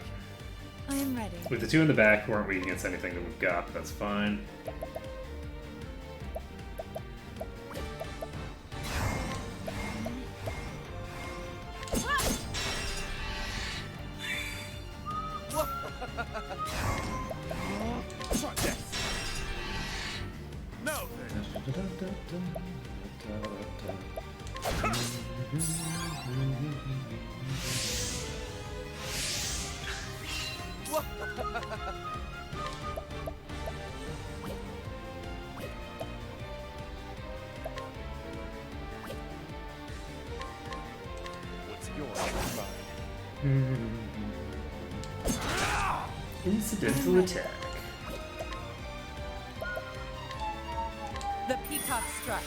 I am ready. With the two in the back who aren't weak against anything that we've got, but that's fine. What's yours is mine. Incidental attack. The peacock struck.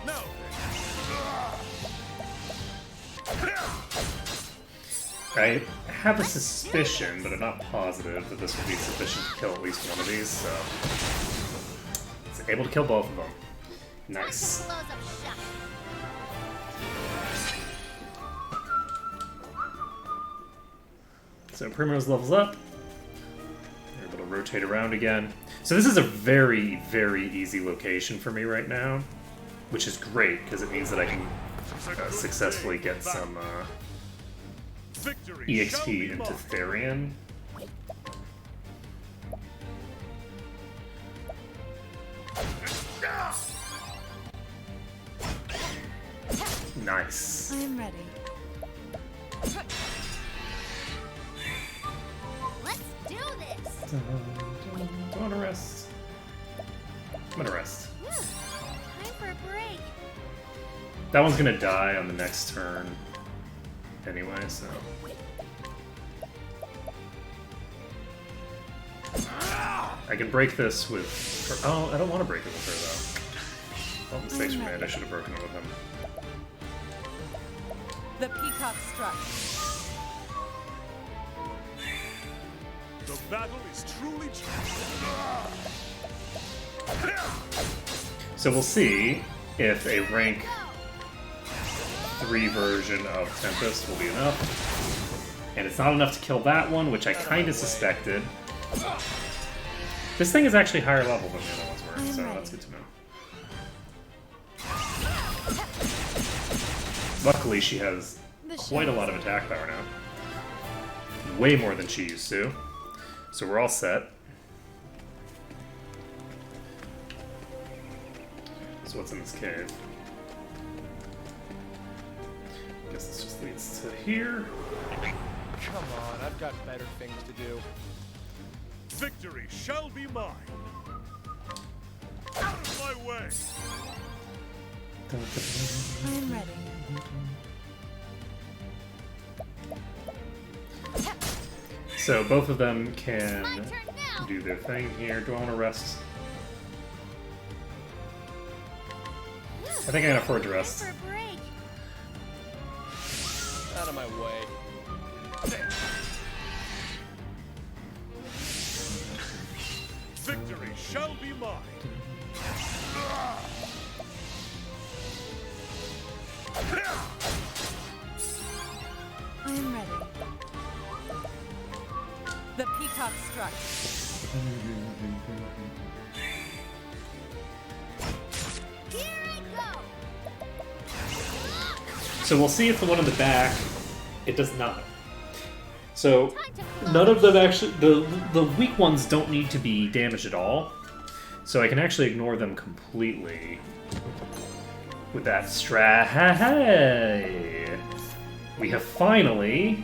No. I have a suspicion, but I'm not positive that this will be sufficient to kill at least one of these, so... It's able to kill both of them. Nice. Close up shop. So Primrose levels up. They're able to rotate around again. So this is a very, very easy location for me right now, which is great, because it means that I can successfully get some Victory EXP shall be into mine. Therian. Nice. I am ready. Let's do this. Don't wanna rest. I'm gonna rest. Time for a break. That one's gonna die on the next turn anyway, so. I can break this with her. Oh, I don't want to break it with her though. Oh, mistakes were made. I should have broken it with him. The peacock struck. The battle is truly So we'll see if a rank 3 version of Tempest will be enough. And it's not enough to kill that one, which I kind of suspected. This thing is actually higher level than the other ones were, so that's good to know. Luckily, she has quite a lot of attack power now. Way more than she used to. So we're all set. So what's in this cave? Guess this just leads to here. Come on, I've got better things to do. victory shall be mine. Out of my way. I am ready. So both of them can do their thing here. Do I want to rest? I think I can afford to rest. Out of my way. Victory shall be mine. I am ready. The peacock struck. So we'll see if the one in the back, it does not. So none of them actually, the weak ones don't need to be damaged at all. So I can actually ignore them completely with that strat. We have finally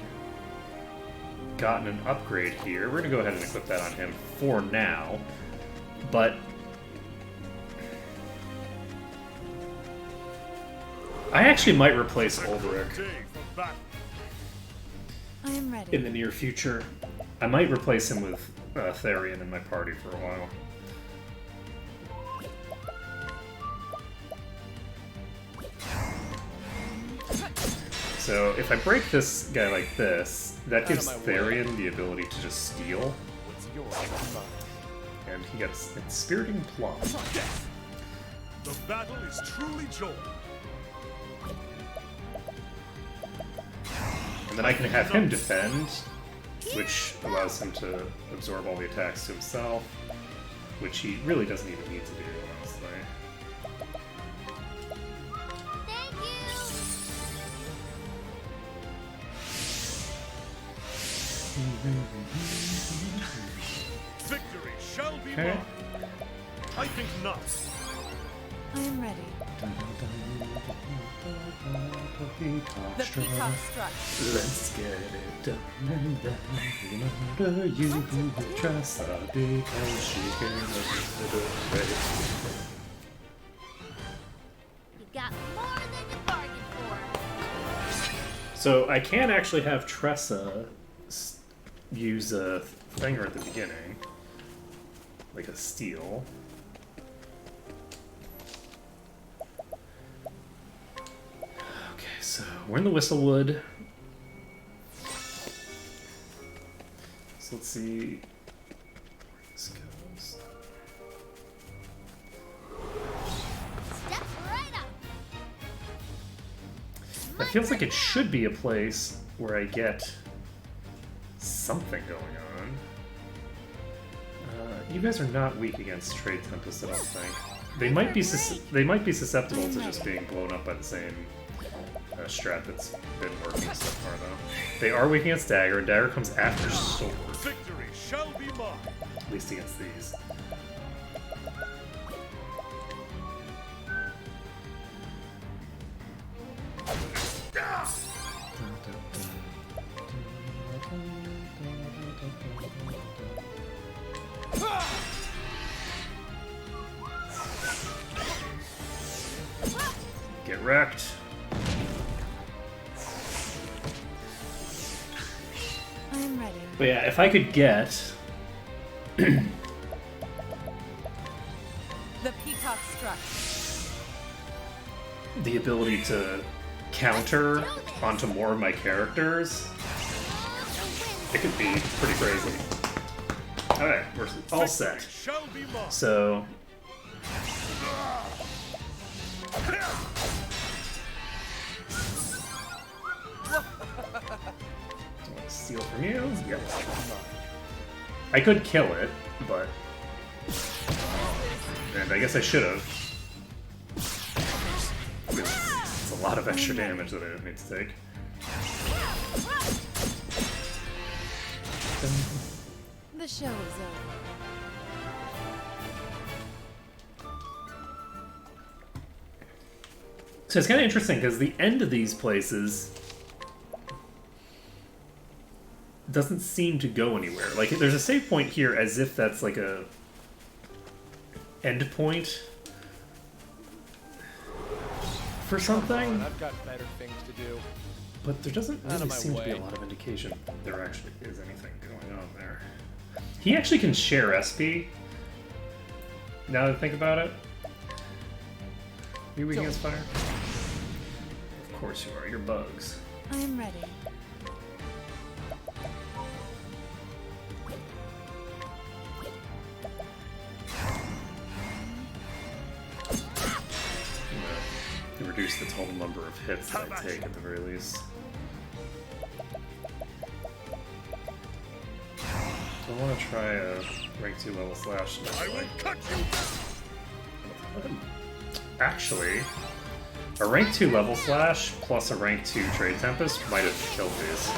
gotten an upgrade here. We're gonna go ahead and equip that on him for now. But I actually might replace Ulrich I am ready. in the near future. I might replace him with Therian in my party for a while. So if I break this guy like this, that gives Therian the ability to just steal. What's yours is mine. And he gets Inspiriting Plum. The battle is truly joy. And then I can have him defend, which allows him to absorb all the attacks to himself, which he really doesn't even need to do, honestly. Victory shall be Okay. mine. I think not. I am ready. The peacock struck. Let's get it done and done. Remember you who trust her because she can make it right. You got more than you bargained for. So I can actually have Tressa use a thinger at the beginning, like a steal. Okay, so we're in the Whistlewood. So let's see where this goes. Step right up. That feels like it should be a place where I get something going on. You guys are not weak against Trade Tempest, I don't think. They might be susceptible to just being blown up by the same strat that's been working so far, though. They are weak against Dagger, and Dagger comes after Sword. Victory shall be mine. At least against these. Get wrecked. I am ready. But yeah, if I could get The peacock struck. the ability to counter onto more of my characters, it could be pretty crazy. Alright, we're all set. Shall be mine. So do I want to steal from you? Yep. I could kill it, but and I guess I should have. It's a lot of extra damage that I didn't need to take. The show is over. So it's kind of interesting because the end of these places doesn't seem to go anywhere. Like, there's a save point here as if that's like a end point for something, I've got better things to do. but there doesn't Out of really my seem to be a way. lot of indication there actually is anything going on there. He actually can share SP, now that I think about it. Are you weak against fire? Of course you are, you're bugs. I am ready. To reduce the total number of hits that I take at the very least. So I want to try a rank 2 level slash. I will cut you. Actually, a rank 2 level slash plus a rank 2 Trade Tempest might have killed these.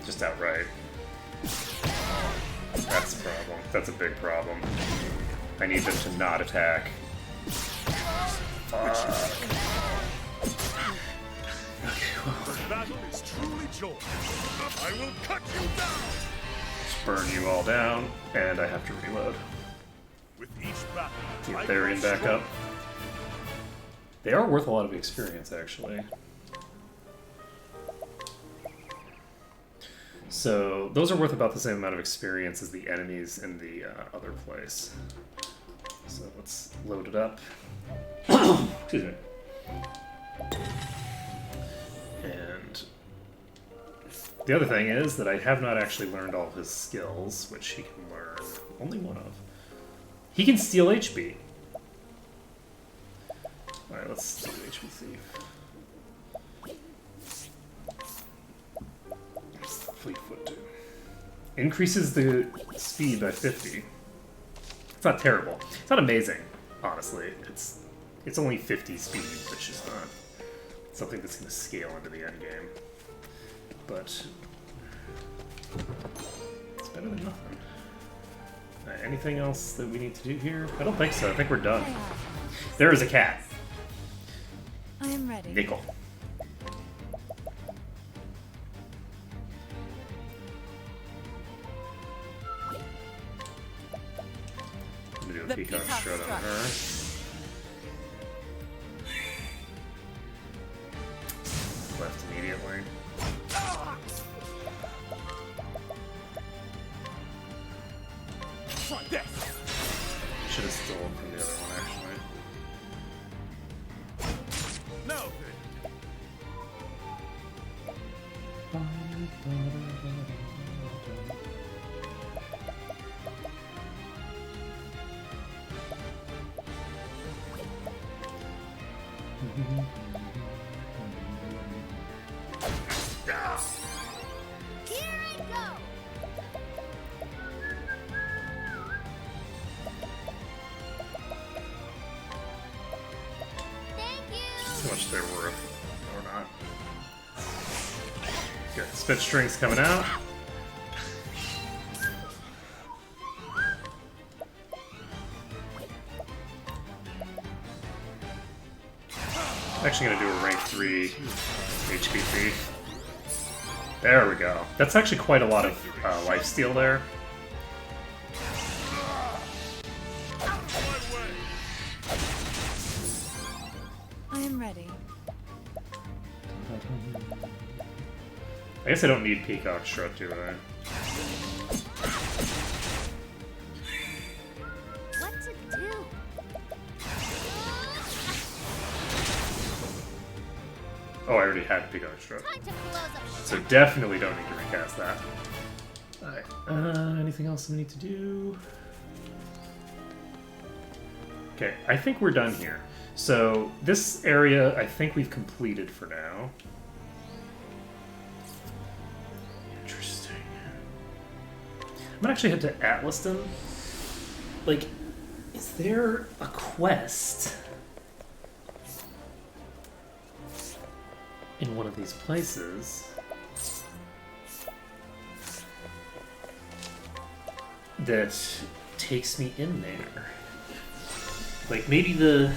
Just outright. That's a problem. That's a big problem. I need them to not attack. Okay, well, The battle is truly joy. I will cut you down. just burn you all down, and I have to reload. With each battle, Get I Therian grow back stronger. up. They are worth a lot of experience, actually. So, those are worth about the same amount of experience as the enemies in the other place. So, let's load it up. Excuse me. And the other thing is that I have not actually learned all of his skills, which he can learn only one of. He can steal HP. Alright, let's do HP Thief. Fleetfoot do. Increases the speed by 50. It's not terrible. It's not amazing, honestly. It's only 50 speed, which is not something that's going to scale into the end game. But it's better than nothing. Anything else that we need to do here? I don't think so. I think we're done. There is a cat. I am ready. Nickel. I'm gonna do a The peacock peacock strut on strut. her. Left immediately. Try this. Should have stolen from the other one, actually. No. Here I go! Thank you! How much they're worth, or not. Good. Spit strings coming out. Actually gonna do a rank 3 HPP. There we go. That's actually quite a lot of lifesteal there. I am ready. I guess I don't need Peacock Strut, do I? What to do? Oh, I already had Peacock Strut. Time to close up So definitely don't need to recast that. Alright, anything else we need to do? Okay, I think we're done here. So this area, I think we've completed for now. Interesting. I'm gonna actually head to Atlaston. Like, is there a quest in one of these places that takes me in there? Like, maybe the...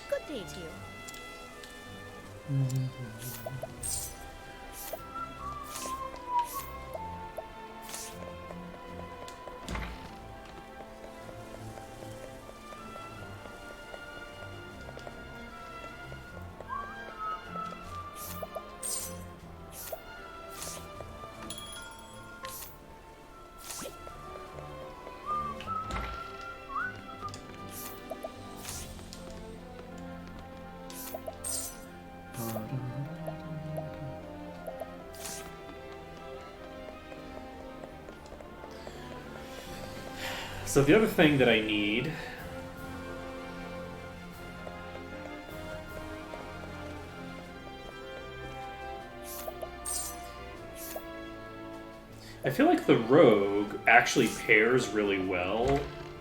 Good day to you. So the other thing that I need I feel like the rogue actually pairs really well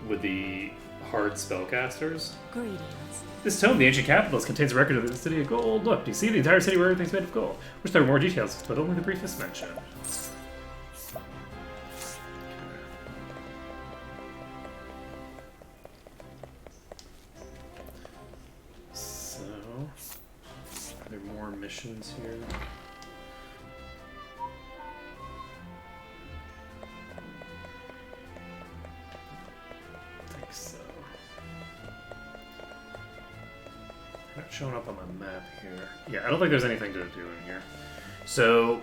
with the hard spellcasters. Greetings. This tome, the ancient capitals, contains a record of the city of gold. Look, do you see the entire city where everything's made of gold? Wish there were more details, but only the briefest mention. So, are there more missions here? I think so. Not showing up on my map here. Yeah, I don't think there's anything to do in here. So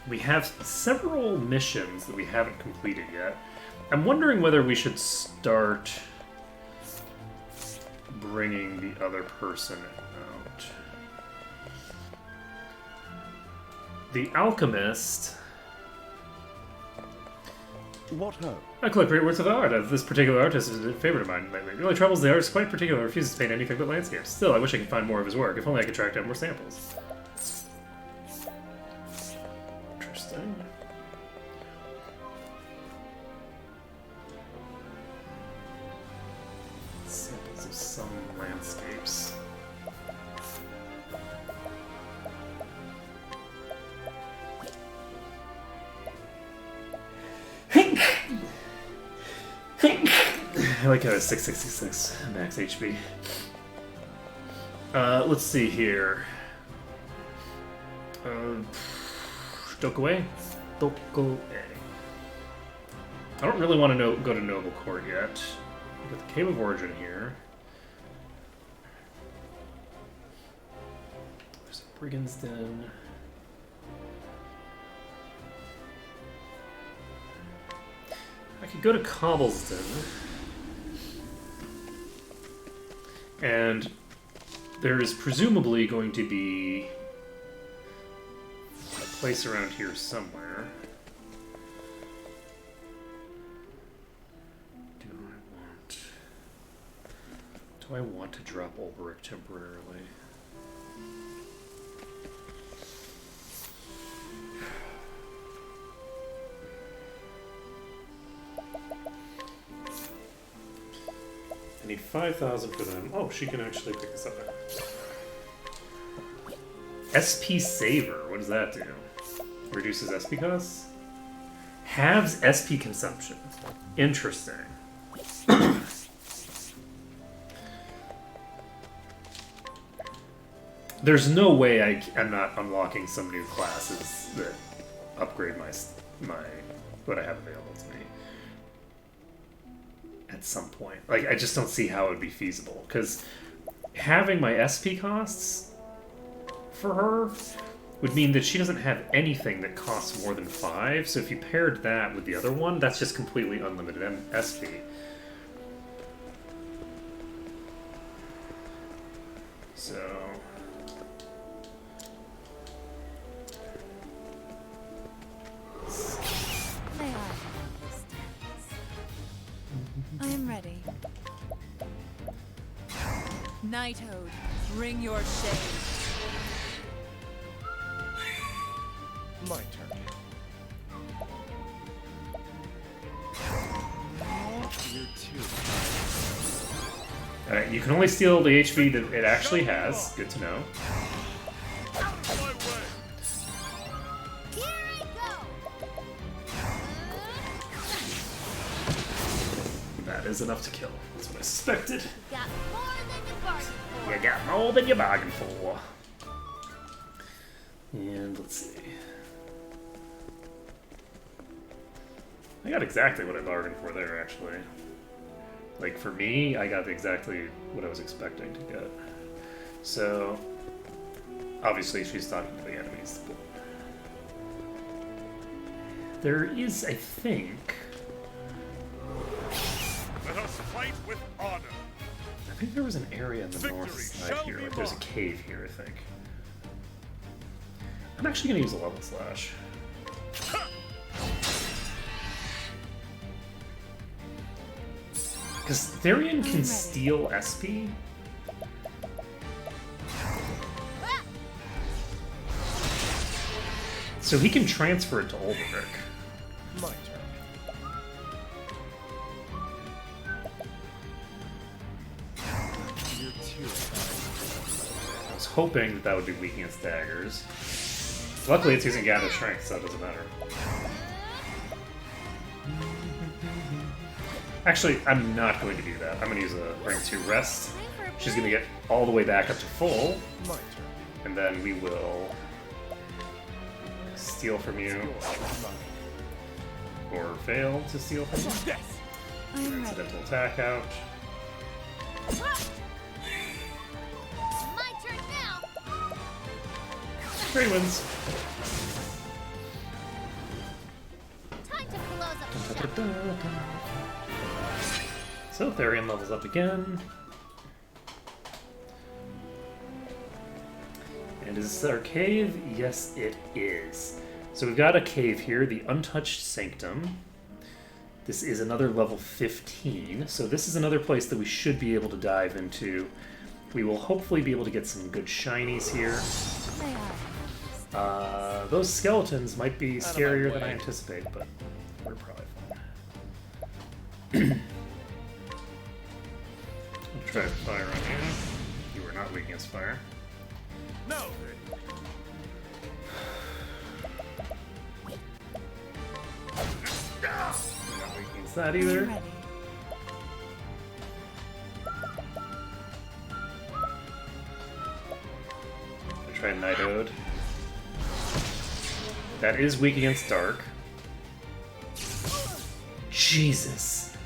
we have several missions that we haven't completed yet. I'm wondering whether we should start bringing the other person out. The Alchemist. What ho? I collect great works of art. This particular artist is a favorite of mine lately. The only trouble is the artist is quite particular and refuses to paint anything but landscapes. Still, I wish I could find more of his work. If only I could track down more samples. Interesting. Samples of some landscapes. I like how it's 6666 max HP. Let's see here. Dokue? Dokue. I don't really want to go to Noble Court yet. We've got the Cave of Origin here. There's a Brigand's Den. I could go to Cobbleston. And there is presumably going to be a place around here somewhere. Do I want to drop Ulrich temporarily? I need 5,000 for them. Oh, she can actually pick this up now. SP Saver, what does that do? Reduces SP costs? Halves SP consumption. Interesting. There's no way I'm not unlocking some new classes that upgrade my what I have available to me at some point. Like, I just don't see how it would be feasible, because having my SP costs for her would mean that she doesn't have anything that costs more than 5, so if you paired that with the other one, that's just completely unlimited SP. So... They are. I am ready. Knighthood, bring your shade. My turn. You're too. Alright, you can only steal the HP that it actually has. Good to know. Here I go. That is enough to kill. That's what I suspected. Got more than you bargained for. You got more than you bargained for. And let's see. I got exactly what I bargained for there, actually. Like, for me, I got exactly what I was expecting to get. So, obviously she's talking to the enemies. But there is, I think... Let us fight with honor. I think there was an area in the Victory north side shall here. be Like, there's a mine. cave here, I think. I'm actually going to use a level slash. Because Therian can steal SP. So he can transfer it to Ulrich. My turn. You're too kind. I was hoping that that would be weak against daggers. Luckily it's using Gather Strength, so it doesn't matter. Actually, I'm not going to do that. I'm going to use a rank 2 rest. She's going to get all the way back up to full. My turn. And then we will steal from you, or fail to steal from you. Yes. I am ready. Incidental attack out. My turn now. Trey wins. Time to close up shop. So Therian levels up again. And is this our cave? Yes, it is. So we've got a cave here, the Untouched Sanctum. This is another level 15, so this is another place that we should be able to dive into. We will hopefully be able to get some good shinies here. They are. Those skeletons might be Out of my scarier than I way. anticipate, but we're probably fine. I'll try fire on you. You are not weak against fire. No. You're not weak against that I am either. ready. try Night Ode. That is weak against Dark. Jesus.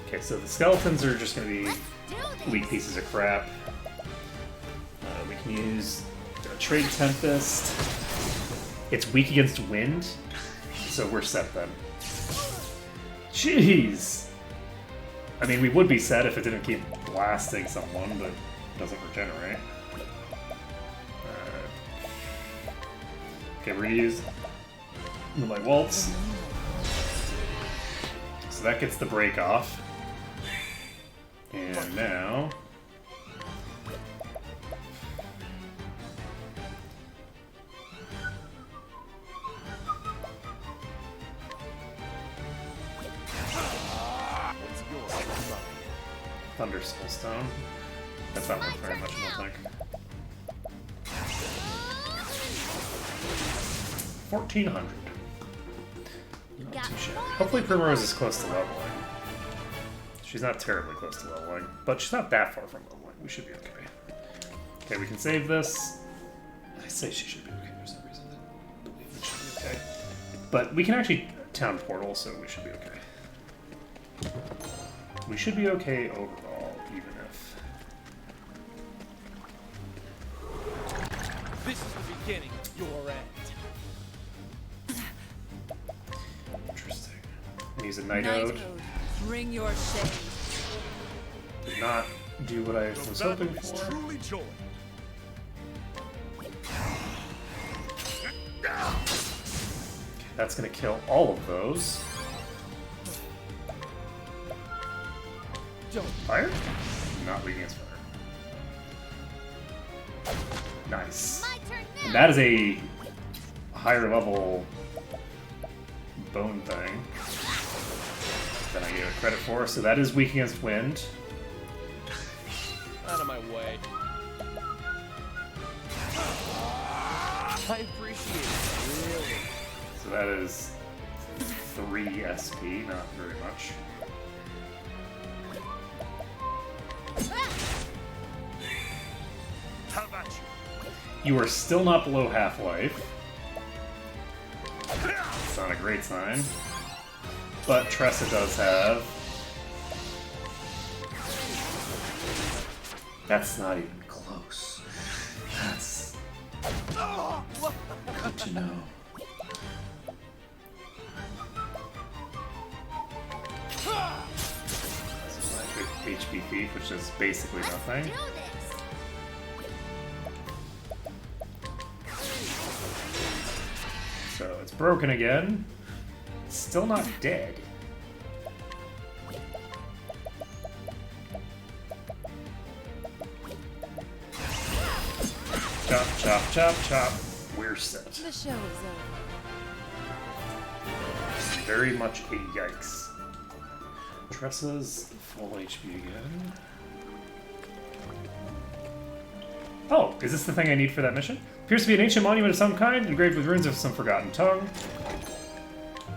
Okay, so the skeletons are just going to be weak pieces of crap. We can use Trade Tempest. It's weak against wind, so we're set then. Jeez! I mean, we would be set if it didn't keep blasting someone, but it doesn't regenerate. Okay, we're gonna use Moonlight Waltz. So that gets the break off. And now... Thunder Soulstone. That's not worth very much, I don't think. 1400. Not too shabby. Hopefully Primrose is close to leveling. She's not terribly close to leveling, but she's not that far from leveling. We should be okay. Okay, we can save this. I say she should be okay. There's no reason to believe it should be okay. But we can actually town portal, so we should be okay. We should be okay overall, even if... This is the beginning of your end. Interesting. I'm use a Night Night Ode. Ode, bring your shade. Did not do what I was hoping for. Truly joy. That's gonna kill all of those. Fire? Not weak against fire. Nice. And that is a higher level bone thing than I gave it credit for. So that is weak against wind. Out of my way. I appreciate it, really. So that is 3 SP, not very much. How about you? You are still not below half-life. It's not a great sign. But Tressa does have... That's not even close. That's... good to know. So my HP thief, which is basically nothing. So it's broken again. Still not dead. Chop, chop, chop, chop. We're set. The show is over. Very much a yikes. Tressa's full HP again. Oh, is this the thing I need for that mission? Appears to be an ancient monument of some kind, engraved with runes of some forgotten tongue.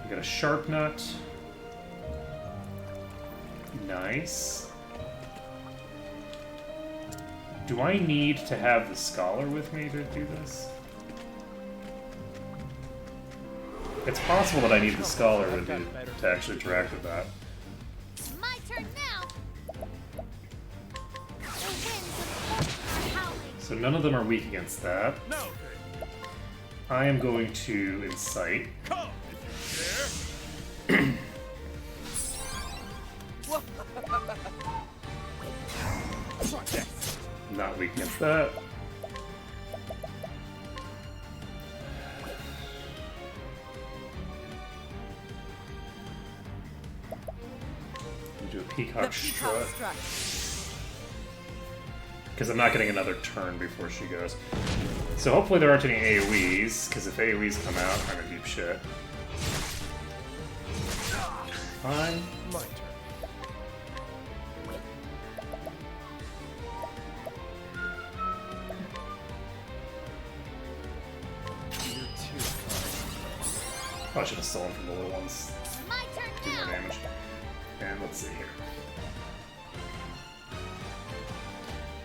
We got a sharp nut. Nice. Do I need to have the scholar with me to do this? It's possible that I need the scholar to actually interact with that. My turn now. The winds of Orc are howling. So none of them are weak against that. No, I am going to incite. come if you dare. Not weak against that. Do a peacock strut. Because I'm not getting another turn before she goes. So hopefully there aren't any AoEs, because if AoEs come out, I'm in deep shit. Fine. My turn. You're too kind. I should have stolen from the little ones. My turn Do more now. damage. And let's see here.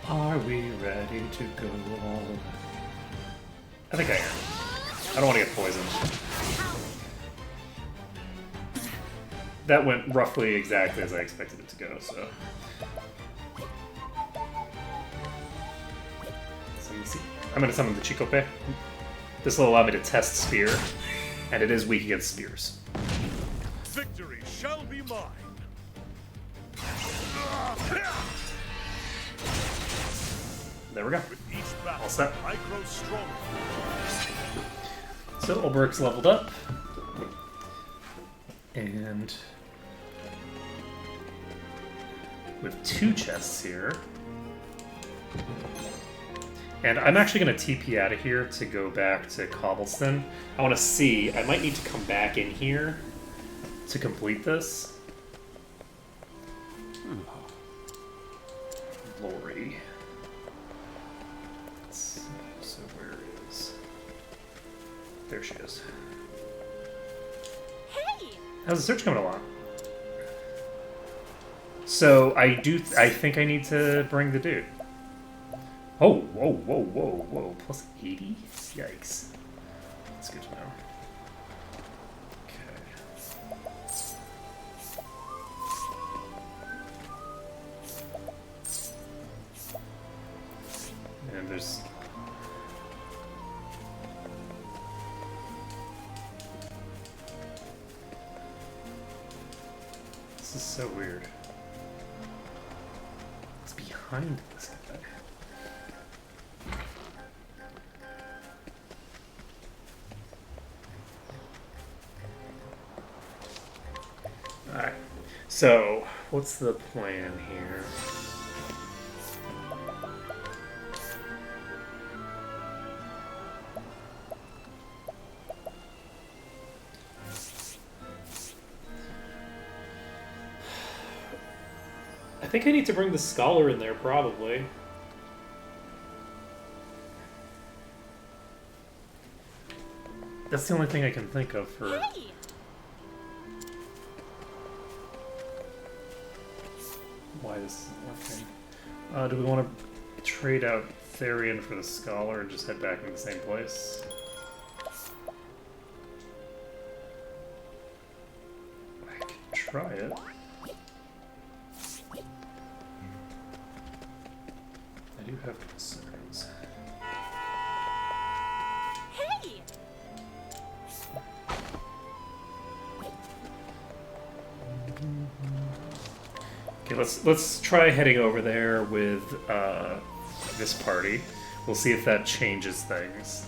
Are we ready to go on? I think I am. I don't want to get poisoned. That went roughly exactly as I expected it to go, so. So you see. I'm going to summon the Chikope. This will allow me to test Spear, and it is weak against spears. Victory shall be mine. There we go. With each battle, All set. I grow stronger. So Ulberic's leveled up. And with 2 chests here. And I'm actually going to TP out of here to go back to Cobblestone. I want to see. I might need to come back in here to complete this. Lori. Let's see. So where is... There she is. Hey! How's the search coming along? So I think I need to bring the dude. Oh, whoa, whoa, whoa, whoa. Plus 80? Yikes. That's good to know. Okay. And there's... This is so weird. What's behind this guy? Alright, so what's the plan here? I think I need to bring the scholar in there, probably. That's the only thing I can think of for... Hey! Why this isn't working. Do we want to trade out Therian for the Scholar and just head back in the same place? I can try it. I do have concerns. Hey! Okay, let's try heading over there with this party. We'll see if that changes things.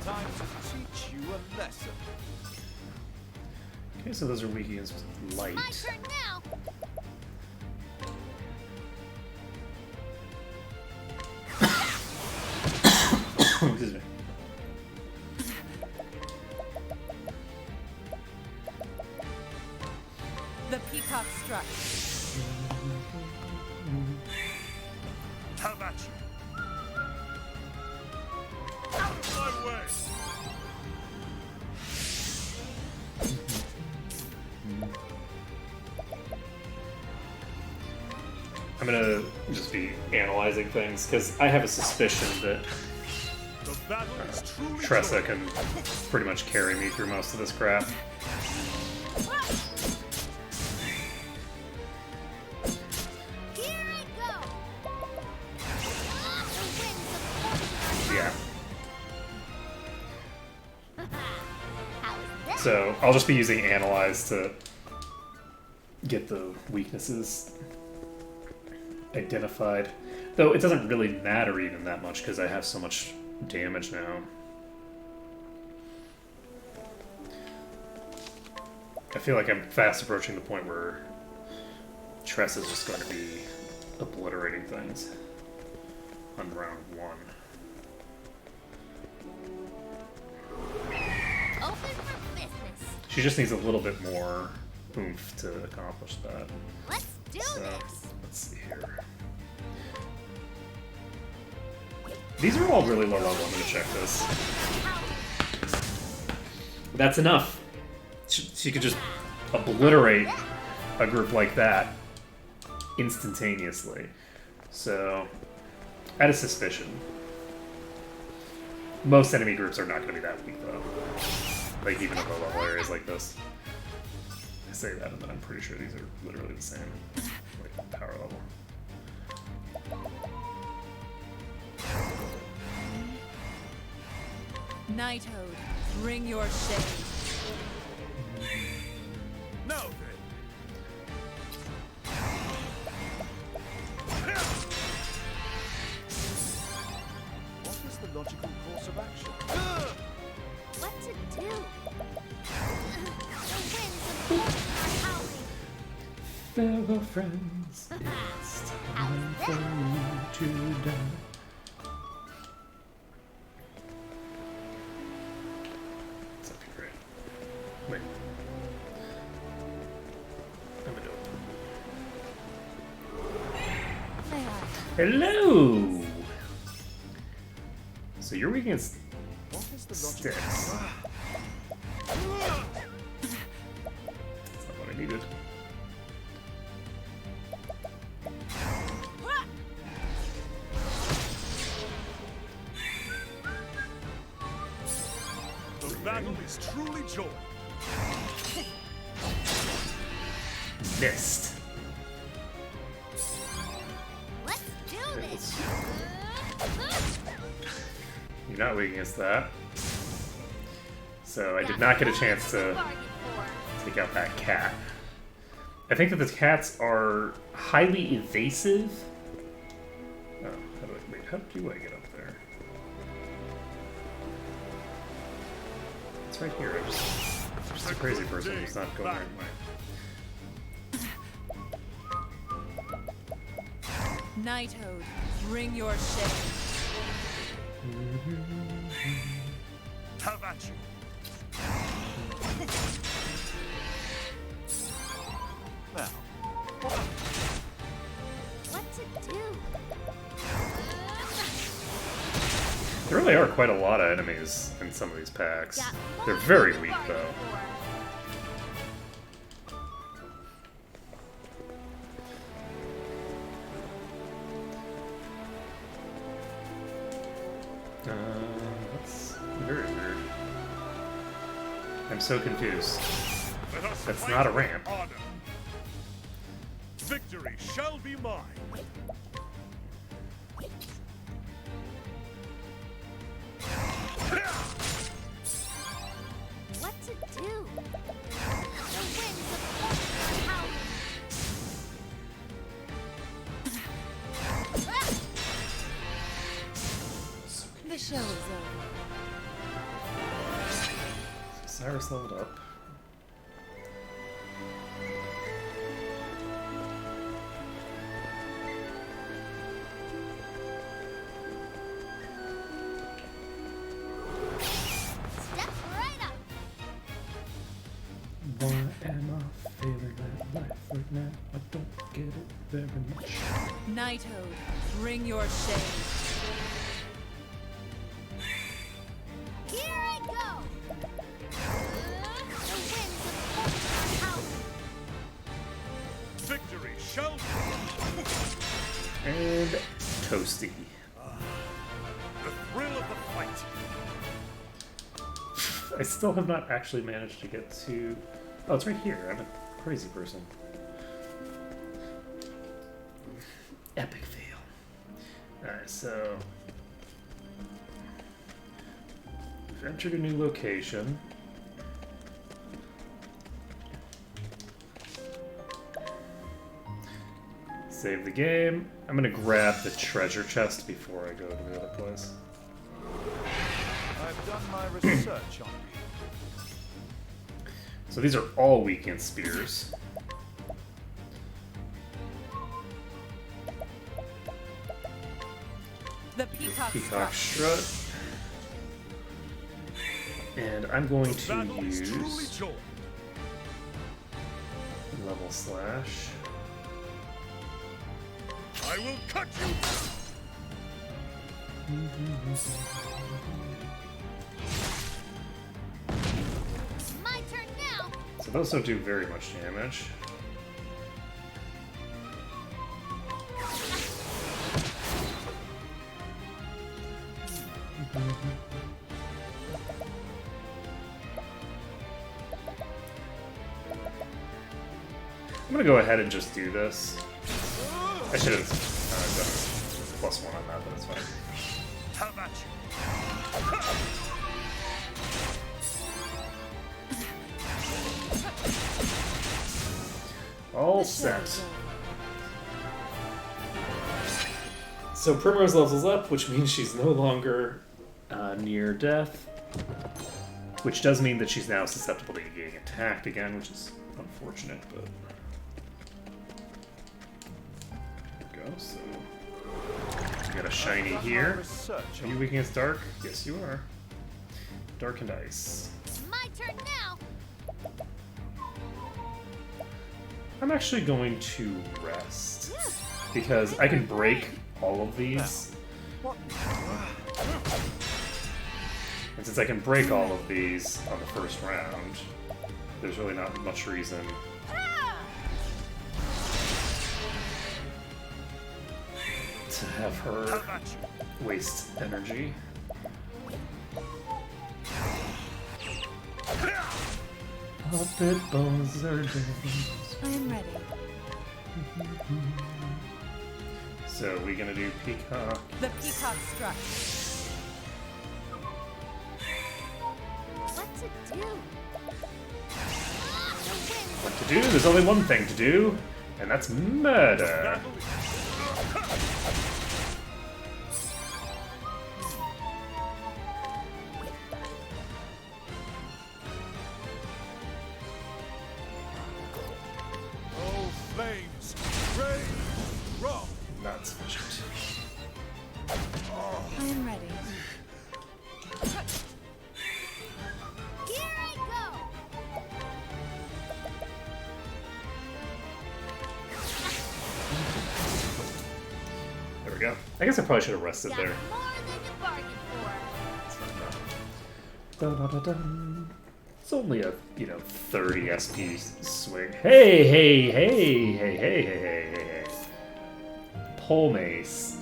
Time to teach you a lesson. Okay, so those are weak against light. My turn now! Excuse me. The peacock struck. How about you? Out of my way! I'm gonna just be analyzing things because I have a suspicion that The battle is truly Tressa joined. can pretty much carry me through most of this crap. Here I go! The winds of Yeah. fortune. How's that? So I'll just be using Analyze to get the weaknesses identified. Though it doesn't really matter even that much because I have so much damage now. I feel like I'm fast approaching the point where Tress is just going to be obliterating things on round 1. Open for business. She just needs a little bit more oomph to accomplish that. Let's do So, this. let's see here. These are all really low level. I'm gonna check this. That's enough. She could just obliterate a group like that instantaneously. So, I had a suspicion. Most enemy groups are not going to be that weak, though. Like, even in low-level areas like this. I say that, and then I'm pretty sure these are literally the same. Like, power level. Nighthode, bring your shade. Now then. What is the logical course of action? What to do? The winds of fortune are howling. Farewell, friends. It's time for you to die. That'd be great. Wait. I'm gonna do it. They are. Hello! So you're weak against What is the logical sticks. That's not what I needed. The battle is truly joy. Missed. Let's do this. You're not weak against that. So I did not get a chance to Bargain for. take out that cat. I think that the cats are highly evasive. Oh, how do I get up there? It's right here. I'm just a crazy person who's not going the right way. Nighthode, bring your shade. Have at you. now? What to do? There really are quite a lot of enemies in some of these packs. Got more They're very to weak, bargain though. for. That's very weird. I'm so confused. Let us That's fight not a with ramp. honor. Victory shall be mine. What to do? The winds of fortune are howling. The show is over. Cyrus leveled up. Step right up. Why am I feeling that life right now? I don't get it very much. Nighthode, bring your shade. Here I go. The winds of fortune are howling. Victory shall be And Toasty. the thrill of the fight. I still have not actually managed to get to... Oh, it's right here. I'm a crazy person. Epic fail. Alright, so... We've entered a new location. Save the game. I'm gonna grab the treasure chest before I go to the other place. I've done my research on you. So these are all weak against spears. The peacock, Peacock strut. Strut. And I'm going The to battle is truly use joy. level slash. I will cut you. My turn now. So those don't do very much damage. I'm gonna go ahead and just do this. I should have done +1 on that, but it's fine. How about you? All set. So Primrose levels up, which means she's no longer near death. Which does mean that she's now susceptible to getting attacked again, which is unfortunate, but... There we go, so... We got a shiny here. Are you weak against dark? Yes, you are. Dark and ice. My turn now. I'm actually going to rest. Because I can break all of these. And since I can break all of these on the first round, there's really not much reason to have her waste energy. Puppet bones are dead. I am ready. So we gonna do Peacock. The peacock struck. What to do? The wind. What to do? There's only one thing to do, and that's murder. Oh, flames! Rain! Wrong! Not sufficient. I am ready. Here I go. There we go. I guess I probably should have rested Got there. more than you bargained for. Dun-dun-dun-dun. It's only a, 30 SP swing. Hey, hey, hey, hey, hey, hey, hey, hey, hey. Pole Mace.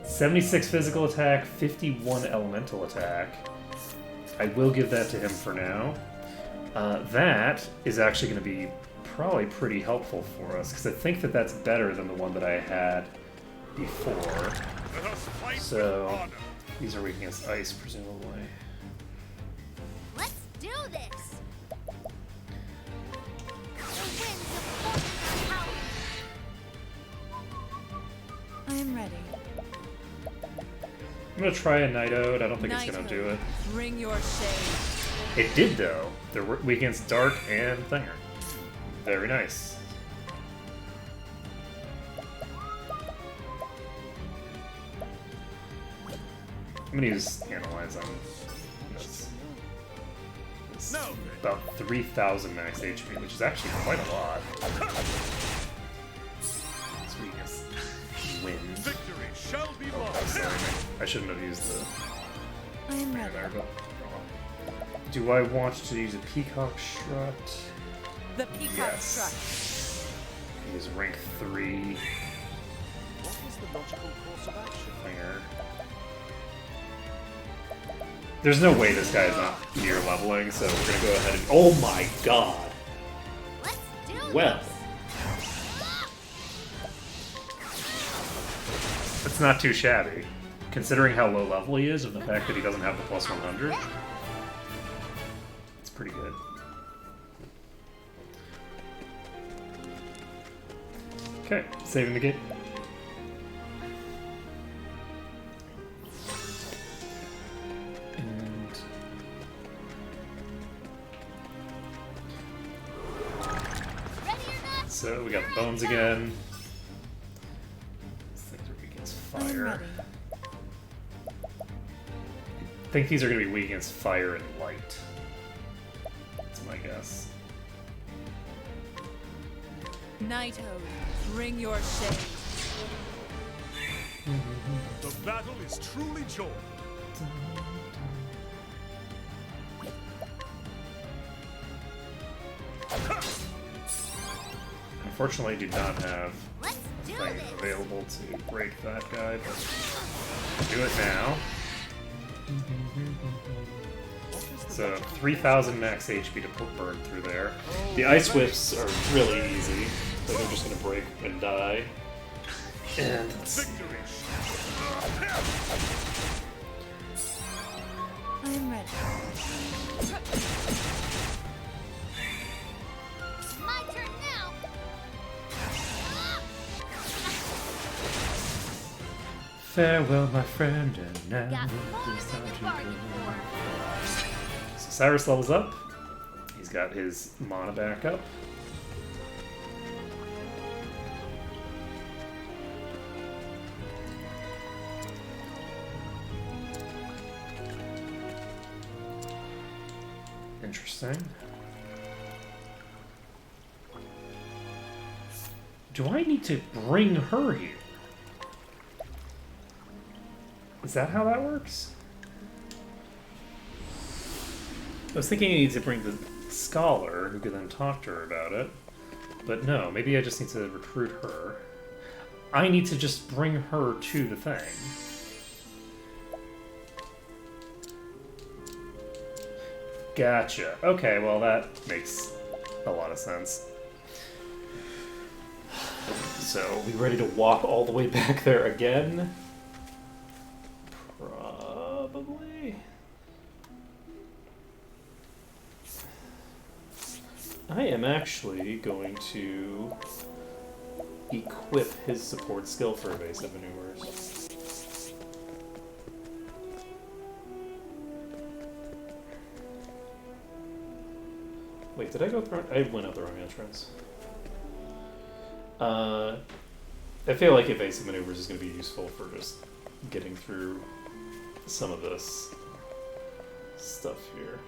76 physical attack, 51 elemental attack. I will give that to him for now. That is actually going to be probably pretty helpful for us, because I think that that's better than the one that I had before. Let us fight So, with honor. these are weak against ice, presumably. Let's do this. The winds of fortune are howling. I am ready. I'm gonna try a Night Ode. I don't think it's gonna do it. Bring your shade. It did though. They're weak against Dark and Thinger. Very nice. I'm gonna use Analyze on this. It's about 3,000 max HP, which is actually quite a lot. It's weak against Wind. Victory shall be Oh, won. I'm sorry. I shouldn't have used the I am ready. there, but do I want to use a Peacock Strut? The peacock Yes. struck. He's rank 3 What is the logical course of action? Thinger. There's no way this guy is not near leveling, so we're gonna go ahead and. Oh my god! Let's do Well. this. It's not too shabby, considering how low level he is and the fact that he doesn't have the plus 100. It's pretty good. Okay, saving the game. And Ready or not? so we got the bones again. These things are weak against I am fire. ready. I think these are going to be weak against fire and light. That's my guess. Night Ode. Bring your shade. The battle is truly joy. Unfortunately, I do not have Let's do things this. available to break that guy, but I'll do it now. So 3,000 max HP to burn through there. The ice whiffs are really easy. So they're just gonna break and die. And let's see. I'm ready. My turn now. Farewell, my friend, and now Got it is more time than to you bargained go. for. So Cyrus levels up. He's got his mana back up. Interesting. Do I need to bring her here? Is that how that works? I was thinking I need to bring the scholar, who could then talk to her about it. But no, maybe I just need to recruit her. I need to just bring her to the thing. Gotcha. Okay, well that makes a lot of sense. So, we ready to walk all the way back there again? Probably. I am actually going to equip his support skill for evasive maneuvers. Wait, did I go through? I went out the wrong entrance. I feel like evasive maneuvers is going to be useful for just getting through some of this stuff here.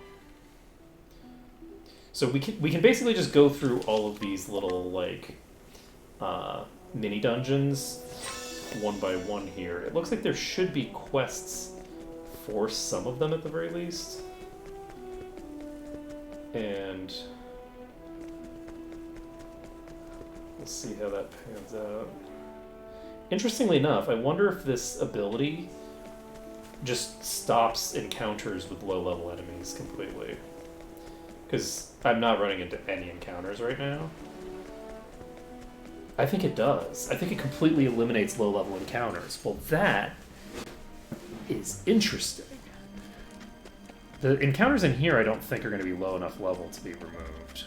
So we can basically just go through all of these little like mini dungeons one by one here. It looks like there should be quests for some of them at the very least. And we'll see how that pans out. Interestingly enough, I wonder if this ability just stops encounters with low-level enemies completely. Because I'm not running into any encounters right now. I think it does. I think it completely eliminates low-level encounters. Well, that is interesting. The encounters in here I don't think are going to be low enough level to be removed.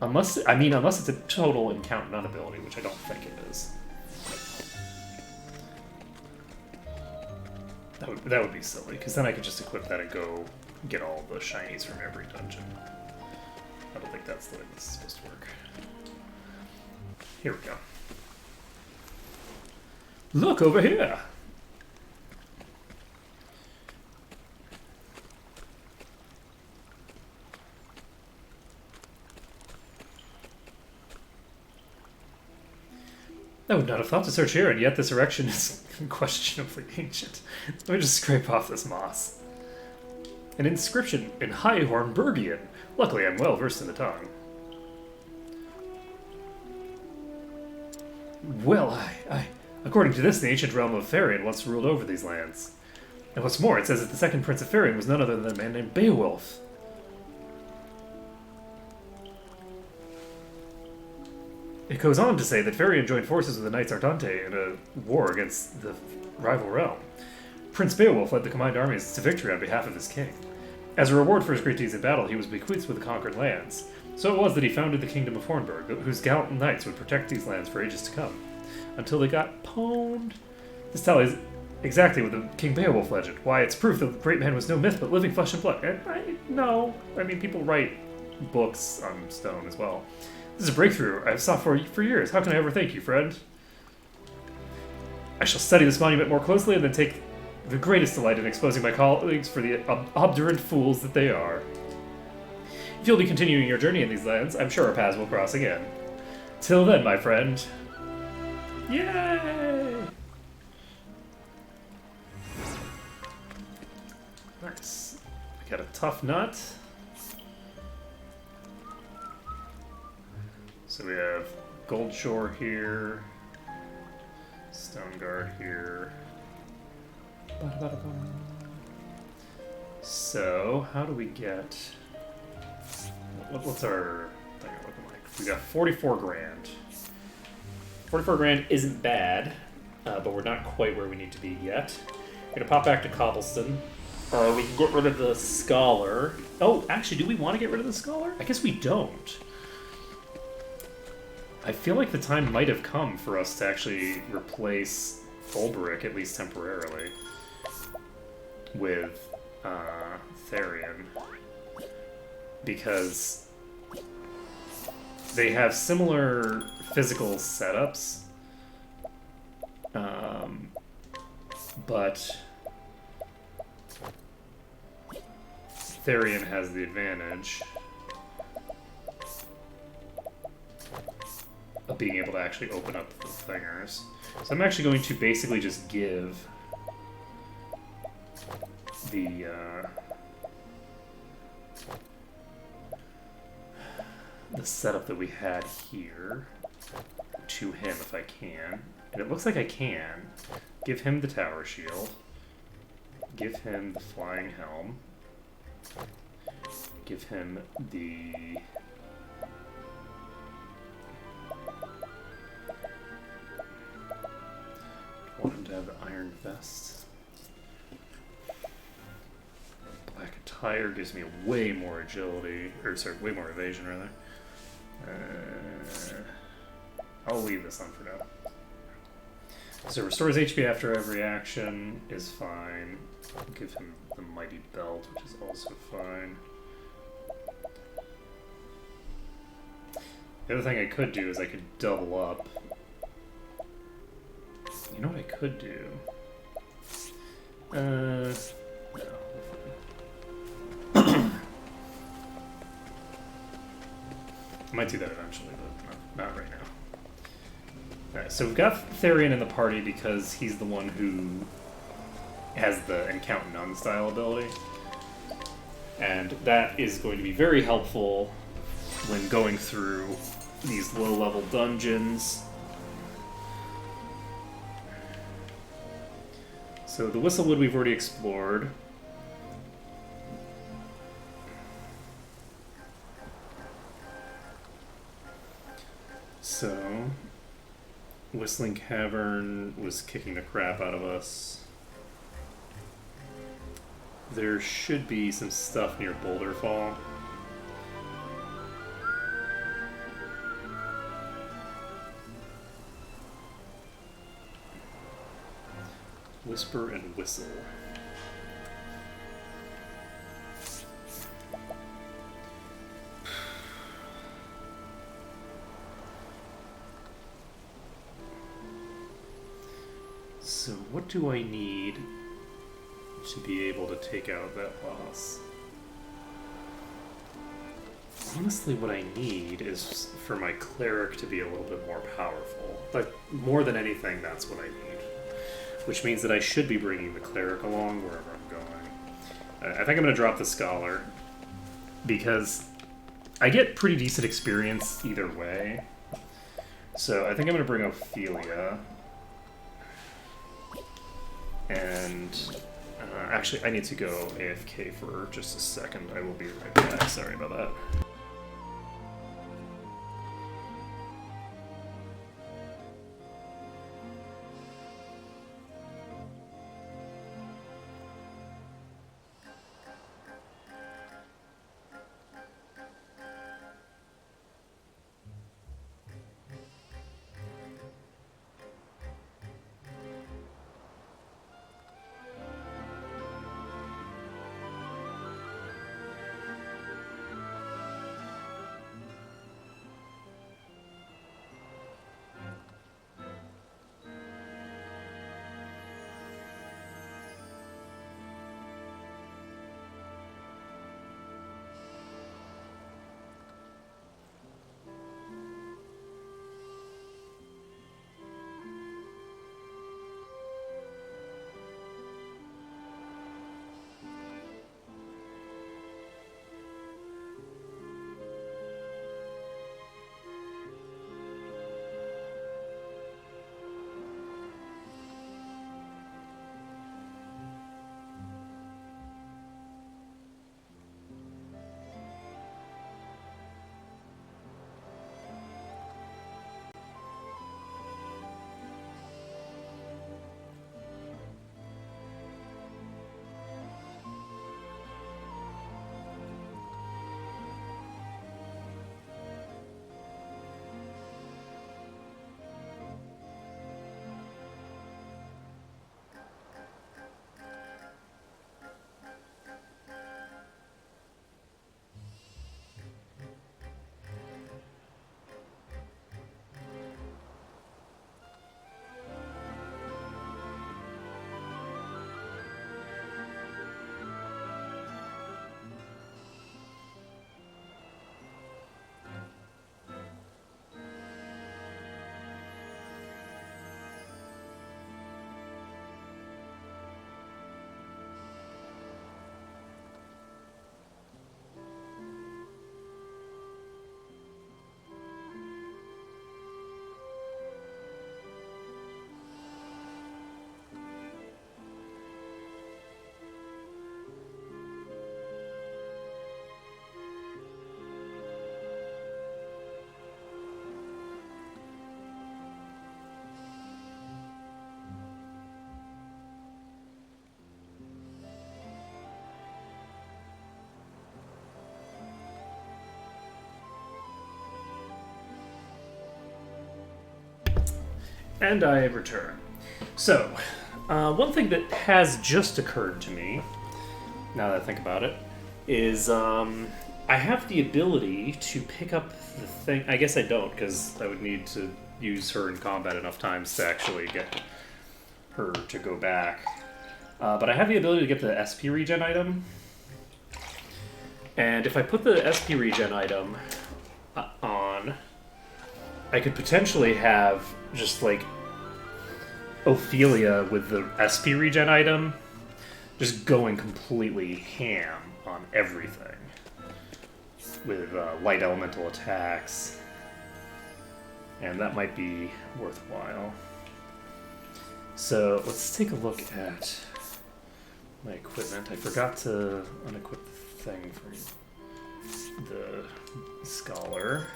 Unless it's a total encounter none ability, which I don't think it is. That would be silly, because then I could just equip that and go get all the shinies from every dungeon. I don't think that's the way this is supposed to work. Here we go. Look over here! I would not have thought to search here, and yet this erection is unquestionably ancient. Let me just scrape off this moss. An inscription in High Hornburgian. Luckily, I'm well versed in the tongue. Well, according to this, the ancient realm of Farian once ruled over these lands. And what's more, it says that the second prince of Farian was none other than a man named Beowulf. It goes on to say that Farian joined forces with the Knights Ardante in a war against the rival realm. Prince Beowulf led the combined armies to victory on behalf of his king. As a reward for his great deeds in battle, he was bequeathed with the conquered lands. So it was that he founded the kingdom of Hornburg, whose gallant knights would protect these lands for ages to come, until they got pwned. This tallies exactly with the King Beowulf legend. Why, it's proof that the great man was no myth, but living flesh and blood. No. I mean, people write books on stone as well. This is a breakthrough I've sought for years. How can I ever thank you, friend? I shall study this monument more closely and then take the greatest delight in exposing my colleagues for the obdurate fools that they are. If you'll be continuing your journey in these lands, I'm sure our paths will cross again. Till then, my friend. Yay! Nice. We got a tough nut. So we have Goldshore here, Stone Guard here. So, how do we get... What's our thing looking like? We got 44 grand. 44 grand isn't bad, but we're not quite where we need to be yet. We're gonna pop back to Cobblestone. We can get rid of the Scholar. Oh, actually, do we want to get rid of the Scholar? I guess we don't. I feel like the time might have come for us to actually replace Ulbrick, at least temporarily, with Therian. Because they have similar physical setups, but Therian has the advantage of being able to actually open up the thingers. So I'm actually going to basically just give the setup that we had here to him if I can. And it looks like I can. Give him the Tower Shield. Give him the Flying Helm. Give him the... I want him to have the Iron Vest. Black Attire gives me way more agility, or sorry, way more evasion rather. I'll leave this on for now. So restores HP after every action is fine. Give him the Mighty Belt, which is also fine. The other thing I could do is I could double up. You know what I could do? No. I might do that eventually, but not right now. Alright, so we've got Therian in the party because he's the one who has the Encount None style ability. And that is going to be very helpful when going through these low-level dungeons. So the Whistlewood we've already explored. So, Whistling Cavern was kicking the crap out of us. There should be some stuff near Boulder Fall. Whisper and Whistle. So what do I need to be able to take out that boss? Honestly, what I need is for my cleric to be a little bit more powerful. Like, more than anything, that's what I need. Which means that I should be bringing the cleric along wherever I'm going. I think I'm going to drop the scholar, because I get pretty decent experience either way. So I think I'm going to bring Ophelia. And actually, I need to go AFK for just a second. I will be right back. Sorry about that. And I return. So, one thing that has just occurred to me, now that I think about it, is I have the ability to pick up the thing. I guess I don't, because I would need to use her in combat enough times to actually get her to go back. But I have the ability to get the SP regen item. And if I put the SP regen item on, I could potentially have just like Ophelia with the SP regen item just going completely ham on everything with light elemental attacks, and that might be worthwhile. So let's take a look at my equipment. I forgot to unequip the thing from the scholar.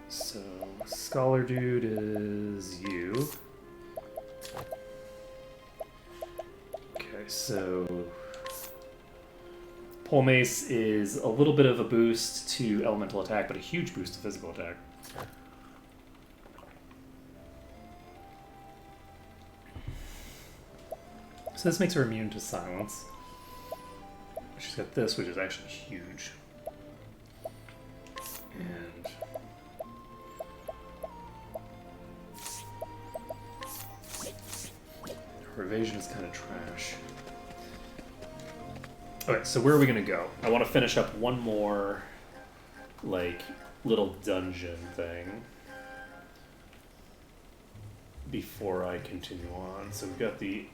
So, scholar dude is you. Okay, so pole mace is a little bit of a boost to elemental attack, but a huge boost to physical attack. So this makes her immune to silence. She's got this, which is actually huge. And her evasion is kind of trash. Okay, so where are we gonna go? I want to finish up one more, like, little dungeon thing before I continue on. So we've got the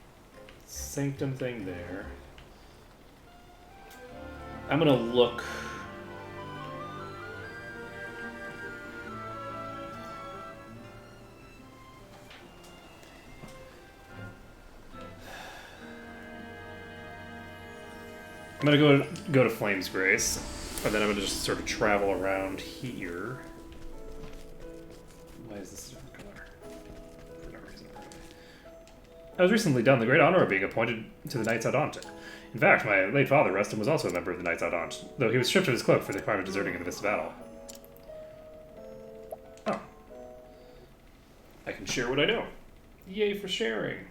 sanctum thing there. I'm gonna look. I'm gonna go to Flame's Grace, and then I'm gonna just sort of travel around here. Why is this a different color? For no reason. I was recently done the great honor of being appointed to the Knights Audante. In fact, my late father, Rustum, was also a member of the Knights Audante, though he was stripped of his cloak for the crime of deserting in this battle. Oh. I can share what I know. Yay for sharing.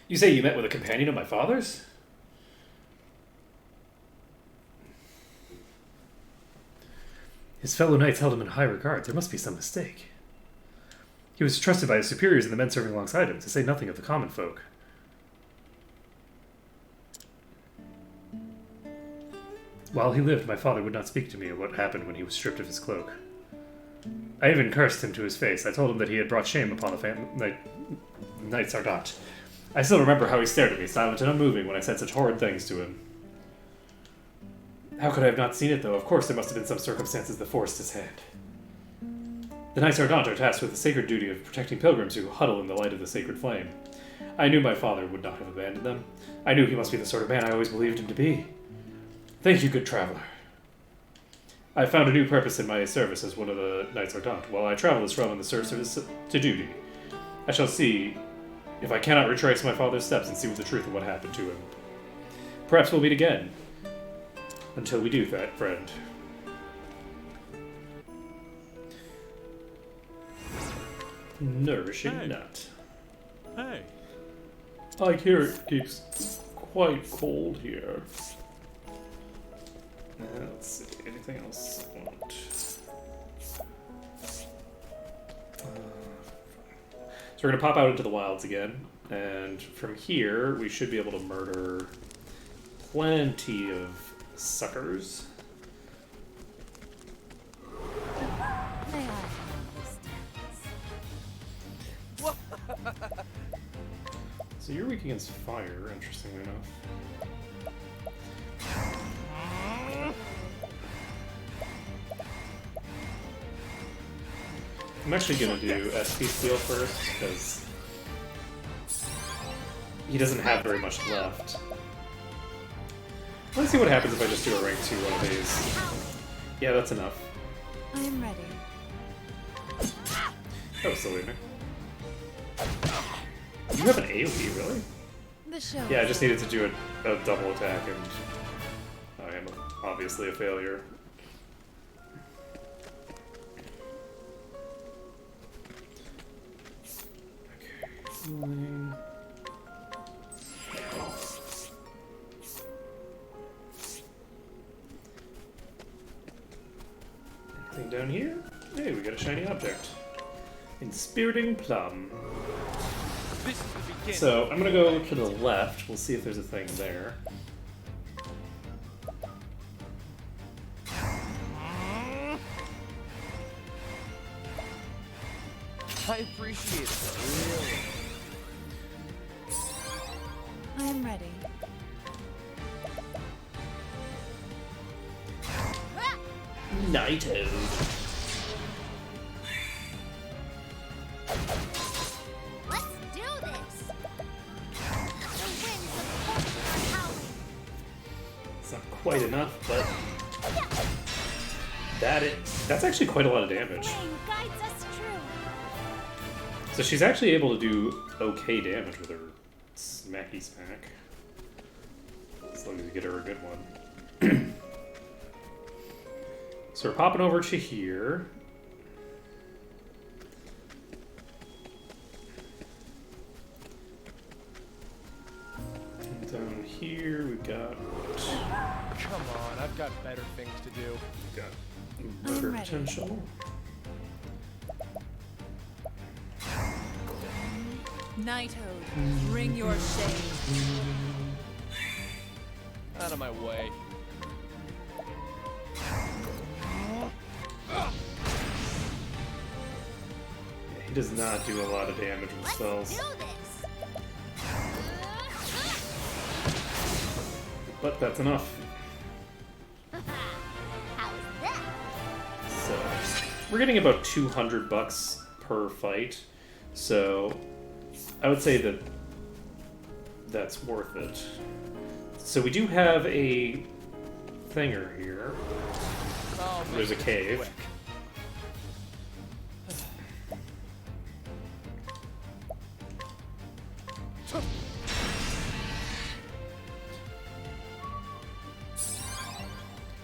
You say you met with a companion of my father's? His fellow knights held him in high regard. There must be some mistake. He was trusted by his superiors and the men serving alongside him, to say nothing of the common folk. While he lived, my father would not speak to me of what happened when he was stripped of his cloak. I even cursed him to his face. I told him that he had brought shame upon the Knights Ardent. I still remember how he stared at me, silent and unmoving, when I said such horrid things to him. How could I have not seen it, though? Of course there must have been some circumstances that forced his hand. The Knights Ardent are tasked with the sacred duty of protecting pilgrims who huddle in the light of the sacred flame. I knew my father would not have abandoned them. I knew he must be the sort of man I always believed him to be. Thank you, good traveler. I found a new purpose in my service as one of the Knights Ardent. While I travel this realm in the service to duty, I shall see if I cannot retrace my father's steps and see what the truth of what happened to him. Perhaps we'll meet again. Until we do that, friend. Nourishing nut. Hey. I hear it gets quite cold here. Let's see, anything else I want? So we're gonna pop out into the wilds again, and from here we should be able to murder plenty of suckers. May I have this dance? So you're weak against fire, interestingly enough. I'm actually gonna do SP Steel first, because he doesn't have very much left. Let's see what happens if I just do a rank 2 one of these. Yeah, that's enough. I am ready. That was still leaving. You have an AoE, really? The show. Yeah, I just needed to do a double attack, and I am obviously a failure. shiny object. Inspiriting Plum. This is the beginning. So I'm gonna go to the left. We'll see if there's a thing there. I appreciate it. Really. I am ready. Nightoad. Let's do this! The winds of fortune are howling. It's not quite enough, but that's actually quite a lot of damage. Rain guides us true. So she's actually able to do okay damage with her smacky smack. As long as you get her a good one. So we're popping over to here. And down here we got Come on, I've got better things to do. murder ready. potential. Nightoad, bring your shade. Out of my way. Yeah, he does not do a lot of damage with Let's spells, do this! but that's enough. How's that? So we're getting about $200 per fight. So I would say that that's worth it. So we do have a thinger here. Oh, There's a cave. quick.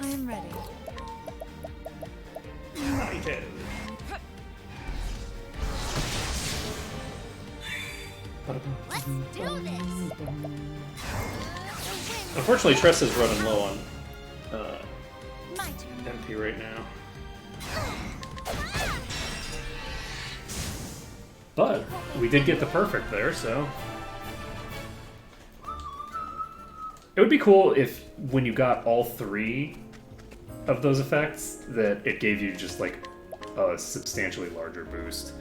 I am ready. Nightoad. Let's do this! Unfortunately, Tress is running low on My turn. MP right now. But we did get the perfect there, so it would be cool if when you got all three of those effects that it gave you just like a substantially larger boost.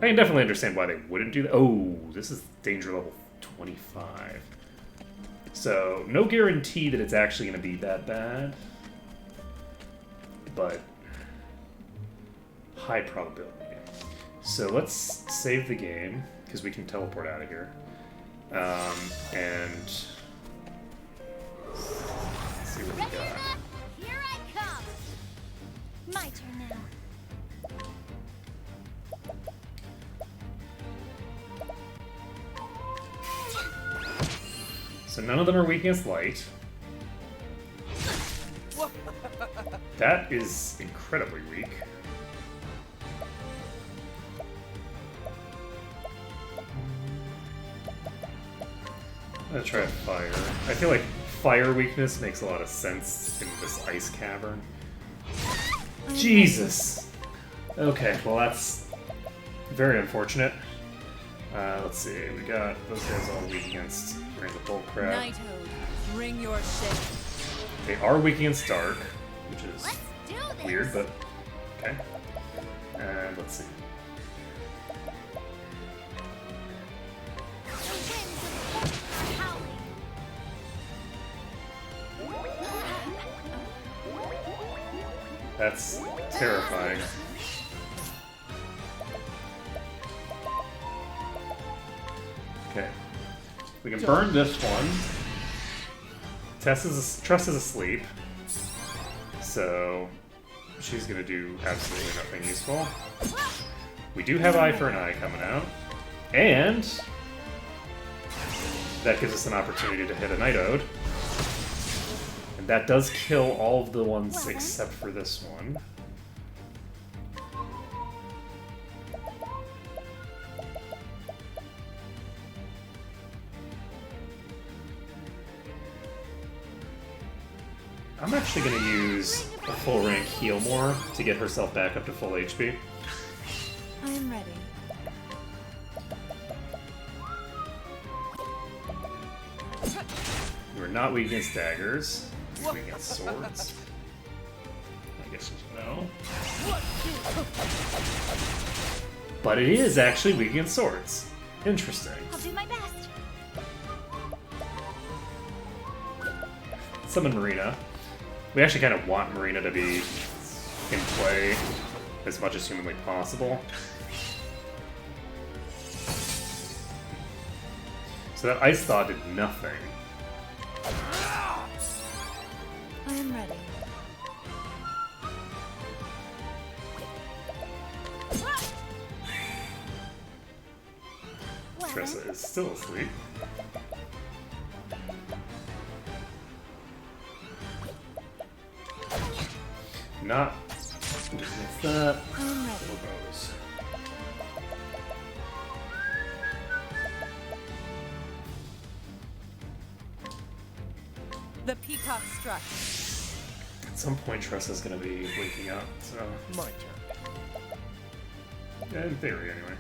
I can definitely understand why they wouldn't do that. Oh, this is danger level 25. So, no guarantee that it's actually going to be that bad. But, high probability. So, let's save the game, because we can teleport out of here. And let's see what we Ready or got. not, here I come! My turn now. So none of them are weak against light. That is incredibly weak. I'm gonna try fire. I feel like fire weakness makes a lot of sense in this ice cavern. Jesus! Okay, well that's very unfortunate. Let's see, we got those guys all weak against random bullcrap. Nightoad, bring your shade. They are weak against dark, which is Let's do this! weird, but okay. And let's see. The winds of fortune are howling. That's terrifying. Okay. We can burn this one. Tress is asleep. So she's gonna do absolutely nothing useful. We do have Eye for an Eye coming out. And that gives us an opportunity to hit a Nightoad. And that does kill all of the ones except for this one. I'm not actually going to use a full rank heal more to get herself back up to full HP. I am ready. We're not weak against daggers. We're weak against swords. I guess you know. But it is actually weak against swords. Interesting. I'll do my best. Summon Marina. We actually kind of want Marina to be in play as much as humanly possible. So that Ice Thaw did nothing. I am ready. Well, Tressa is still asleep. Not. It's that. I am ready. Elbows. The peacock struck. At some point, Tressa's gonna be waking up, so. My turn. Yeah, in theory, anyway.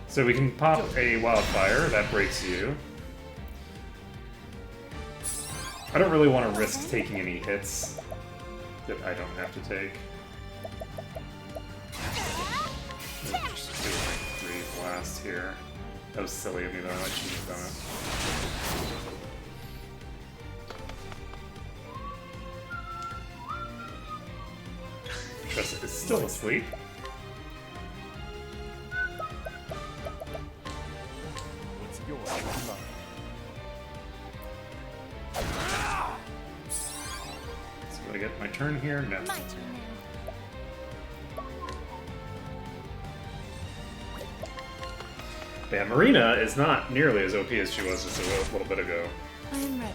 So we can pop a wildfire, that breaks you. I don't really want to risk taking any hits that I don't have to take. Just do like 3 blasts here. That was silly of me though, I shouldn't have done it. Tressa is still asleep. What's yours is mine. So do I get my turn here? No. my turn now. Yeah, Marina is not nearly as OP as she was just a little bit ago. I am ready.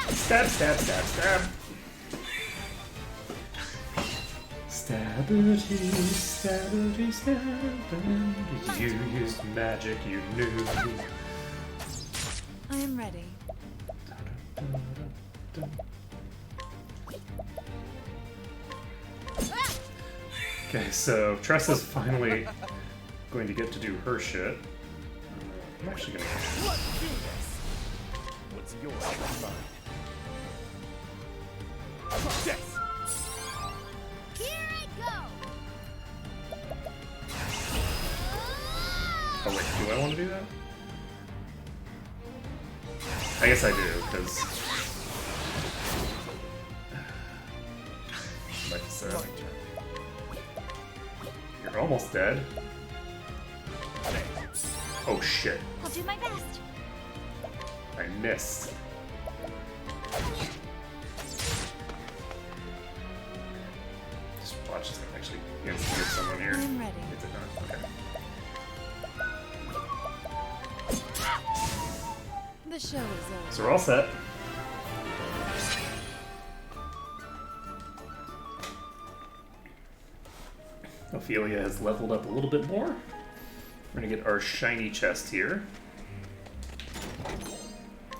Stab, stab, stab, stab. Stabberty, stabberty, stabberty. You used magic, you knew. I am ready. Okay, so Tressa's finally going to get to do her shit. I'm actually gonna. Let's do this. What's yours is mine. Yes. Here I go. Oh wait, do I want to do that? I guess I do, because. Like I said, My turn. you're almost dead. Oh shit, I'll do my best. I missed. Just watch this thing actually instigate someone here. I am ready. Is it not? Okay. The show is over. So we're all set. Ophelia has leveled up a little bit more. We're gonna get our shiny chest here.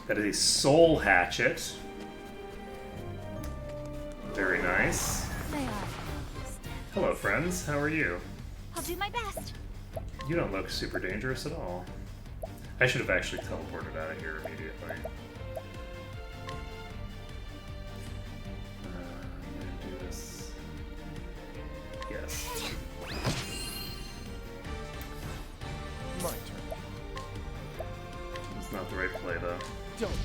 That is a soul hatchet. Very nice. They are. Hello, friends. How are you? I'll do my best. You don't look super dangerous at all. I should have actually teleported out of here immediately. I'm gonna do this. Yes. My turn. It's not the right play, though. Don't wait.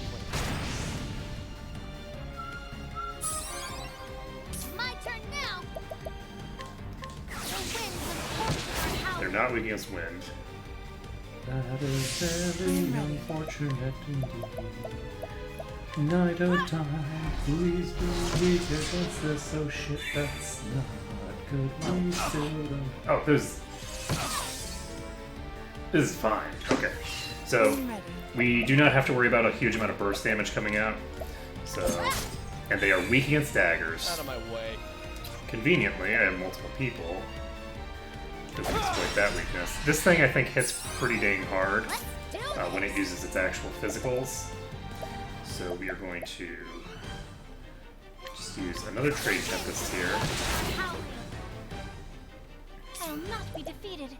My turn now. The winds and forces are howling. They're not weak against wind. That is very unfortunate indeed. Night of time, please do weak against this. Oh shit, that's not good. We still don't. Oh, this is fine. Okay, so I'm ready. we do not have to worry about a huge amount of burst damage coming out. So, and they are weak against daggers. Out of my way. conveniently, I have multiple people. Doesn't exploit that weakness. This thing I think hits pretty dang hard when it uses its actual physicals. So we are going to just use another Trade Tempest here. I'll not be defeated.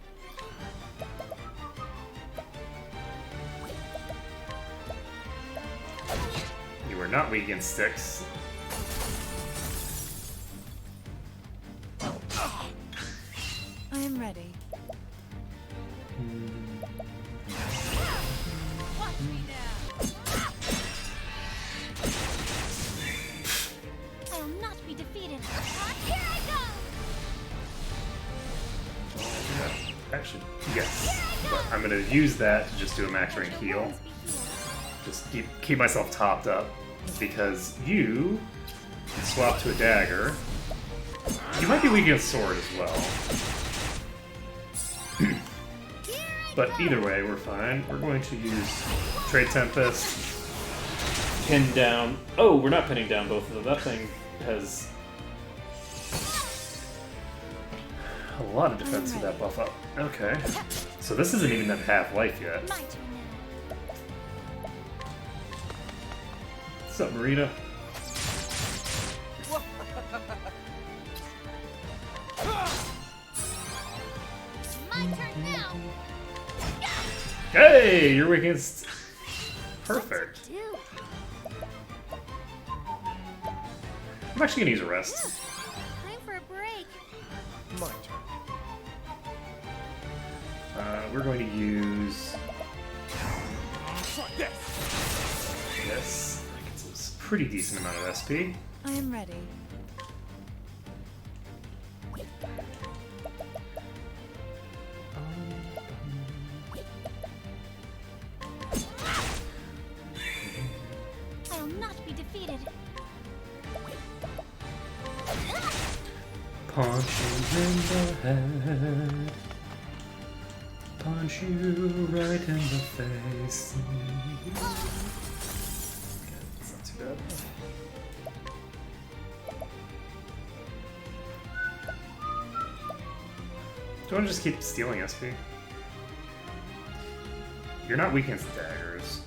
You are not weak against sticks. I am ready. Watch me now. I'll not be defeated. Here I go. Actually, yes. But I'm gonna use that to just do a max rank heal. Just keep myself topped up. Because you can swap to a dagger. You might be weak against sword as well. But either way, we're fine. We're going to use Trade Tempest. Pin down. Oh, we're not pinning down both of them. That thing has A lot of defense with that buff up. Okay. So this isn't even at half life yet. My turn now. What's up, Marita? My turn now. Hey, you're weak against. Perfect. Two. I'm actually gonna use a rest. Time for a break. My turn. We're going to use this. That gets us a pretty decent amount of SP. I am ready. I'll not be defeated. Punch you in the head. Punch you right in the face. That's not too bad. Do I want to just keep stealing SP? You're not weak against daggers.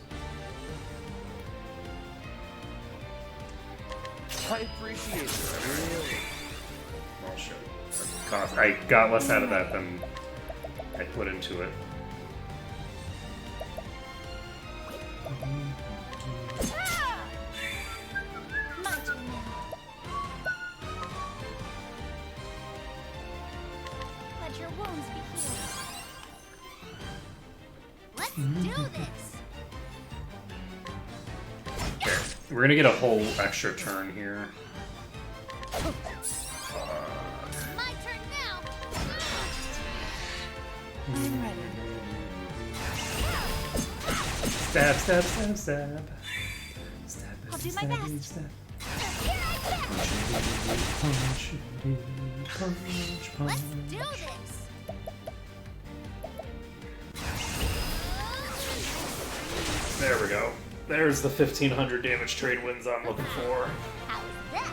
I appreciate it. Really. Well, shit. Cost. I got less out of that than I put into it. Ah! My turn now. Let your wounds be healed. Let's do this. Okay. We're gonna get a whole extra turn here. My turn now. I am ready. Stab, stab, stab, stab. Stab, I'll do my stab, best. stab. Here I go. Punch, punch, punch. Let's do this. There we go. There's the 1500 damage trade wins I'm looking for. How's that?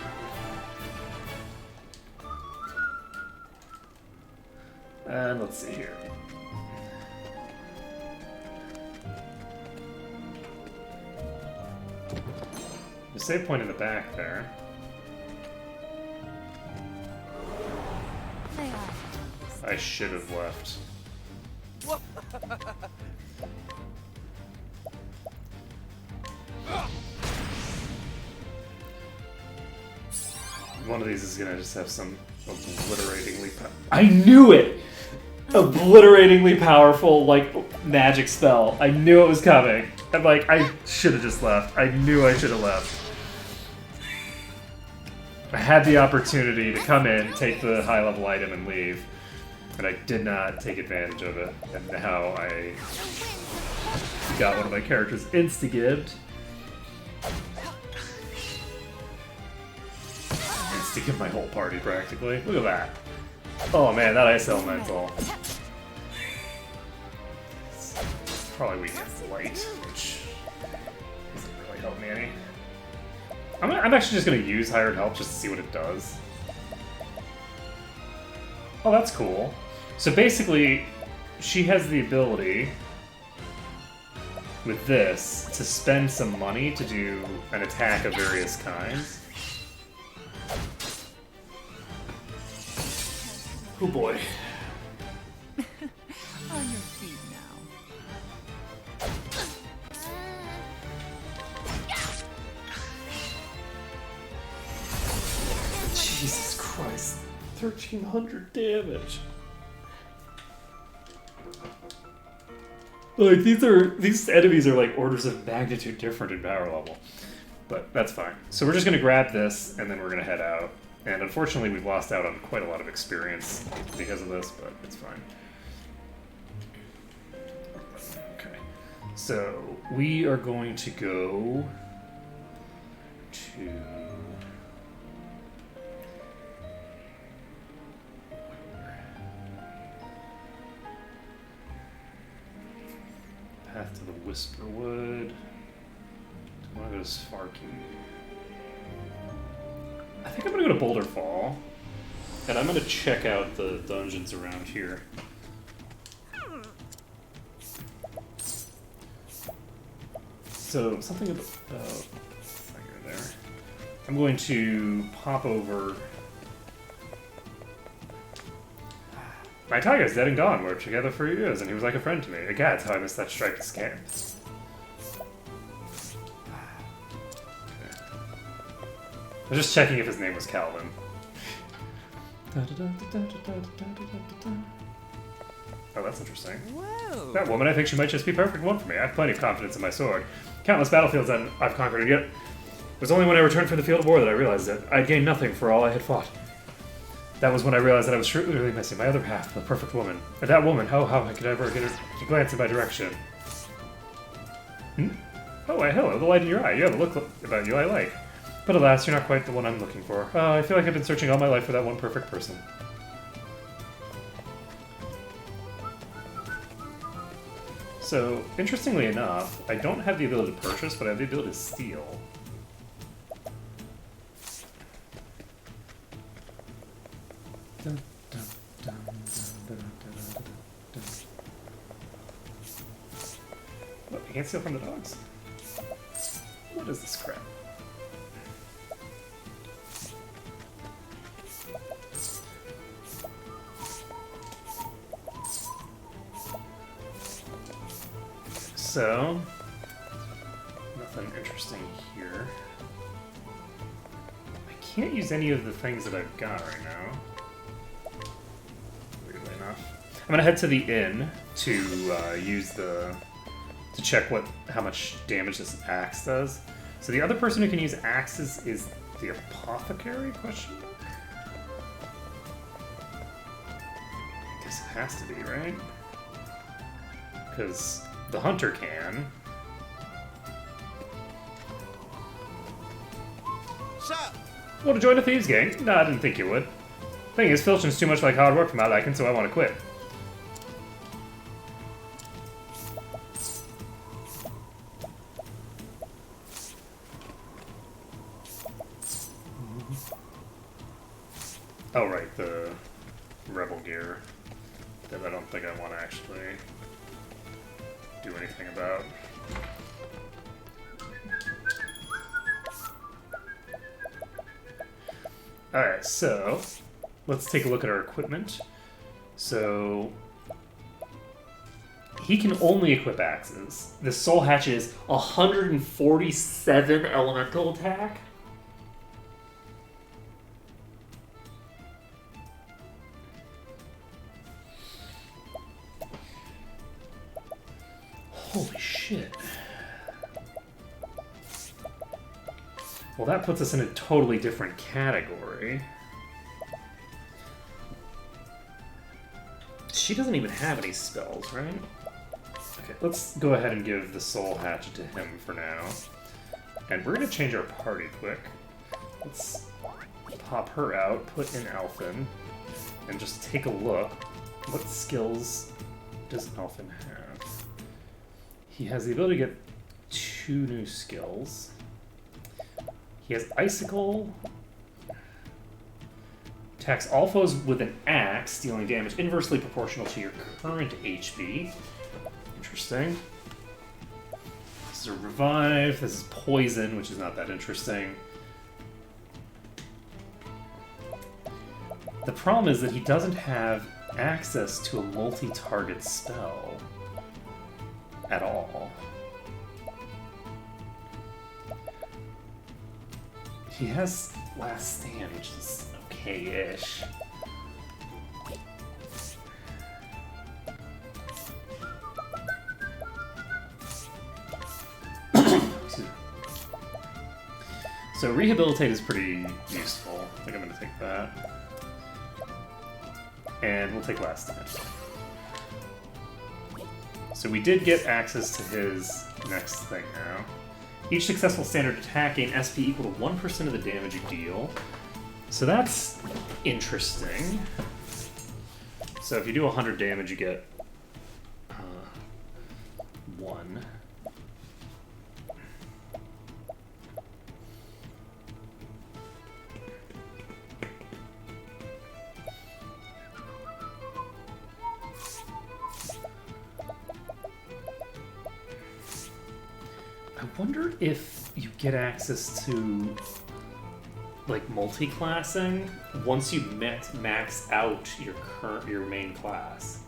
And let's see here. The save point in the back there. They are. I should have left. One of these is gonna just have some obliteratingly. I knew it! Obliteratingly powerful, like, magic spell. I knew it was coming. I'm like, I should have just left. I knew I should have left. I had the opportunity to come in, take the high level item, and leave, but I did not take advantage of it. And now I got one of my characters insta-gibbed. Insta-gibbed my whole party practically. Look at that. Oh man, that ice elemental. It's probably weak against light, which doesn't really help me any. I'm actually just going to use Hired Help just to see what it does. Oh, that's cool. So basically, she has the ability with this to spend some money to do an attack of various kinds. Oh boy. On your feet now. Jesus Christ. 1300 damage. Like, these enemies are like orders of magnitude different in power level. But that's fine. So we're just gonna grab this and then we're gonna head out. And unfortunately we've lost out on quite a lot of experience because of this, but it's fine. Okay. So we are going to go to Path to the Whisperwood. Do I want to go to Sparky? I think I'm gonna go to Boulder Fall. And I'm gonna check out the dungeons around here. So, something about finger there. I'm going to pop over. My tiger's dead and gone. We're together for years, and he was like a friend to me. Egad, how I missed that striped scam. I was just checking if his name was Calvin. Oh, that's interesting. Whoa! That woman, I think she might just be the perfect one for me. I have plenty of confidence in my sword. Countless battlefields I've conquered, and yet it was only when I returned from the field of war that I realized that I'd gained nothing for all I had fought. That was when I realized that I was truly really missing my other half, the perfect woman. And that woman, how I could ever get her to glance in my direction. Oh, why, hello, the light in your eye. You have a look about you I like. But alas, you're not quite the one I'm looking for. I feel like I've been searching all my life for that one perfect person. So, interestingly enough, I don't have the ability to purchase, but I have the ability to steal. What, I can't steal from the dogs? What is this crap? So, nothing interesting here. I can't use any of the things that I've got right now. Weirdly enough. I'm gonna head to the inn to use to check how much damage this axe does. So the other person who can use axes is the apothecary, question mark? I guess it has to be, right? Because the hunter can. Sup? Want to join the thieves gang? No, I didn't think you would. Thing is, filching's too much like hard work for my liking, so I want to quit. Oh right, the rebel gear that I don't think I want to actually do anything about. Alright, so let's take a look at our equipment. So he can only equip axes. The soul hatch is 147 elemental attack. Holy shit. Well, that puts us in a totally different category. She doesn't even have any spells, right? Okay, let's go ahead and give the soul hatchet to him for now. And we're going to change our party quick. Let's pop her out, put in Alphen, and just take a look. What skills does Alphen have? He has the ability to get 2 new skills. He has Icicle Attacks all foes with an axe, dealing damage inversely proportional to your current HP. Interesting. This is a revive. This is poison, which is not that interesting. The problem is that he doesn't have access to a multi-target spell at all. He has Last Stand, which is okay-ish. So Rehabilitate is pretty useful. I think I'm going to take that. And we'll take Last Stand. So we did get access to his next thing now. Each successful standard attack gain SP equal to 1% of the damage you deal. So that's interesting. So if you do 100 damage, you get 1. I wonder if you get access to like multi-classing once you max out your main class.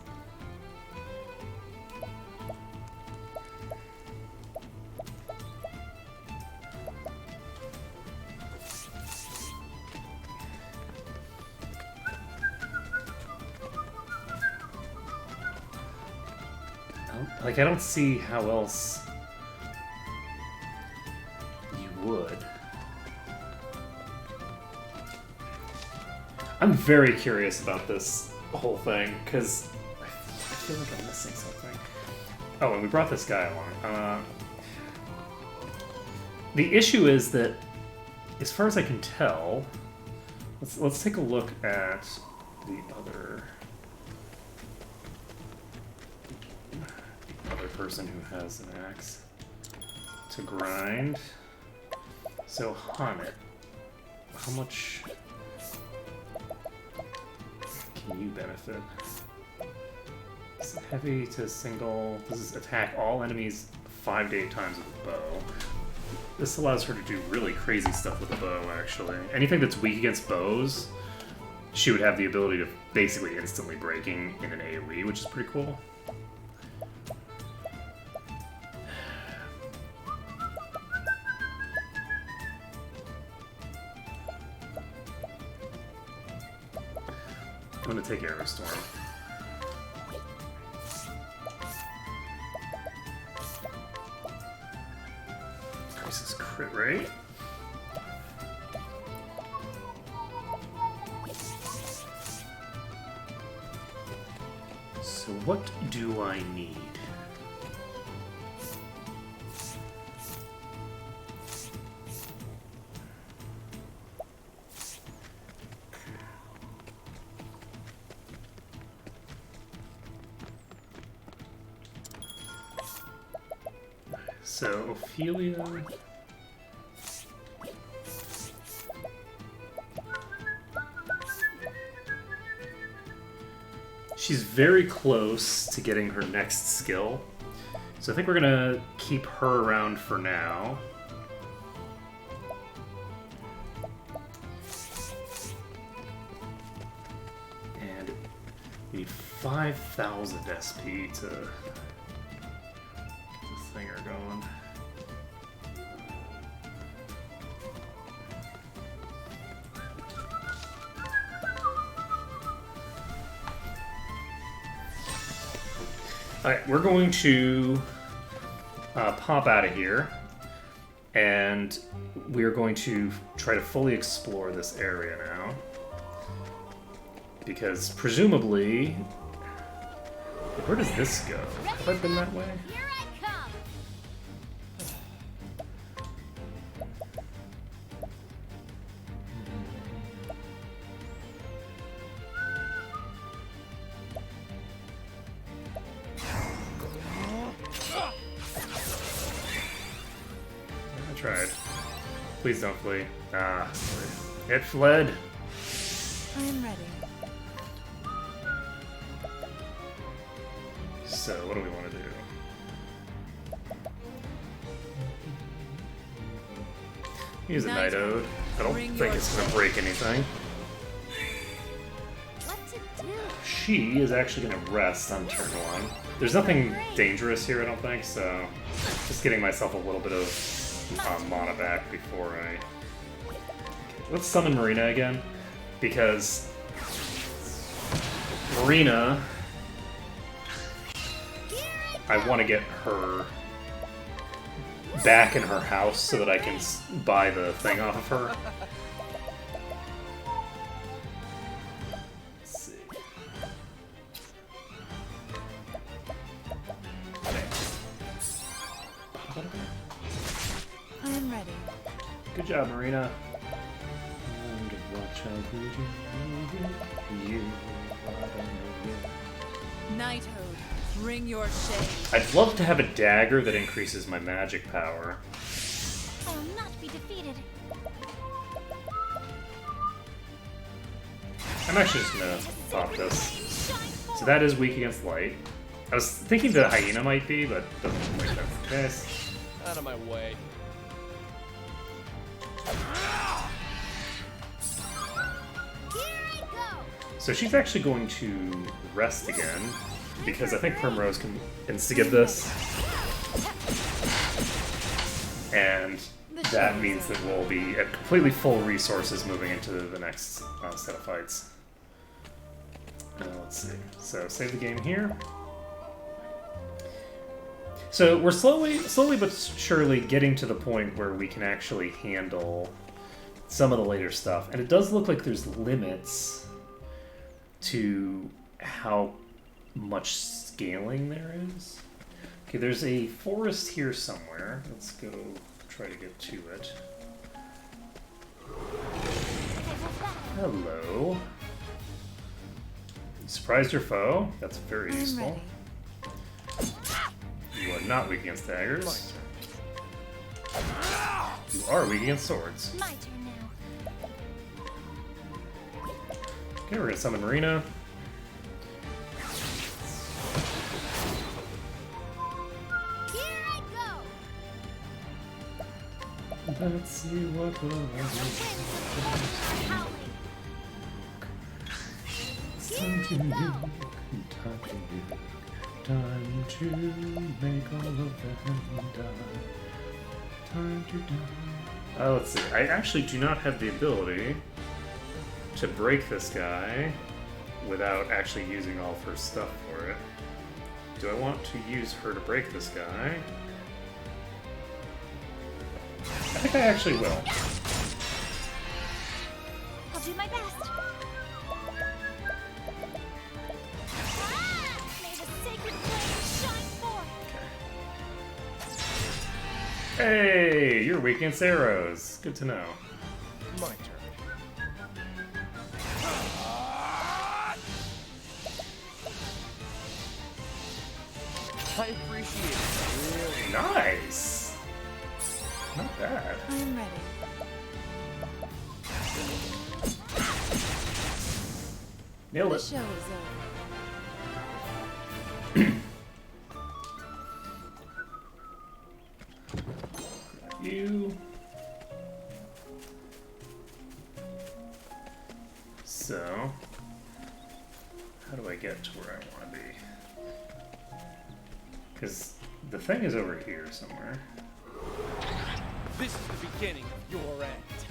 Like, I don't see how else you would. I'm very curious about this whole thing, because I feel like I'm missing something. Oh, and we brought this guy along. The issue is that, as far as I can tell, let's take a look at the other person who has an axe to grind. So Haunted, how much can you benefit? Is it heavy to single? This is attack all enemies 5 to 8 times with a bow. This allows her to do really crazy stuff with a bow, actually. Anything that's weak against bows, she would have the ability to basically instantly breaking in an AoE, which is pretty cool. I'm gonna take Aerostorm. Increases crit rate. So what do I need? So, Ophelia... She's very close to getting her next skill. So I think we're gonna keep her around for now. And we need 5,000 SP to... Thinger going. Alright, we're going to pop out of here, and we're going to try to fully explore this area now. Because presumably... Where does this go? Have I been that way? Tried. Please don't flee. Ah, it fled. I am ready. So, what do we want to do? Use a Night Ode. I don't think it's going to break anything. What to do? She is actually going to rest on turn 1. There's nothing dangerous here, I don't think, so just getting myself a little bit of mana back before I... Okay, let's summon Marina again, because Marina... I want to get her back in her house so that I can buy the thing off of her. Let's see. I am ready. Good job, Marina. And watch out you. Knighthood, bring your shade. I'd love to have a dagger that increases my magic power. I will not be defeated. I'm actually just gonna pop this. So that is weak against light. I was thinking the hyena might be, but doesn't look like that's the case. Out of my way. Here I go. So she's actually going to rest again, because I think Primrose can insta-get this. And that means that we'll be at completely full resources moving into the next set of fights. Let's see. So save the game here. So we're slowly but surely getting to the point where we can actually handle some of the later stuff. And it does look like there's limits to how much scaling there is. Okay, there's a forest here somewhere. Let's go try to get to it. Hello. Surprised your foe? That's very I am useful. ready. You are not weak against daggers. You are weak against swords. My turn now. Okay, we're gonna summon Marina. Here I go. Let's see what will The winds are howling. Time to make all of them die. Time to die. Let's see. I actually do not have the ability to break this guy without actually using all of her stuff for it. Do I want to use her to break this guy? I think I actually will. I'll do my best. May the sacred flame shine forth. Hey, you're weak against arrows. Good to know. My turn. I appreciate it. Really. Nice. Not bad. I am ready. Nailed The it. show is over. You. So, how do I get to where I want to be? Because the thing is over here somewhere. This is the beginning of your end.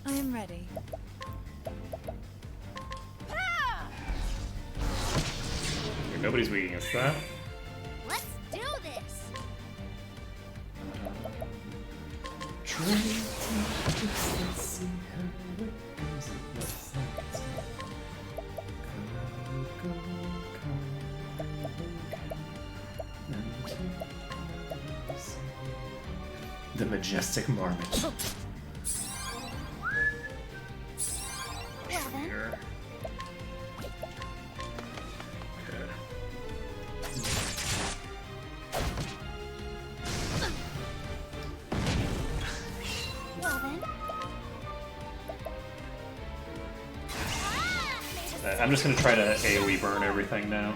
I am ready. Nobody's weak against that. Let's do this. The majestic marmot. Well then. Here. Okay. Well then. I'm just gonna try to AoE burn everything now.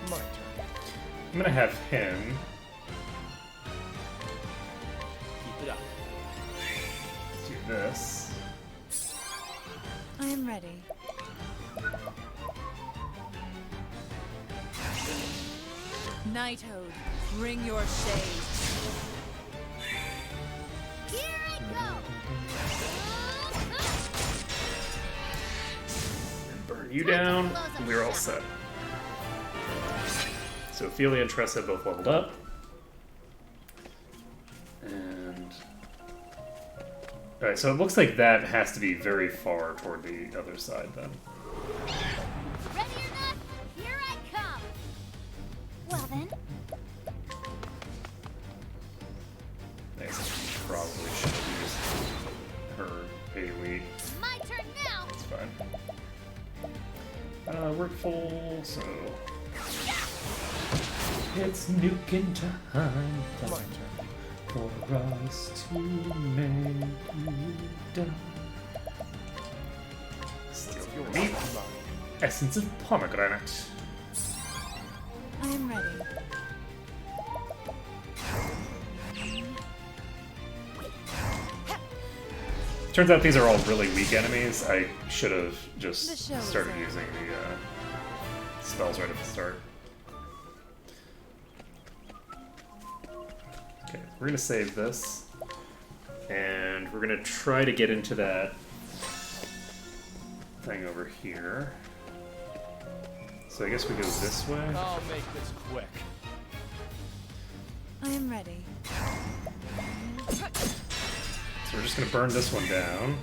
My turn. I'm gonna have him. Keep it up. Do this. I am ready. Nighthode, bring your shade. Here I go! Burn you down, and we're all set. So Ophelia and Tress have both leveled up. And... Alright, so it looks like that has to be very far toward the other side then. Ready or not, here I come! Well then, I guess I probably should have used her AoE. my turn now! It's fine. We're full, so... It's nuking time My turn. for us to make you die. Steal your Yours meat. is mine. Essence of pomegranate. I am ready. Turns out these are all really weak enemies. I should have just The show is started over. using the spells right at the start. Okay, we're gonna save this. And we're gonna try to get into that thing over here. So I guess we go this way. I'll make this quick. I am ready. So we're just gonna burn this one down.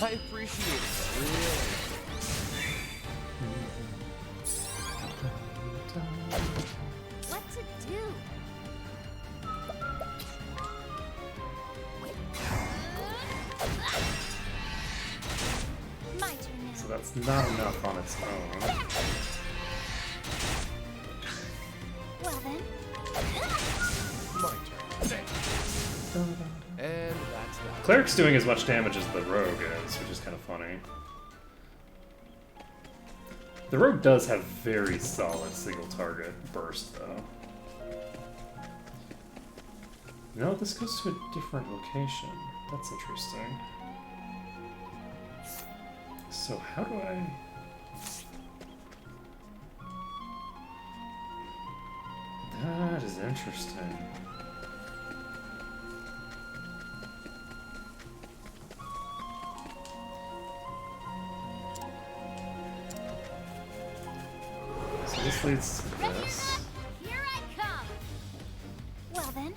I appreciate it. Really. What to do? My turn now. So that's not enough on its own. Well then, My turn. And that's that. Cleric's doing as much damage as the rogue is, which is kind of funny. The rogue does have very solid single target burst, though. No, this goes to a different location. That's interesting. So how do I... That is interesting. So this leads to ready or this. not, here I come! Well then.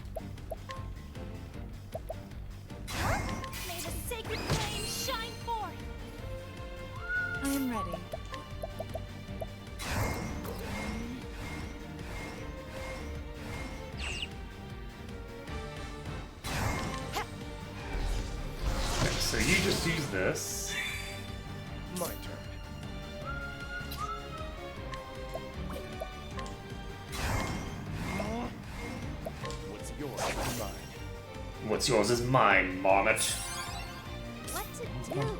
May the sacred flame shine forth! I am ready. Okay, so you just use this. My turn. What's yours is mine. What's yours is mine, Marmot. What to do? The winds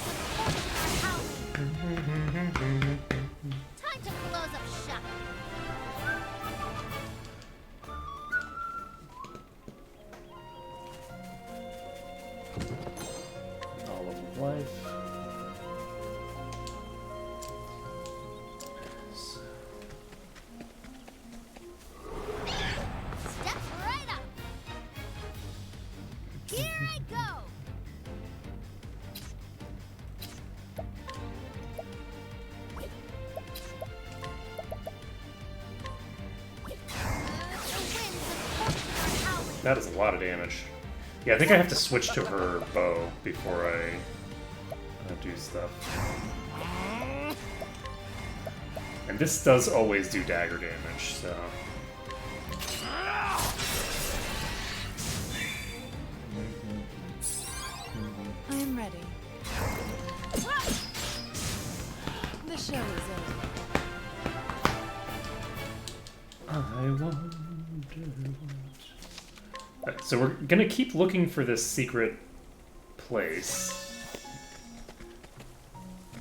of fortune are howling. Time to close up shop. All of life. Step right up. Here I go. The winds of fortune are howling. That is a lot of damage. Yeah, I think I have to switch to her bow before I do stuff. And this does always do dagger damage, so... I am ready. show is over. I wonder what... Alright, so we're gonna keep looking for this secret place.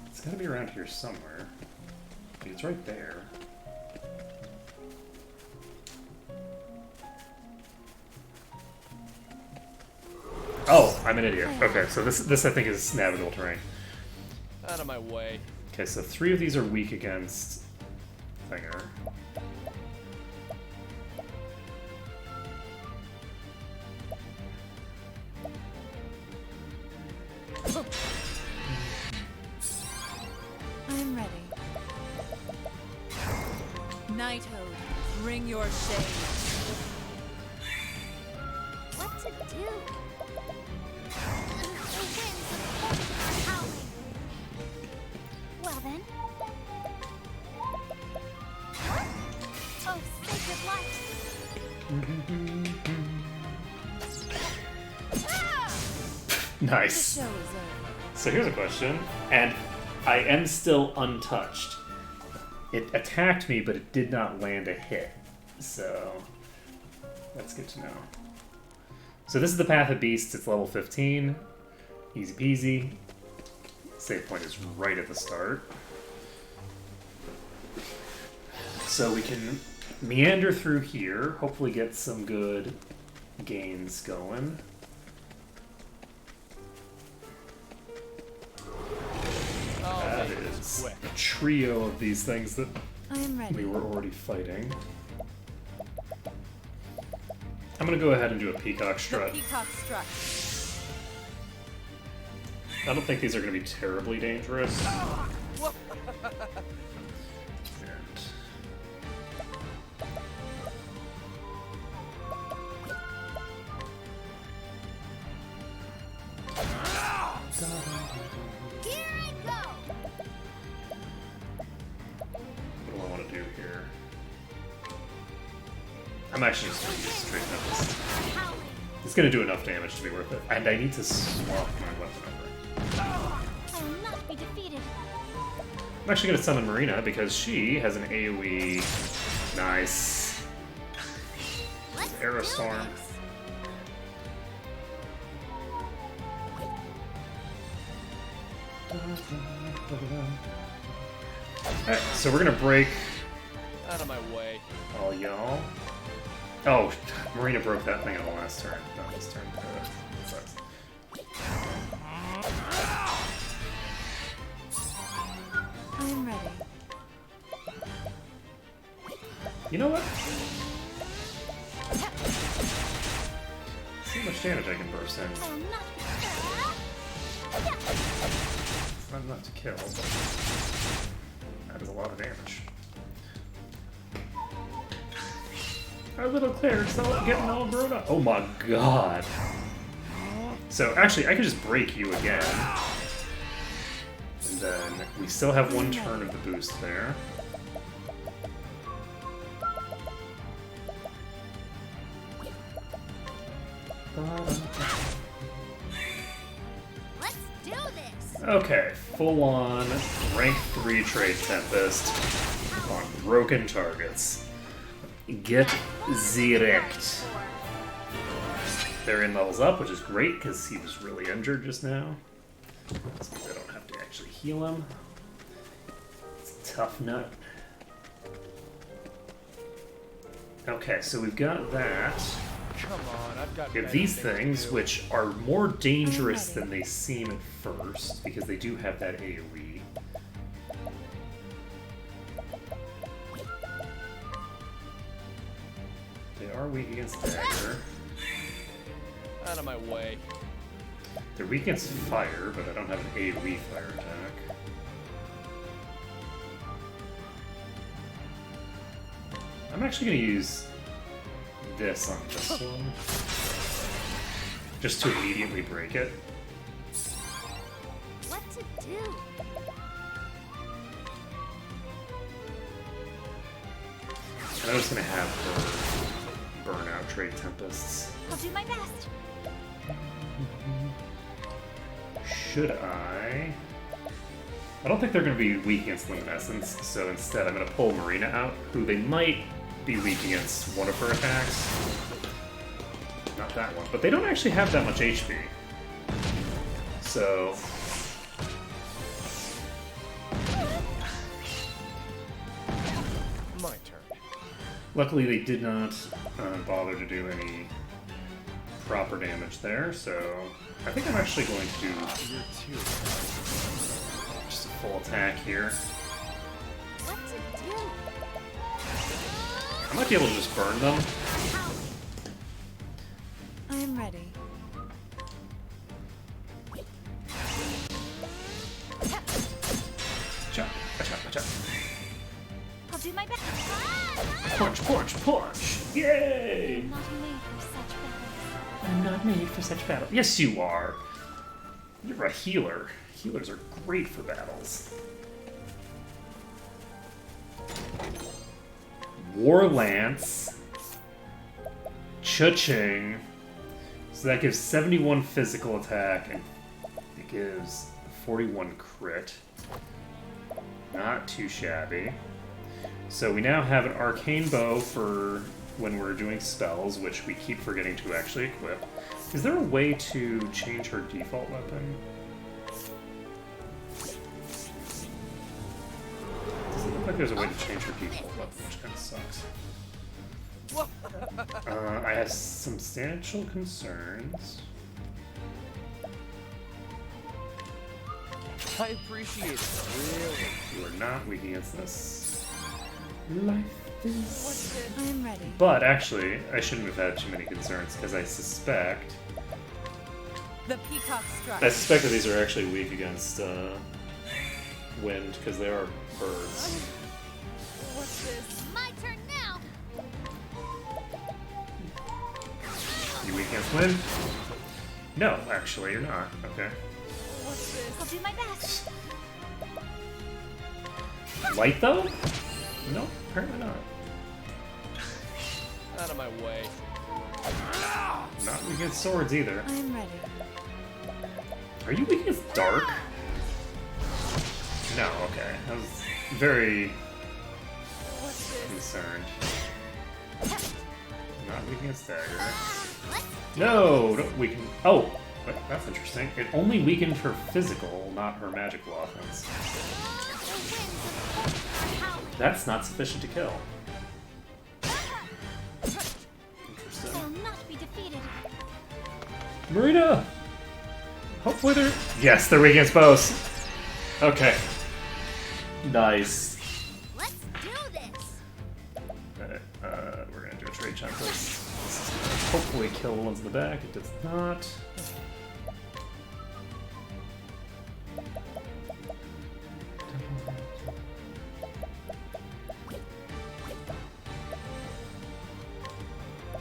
It's gotta be around here somewhere. Like, it's right there. Oh, I'm an idiot. Okay, so this I think is navigable terrain. Out of my way. Okay, so 3 of these are weak against Thinger. I'm ready. Knighthood, bring your shade. What to do? The winds of fortune are howling. Well then. Oh, sacred light. Ah! The Nice. show is over. So here's a question, and I am still untouched. It attacked me, but it did not land a hit. So that's good to know. So this is the Path of Beasts. It's level 15. Easy peasy. Save point is right at the start. So we can meander through here, hopefully get some good gains going. Oh, That make this is quick. a trio of these things that I am ready. we were already fighting. I'm gonna go ahead and do a peacock The strut. peacock strut. I don't think these are gonna be terribly dangerous. And Here I go. what do I want to do here? I'm actually just gonna use straight Tempest. Howling. It's gonna do enough damage to be worth it. And I need to swap my weapon over. I will not be defeated. I'm actually gonna summon Marina because she has an AoE. Nice. Let's Aerostorm. do this. Alright, so we're gonna break Out of my way. all y'all. Oh, Marina broke that thing on the last turn. Not this turn. That sucks. I am ready. You know what? See how much damage I can burst in. I will not It's not enough to kill. That is a lot of damage. Our little cleric's all getting all grown up. Oh my god. So actually, I could just break you again. And then we still have one turn of the boost there. Let's do this. Okay, full on rank 3 Trade Tempest on broken targets. Get Zerect. Therian levels up, which is great because he was really injured just now. This means I don't have to actually heal him. It's a tough nut. Okay, so we've got that. Come on, I've got We have better these things to things, do. which are more dangerous than they seem at first, because they do have that AoE. They are weak against dagger. Out of my way. They're weak against fire, but I don't have an AoE fire attack. I'm actually going to use this on this one. Just to immediately break it. What to do? And I'm just going to have her burn out Trade Tempests. I'll do my best. Should I? I don't think they're going to be weak against Luminescence, so instead I'm going to pull Marina out, who they might be weak against one of her attacks. Not that one, but they don't actually have that much HP. So... My turn. Luckily they did not bother to do any proper damage there, so I think I'm actually going to do just a full attack here. What to do? I might be able to just burn them. I'm ready. Chop, chop, chop. I'll do my best. Punch, punch, punch! Yay! I'm not made for such battles. I'm not made for such battle. Yes, you are. You're a healer. Healers are great for battles. War Lance. Cha-ching. So that gives 71 physical attack, and it gives 41 crit. Not too shabby. So we now have an arcane bow for when we're doing spells, which we keep forgetting to actually equip. Is there a way to change her default weapon? Doesn't look like there's a way to change her default weapon, which kind of sucks. I have substantial concerns. I appreciate it. Really. You are not weak against this. Life is... I'm ready. But actually, I shouldn't have had too many concerns, because I suspect... The peacock struck. I suspect that these are actually weak against wind, because they are birds. What's this? My turn now. You weak against wind? No, actually, you're not. Okay. What's this? I'll do my best. Light, though? No, apparently not. Out of my way. Not weak against swords, either. I'm ready. Are you weak against dark? No, okay. I was very What's this? concerned. Not weak against dagger. Let's No, don't weaken. Oh, wait, that's interesting. It only weakened her physical, not her magical offense. the winds of hope are howling. That's not sufficient to kill. Interesting. I'll not be defeated. Marina! Hopefully they're... Yes, they're weak against bows. Okay. Nice. Let's do this. Alright, we're gonna do a trade chunk. This is gonna hopefully kill the ones in the back. It does not.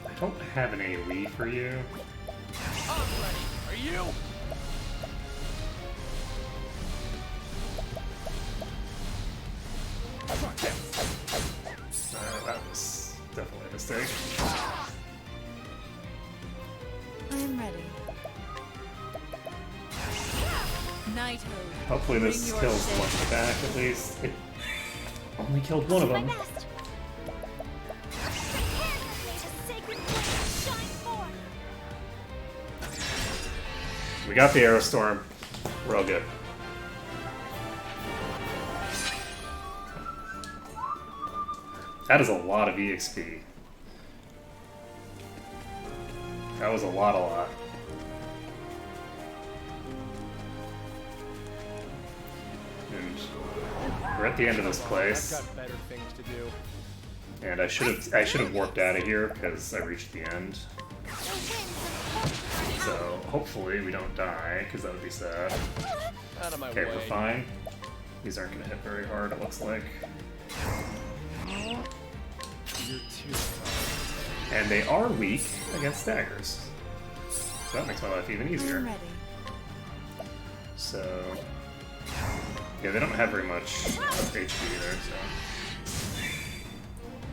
I don't have an AoE for you. I'm ready. Are you? That was definitely a mistake. I'm ready. Knighthood. Hopefully this Bring your kills the shade. one in the back at least. It only killed one of My them. best. Prepare your may the sacred flame shine forth. We got the Arrow Storm. We're all good. That is a lot of EXP. That was a lot. And we're at the end of this I've place. got better things to do. And I should have warped out of here because I reached the end. The winds of hope are howling. So hopefully we don't die, because that would be sad. Out of my Okay, way. we're fine. These aren't going to hit very hard, it looks like. You're too far. And they are weak against daggers. So that makes my life even I'm easier. ready. So... yeah, they don't have very much HP either, so...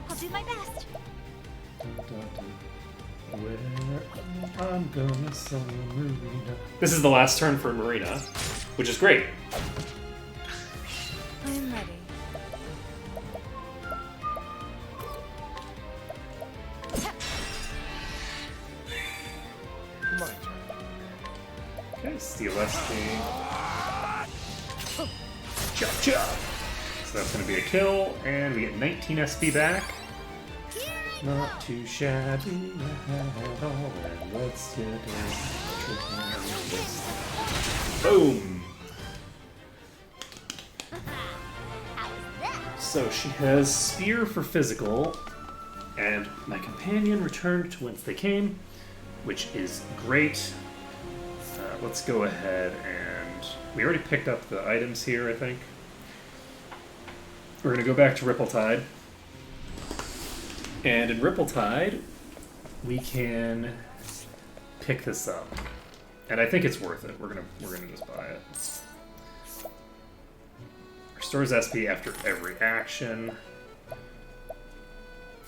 I'll do my best. Where I'm gonna summon Marina. This is the last turn for Marina, which is great. Steel SP. Chop chop! So that's gonna be a kill, and we get 19 SP back. Not too shabby at all, and let's get this. Boom! So she has Spear for physical, and my companion returned to whence they came, which is great. Let's go ahead and... We already picked up the items here, I think. We're going to go back to Ripple-Tide. And in Ripple-Tide, we can pick this up. And I think it's worth it. We're gonna just buy it. Restores SP after every action.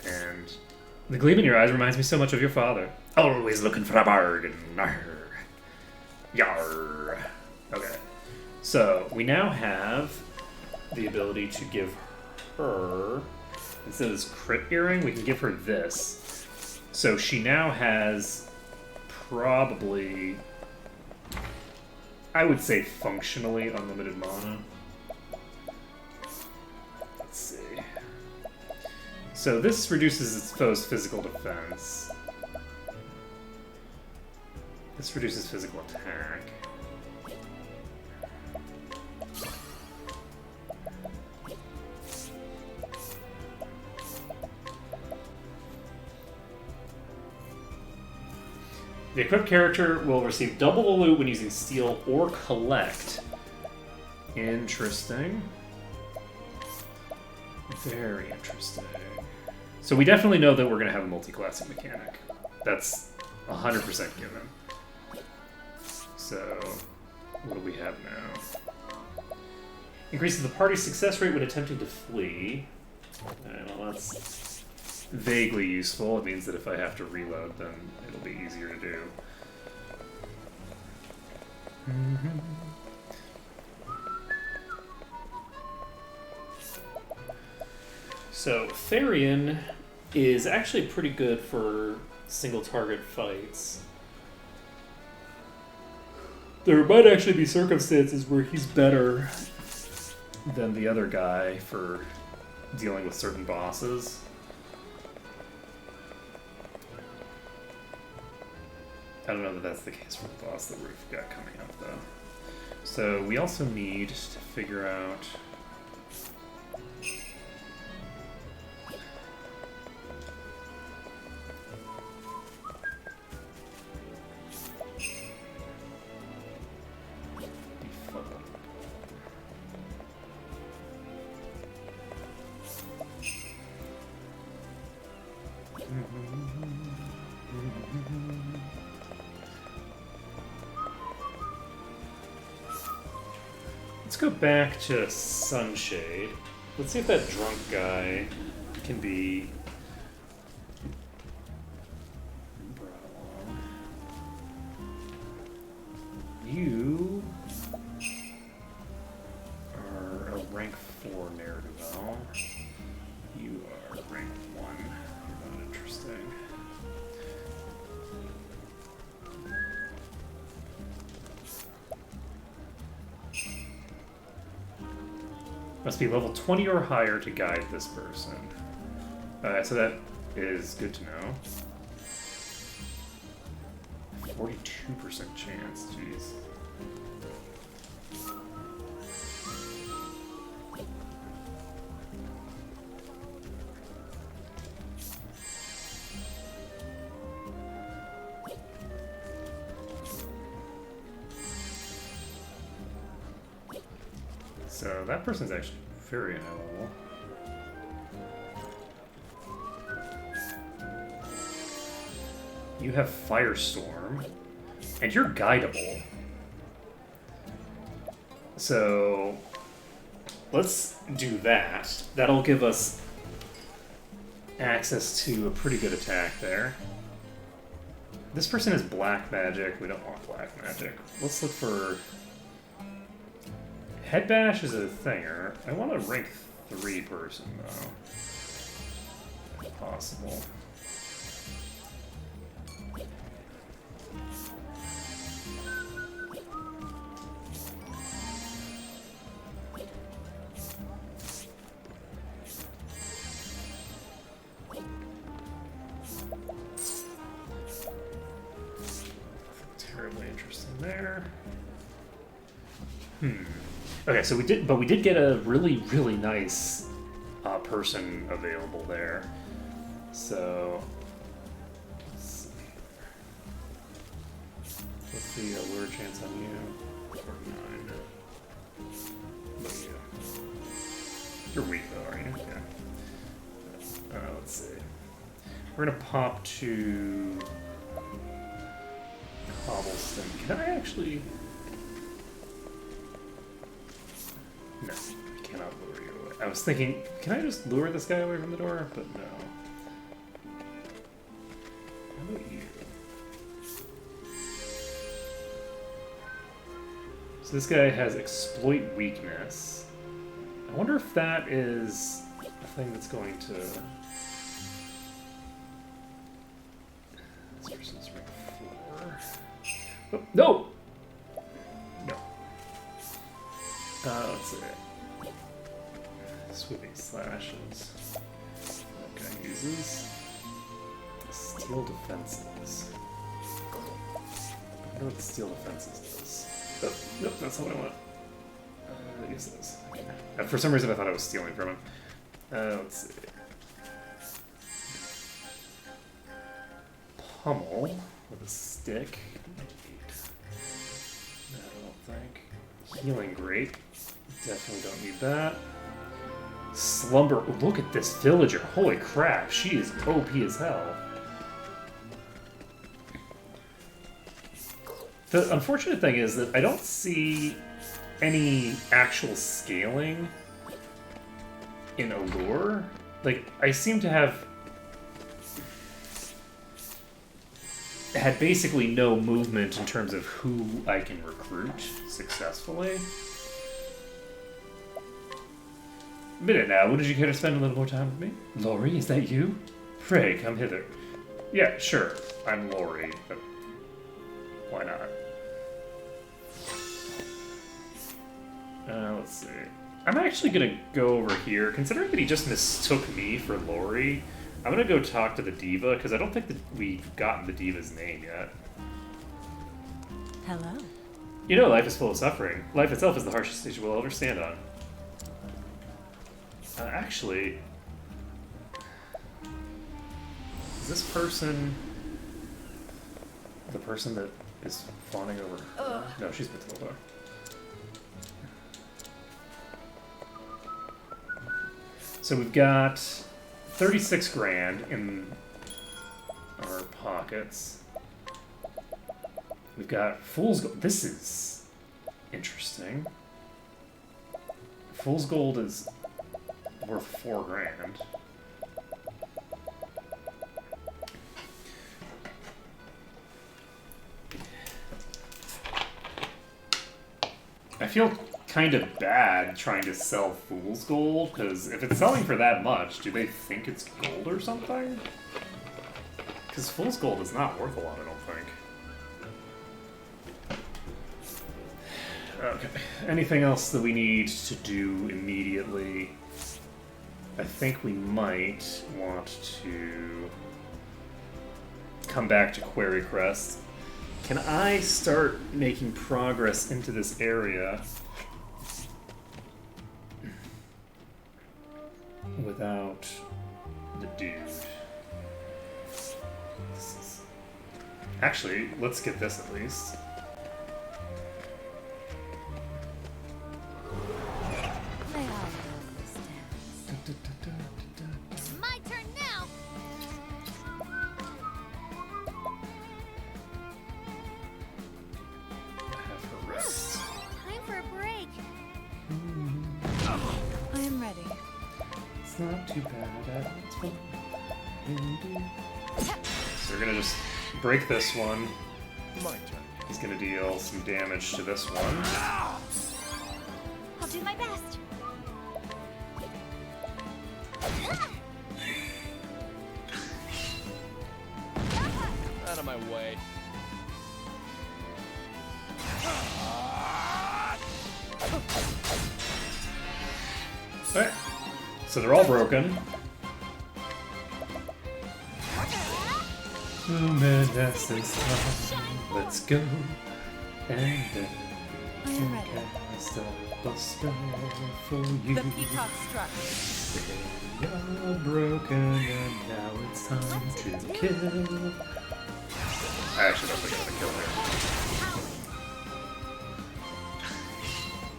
And the gleam in your eyes reminds me so much of your father. Always looking for a bargain. Arr. Yar. Okay. So we now have the ability to give her, instead of this crit earring, we can give her this. So she now has probably, I would say, functionally unlimited mana. Let's see. So this reduces its foe's physical defense. This reduces physical attack. The equipped character will receive double the loot when using steal or collect. Interesting. Very interesting. So we definitely know that we're going to have a multi-classing mechanic. That's 100% given. So, what do we have now? Increases the party's success rate when attempting to flee. Well, that's vaguely useful. It means that if I have to reload, then it'll be easier to do. So, Therian is actually pretty good for single target fights. There might actually be circumstances where he's better than the other guy for dealing with certain bosses. I don't know that that's the case for the boss that we've got coming up, though. So we also need to figure out... Let's go back to Sunshade. Let's see if that drunk guy can be brought along. You are a rank 4 Ne'er-do-well. You are rank 1. You're not interesting. Must be level 20 or higher to guide this person. So that is good to know. 42% chance, jeez. So that person's actually very high level. You have Firestorm, and you're guidable. So let's do that. That'll give us access to a pretty good attack there. This person has black magic. We don't want black magic. Let's look for... Head Bash is a thinger. I want a rank 3 person, though. If possible. there. Okay, so we did get a really nice person available there. So let's see. What's the lure chance on you? 49. What are you? You're weak though, aren't you? Yeah. Let's see. We're gonna pop to Cobblestone. Can I actually? No, I cannot lure you away. I was thinking, can I just lure this guy away from the door? But no. How about you? So this guy has exploit weakness. I wonder if that is a thing that's going to... This person's rank 4. Oh, no! No. Let's see. Sweeping slashes. That guy uses steel defenses. I wonder what the steel defenses does. Oh, nope, that's not what I want. Use this. Okay. For some reason, I thought I was stealing from him. Let's see. Pummel with a stick. I don't think. Healing Grape. Definitely don't need that. Slumber. Oh, look at this villager. Holy crap. She is OP as hell. The unfortunate thing is that I don't see any actual scaling in Allure. Like, I seem to have had basically no movement in terms of who I can recruit successfully. Admit it now, wouldn't you care to spend a little more time with me? Lori, is that you? Pray, come hither. Yeah, sure, I'm Lori, but why not? Let's see. I'm actually gonna go over here. Considering that he just mistook me for Lori, I'm gonna go talk to the diva, because I don't think that we've gotten the diva's name yet. Hello. You know life is full of suffering. Life itself is the harshest stage we'll ever stand on. Actually... Is this person... the person that is fawning over her? No, she's Matilda. So we've got 36 grand in our pockets. We've got Fool's Gold. This is interesting. Fool's Gold is worth 4 grand. I feel kind of bad trying to sell Fool's Gold, because if it's selling for that much, do they think it's gold or something? Because Fool's Gold is not worth a lot, I don't think. Okay. Anything else that we need to do immediately? I think we might want to come back to Quarry Crest. Can I start making progress into this area without the dude? Actually, let's get this at least. It's my turn now. Have her rest. Time for a break. I am ready. It's not too bad. It's fun. So we're gonna just break this one. My turn. He's gonna deal some damage to this one. I'll do my best. Out of my way. Alright. So they're all broken. Oh man, that's this time. Let's go. And then I am ready. cast a spell for you. The peacock struck. They are broken and now it's time What to to do? kill. I actually don't think I'm gonna kill her.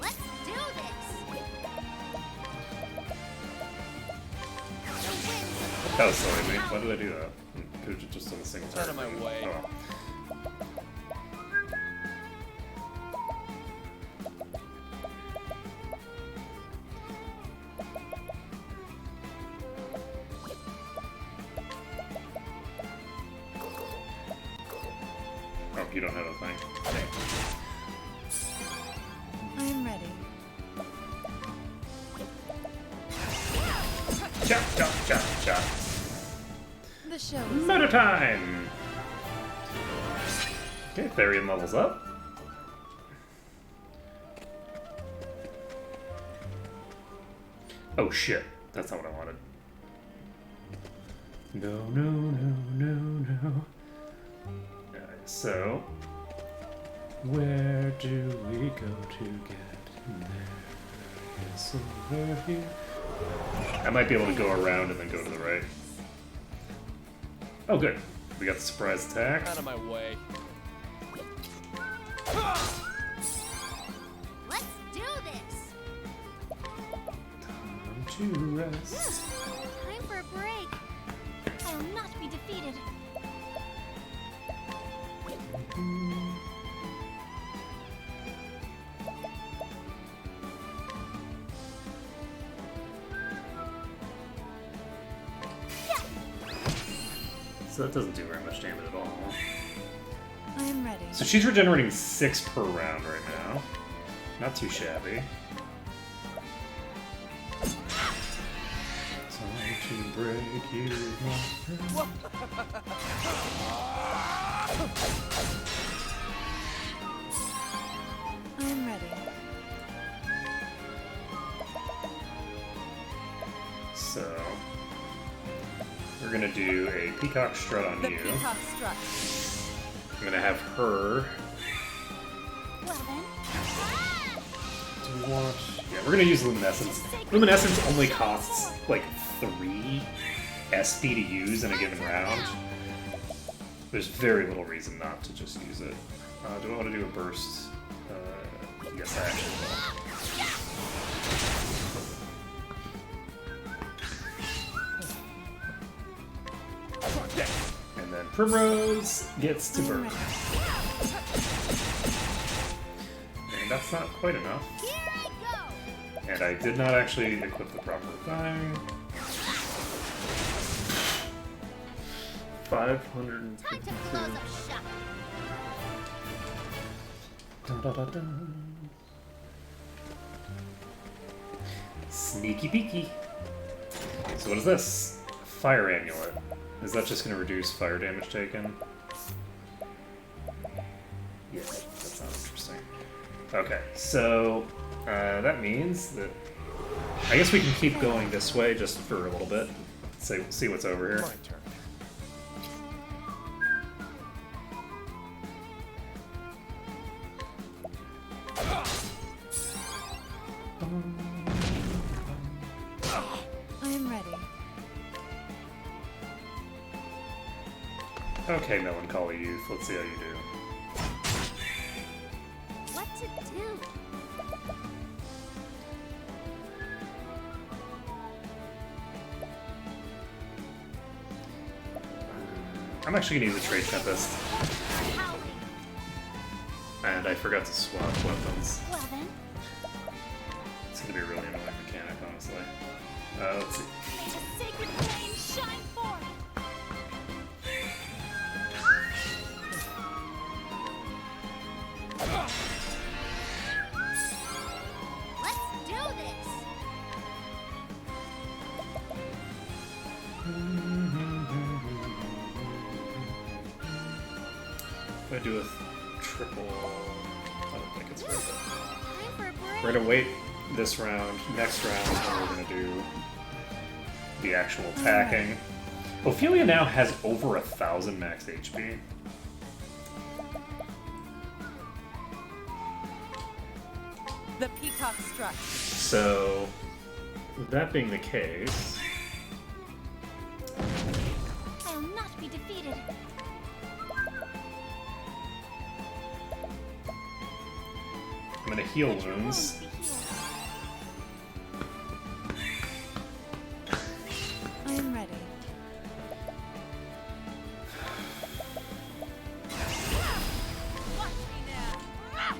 Let's do this. The winds That was silly of me. Why did I do that? Could have just done a single Out target. of my thing. way. Oh. Oh, you don't have a thing. I am ready. Chop, chop, chop, chop. The show is Meta time! Okay, Therian levels up. Oh shit, that's not what I wanted. No, no, no, no, no. Alright, so where do we go to get there? It's over here. I might be able to go around and then go to the right. Oh, good. We got the surprise attack. Out of my way. Let's do this. Time to rest. Time for a break. I will not be defeated. So that doesn't do very much damage at all. I am ready. So she's regenerating 6 per round right now. Not too shabby. Time to break you, my friend. I am ready. So we're gonna do a peacock strut on The you. peacock struck. I'm gonna have her. Well then. Do we want? Yeah, we're gonna use luminescence. Luminescence only costs like 3 SP to use in a given round. There's very little reason not to just use it. Do I want to do a burst? Yes, I actually will. And then Primrose gets to I am burn. ready. And that's not quite enough. Here I go. And I did not actually equip the proper thing. 552. Time to close up shop. Dun, dun, dun, dun. Sneaky peeky. So what is this? Fire amulet. Is that just going to reduce fire damage taken? Yeah, that's not interesting. Okay, so that means that I guess we can keep going this way just for a little bit. See what's over here. My turn. I am ready. Okay, melancholy youth. Let's see how you do. What to do? I'm actually gonna use a Trade Tempest, Howling. and I forgot to swap weapons. Well then. It's gonna be a really annoying mechanic, honestly. Let's see. May the sacred flame shine forth. Let's do this. If I do a triple, I don't think it's worth it. Time for a break. We're gonna wait this round. Next round, then we're gonna do the actual attacking. Ophelia now has over 1,000 max HP. The peacock struck. So, with that being the case, I'll not be defeated. I'm gonna heal Won't wounds. be healed. I am ready. Watch me now.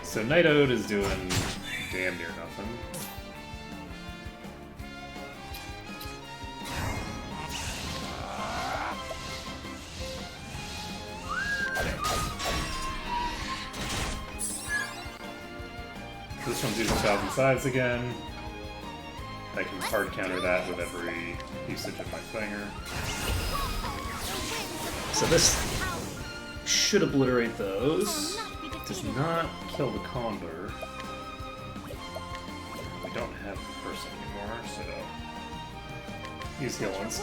So Night Ode is doing damn near nothing. This one's using 1,000 sides again. I can hard counter that with every usage of my finger. So this should obliterate those. Does not kill the Condor. We don't have the person anymore, so use heal ones.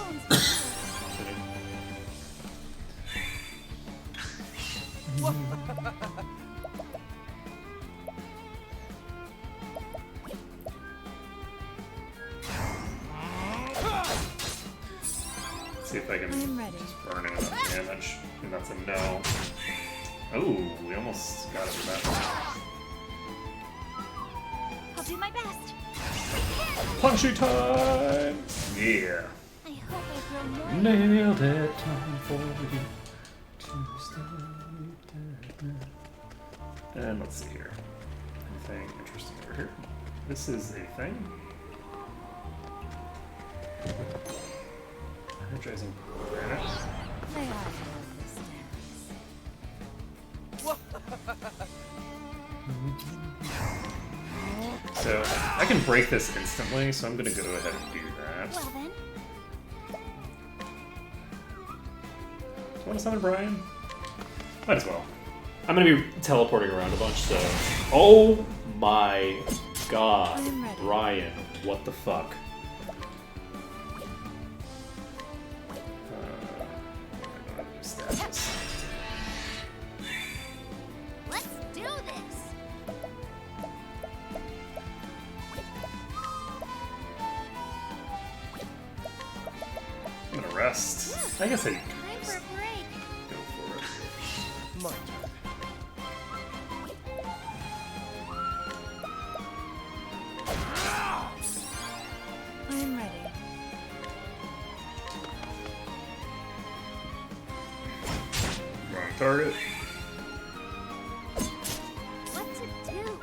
See if I can I am ready. burn in enough damage. And that's a no. Oh, we almost got it with that one. I'll do my best. Punchy time! Yeah. I hope I grow more. Nailed it. Time for you to stay dead. And let's see here. Anything interesting over here? This is a thing. Energizing granite. They are lovely stairs. So I can break this instantly, so I'm gonna go ahead and do that. Well then, Do you want to summon Brian? Might as well. I'm gonna be teleporting around a bunch, so. Oh my god. I'm ready. Brian, what the fuck? Status. let's do this. I'm gonna rest. I guess I Time for a break. go for it. My turn. I am ready. Wrong target. What's it do?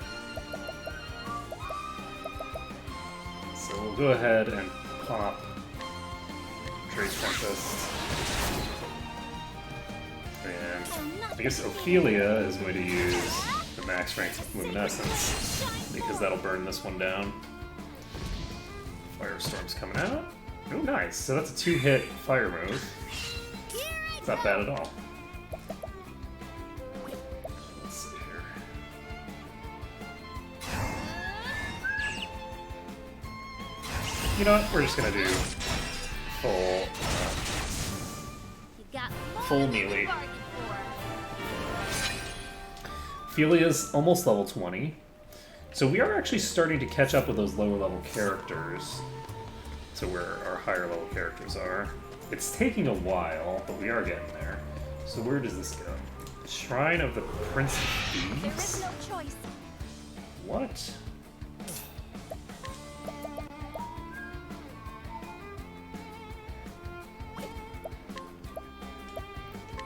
So we'll go ahead and pop Trace Tempest. And I guess Ophelia is going to use the max strength Luminescence because that'll burn this one down. Firestorm's coming out. Oh, nice. So that's a 2-hit fire move. It's not bad at all. Let's see here. You know what? We're just gonna do full. You got more Full than you melee. bargained for. Ophelia's almost level 20. So we are actually starting to catch up with those lower level characters to where our higher level characters are. It's taking a while, but we are getting there. So where does this go? Shrine of the Prince of There is Thieves? no choice. What?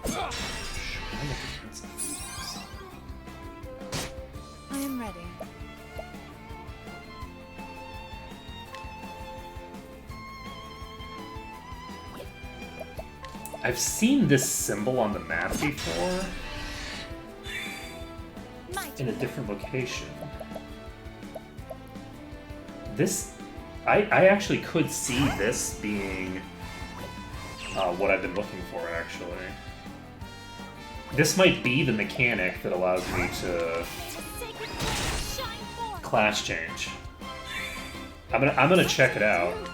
Shrine of the Prince of Thieves. I am ready. I've seen this symbol on the map before My in a turn. different location. This, I actually could see this being what I've been looking for, actually. This might be the mechanic that allows me to The sacred flame shine forth. class change. I'm gonna check it out. The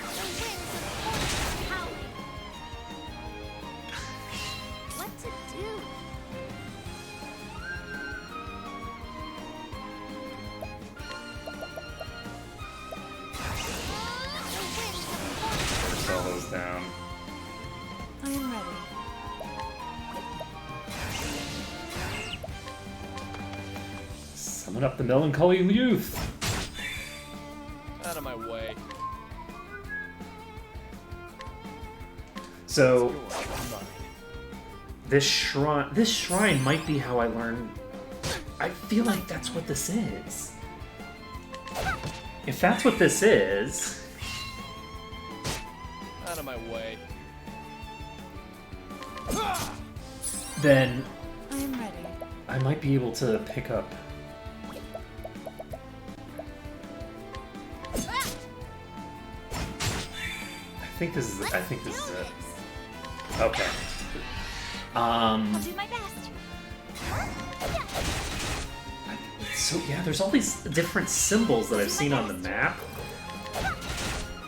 winds of force howling. What's it do? down. I am ready. Summon up the melancholy youth. Out of my way. So Come on. this shrine might be how I learn. I feel like that's what this is. If that's what this is, Out of my way. then I am ready. I might be able to pick up. I think this is it. Okay. I'll do my best. So yeah, there's all these different symbols that I've seen on the map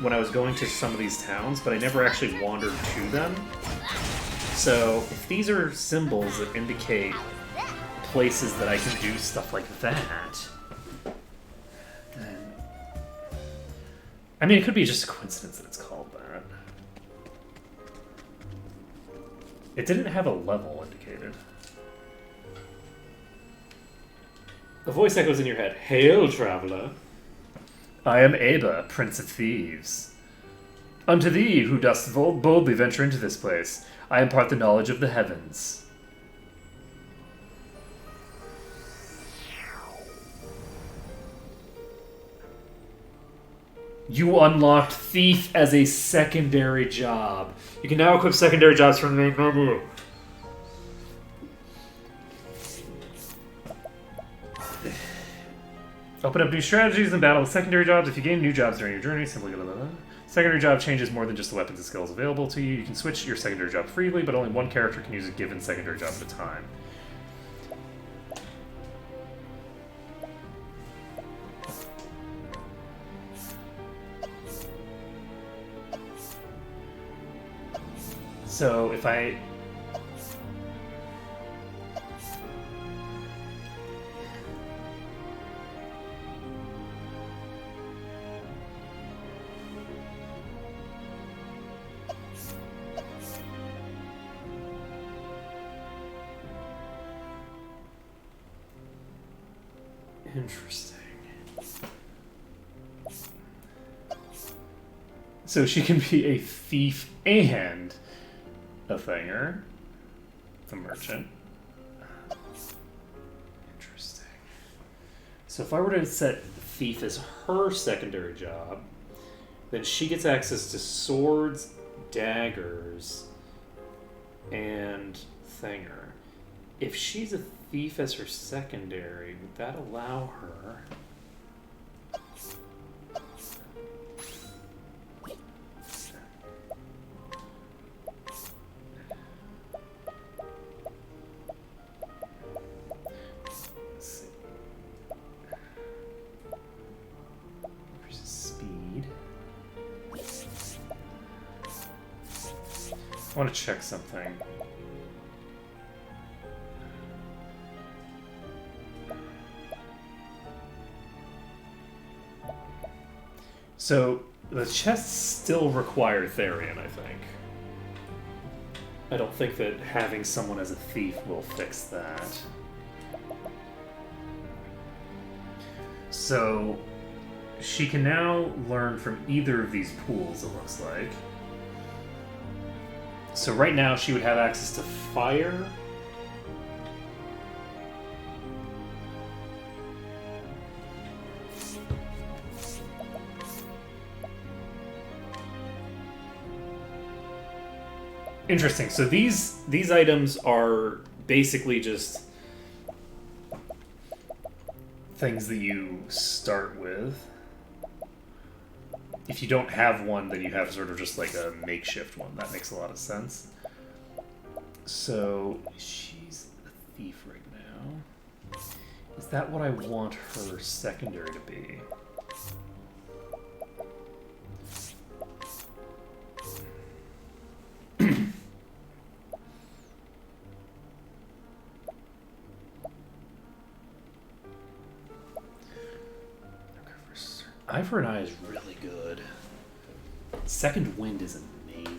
when I was going to some of these towns, but I never actually wandered to them. So if these are symbols that indicate places that I can do stuff like that, then I mean, it could be just a coincidence that it's called that. It didn't have a level indicated. The voice echoes in your head. Hail, traveler. I am Aba, Prince of Thieves. Unto thee, who dost boldly venture into this place, I impart the knowledge of the heavens. You unlocked Thief as a secondary job. You can now equip secondary jobs from the main menu. Open up new strategies and battle with secondary jobs. If you gain new jobs during your journey, simply blah, blah, blah. Secondary job changes more than just the weapons and skills available to you. You can switch your secondary job freely, but only one character can use a given secondary job at a time. So if I... Interesting. So she can be a thief and a thinger. A merchant. Interesting. So if I were to set thief as her secondary job, then she gets access to swords, daggers, and thinger. If she's a thief as her secondary, would that allow her? Let's see. Versus speed. I want to check something. So, the chests still require Therian, I think. I don't think that having someone as a thief will fix that. So, she can now learn from either of these pools, it looks like. So right now she would have access to fire. Interesting. So these items are basically just things that you start with. If you don't have one, then you have sort of just like a makeshift one. That makes a lot of sense. So she's a thief right now. Is that what I want her secondary to be? Eye for an Eye is really good. Second Wind is amazing.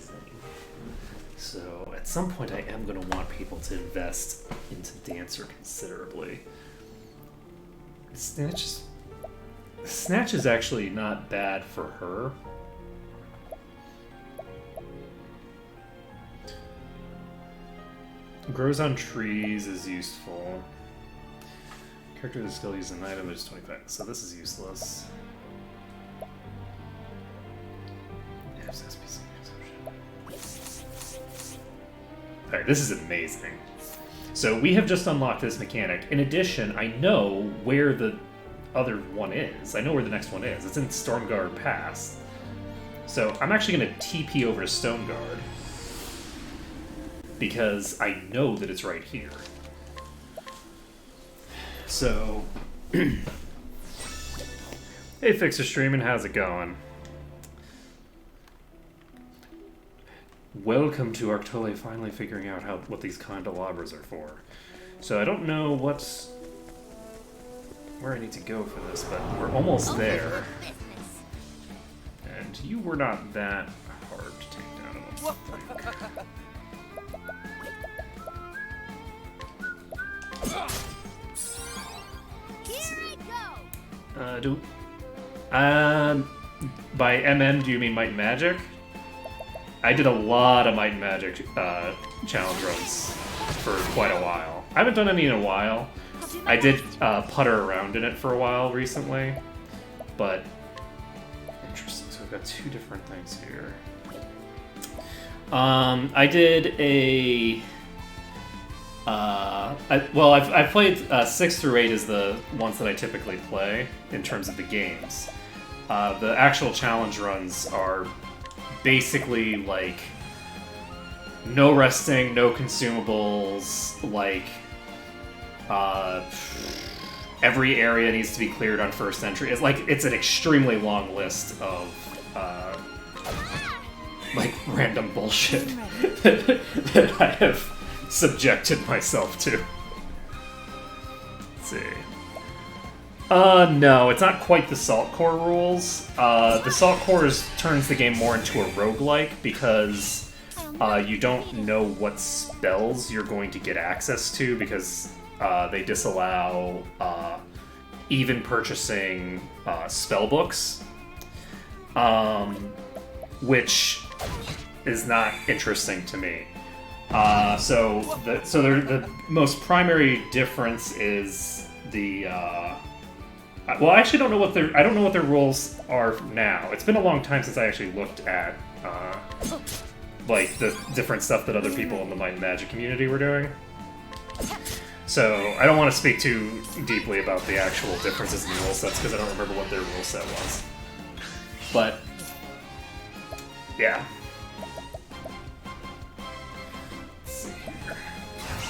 So at some point I am going to want people to invest into Dancer considerably. Snatch is actually not bad for her. Grows on trees is useful. Character that still uses an item is 25, so this is useless. Alright, this is amazing. So we have just unlocked this mechanic. In addition, I know where the other one is. I know where the next one is. It's in Stormguard Pass. So I'm actually going to TP over to Stoneguard, because I know that it's right here. So, hey Fixer Streaming, how's it going? Welcome to Arctole finally figuring out what these candelabras are for. So I don't know where I need to go for this, but we're almost there. And you were not that hard to take down, I don't think. By MM, do you mean Might and Magic? I did a lot of Might and Magic challenge runs for quite a while. I haven't done any in a while. I did putter around in it for a while recently, but interesting. So we've got two different things here. I did a. I've played 6 through 8 is the ones that I typically play in terms of the games. The actual challenge runs are basically like no resting, no consumables, like every area needs to be cleared on first entry. It's an extremely long list of like random bullshit that I have subjected myself to. Let's see. No, it's not quite the Salt Core rules. The Salt Core turns the game more into a roguelike because you don't know what spells you're going to get access to because they disallow even purchasing spell books, which is not interesting to me. So the most primary difference is the. Well, I actually don't know what their rules are now. It's been a long time since I actually looked at like the different stuff that other people in the Might and Magic community were doing. So I don't want to speak too deeply about the actual differences in the rule sets because I don't remember what their rule set was. But yeah. Let's see here.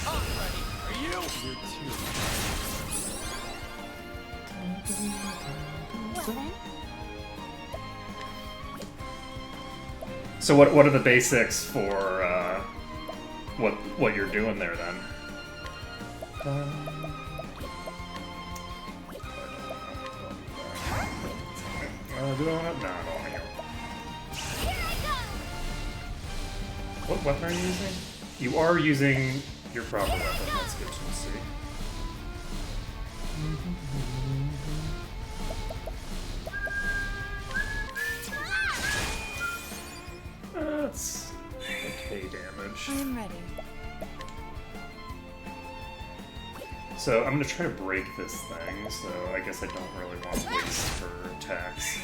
Are you? You're too. So what are the basics for what you're doing there then? Do I want to? No, I don't want to go. What weapon are you using? You are using your proper weapon. That's good to see. That's okay damage. I am ready. So I'm gonna try to break this thing, so I guess I don't really want to waste her attacks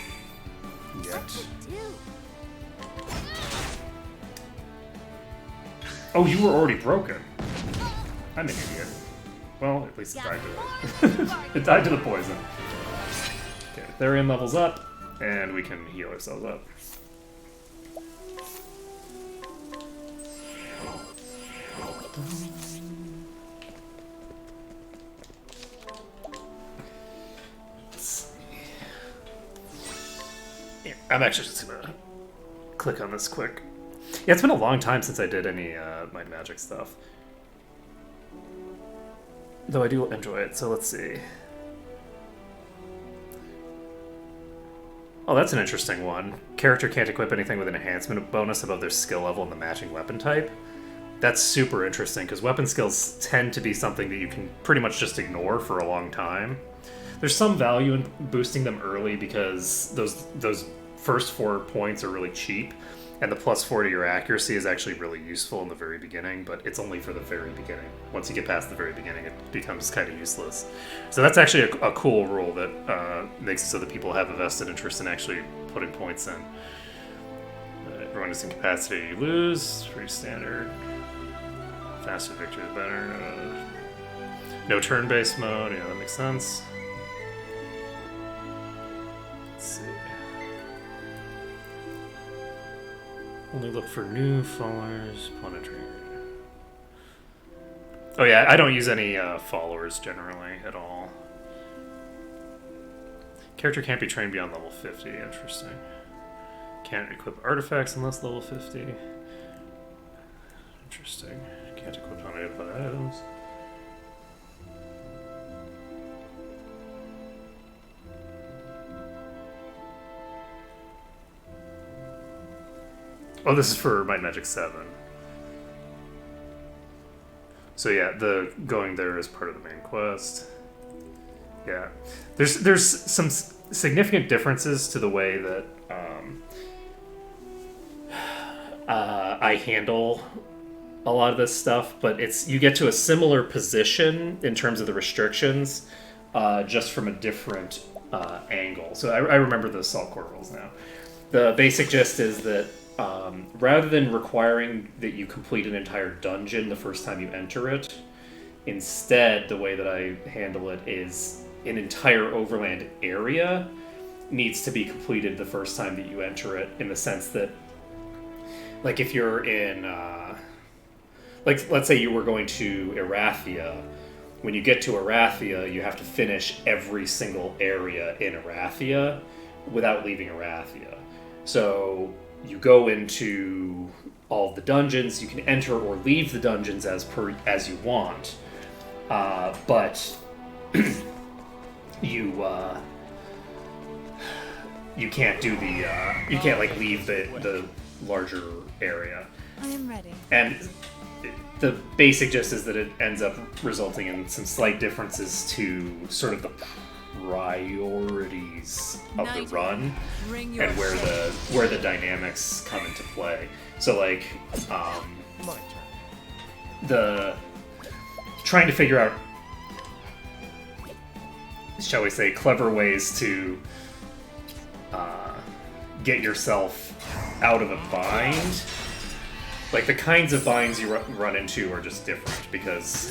yet. Oh, you were already broken. I'm an idiot. Well, at least it died to it. It died to the poison. Okay, Therian levels up, and we can heal ourselves up. I'm actually just gonna click on this quick. Yeah, it's been a long time since I did any Might Magic stuff. Though I do enjoy it, so let's see. Oh, that's an interesting one. Character can't equip anything with an enhancement bonus above their skill level in the matching weapon type. That's super interesting, because weapon skills tend to be something that you can pretty much just ignore for a long time. There's some value in boosting them early because those first 4 points are really cheap, and the +4 to your accuracy is actually really useful in the very beginning, but it's only for the very beginning. Once you get past the very beginning, it becomes kind of useless. So that's actually a cool rule that makes it so that people have a vested interest in actually putting points in. Everyone is incapacitated, you lose. Pretty standard. Faster victory is better. No turn-based mode, yeah, that makes sense. Let's see. Only look for new followers upon entering. Oh yeah, I don't use any followers generally at all. Character can't be trained beyond level 50, interesting. Can't equip artifacts unless level 50. Interesting. Can't equip unidentified items. Oh, this is for Might and Magic 7. So yeah, the going there is part of the main quest. Yeah, there's some significant differences to the way that I handle a lot of this stuff, but you get to a similar position in terms of the restrictions, just from a different angle. So I remember the Assault Core rules now. The basic gist is that rather than requiring that you complete an entire dungeon the first time you enter it, instead the way that I handle it is an entire overland area needs to be completed the first time that you enter it, in the sense that, like, if you're in, like, let's say you were going to Erathia. When you get to Erathia, you have to finish every single area in Erathia without leaving Erathia. So you go into all of the dungeons. You can enter or leave the dungeons as you want, but you can't do you can't like leave the larger area. I am ready. And the basic gist is that it ends up resulting in some slight differences to sort of the priorities of the run and where the dynamics come into play. So like the trying to figure out, shall we say, clever ways to get yourself out of a bind. Like, the kinds of binds you run into are just different, because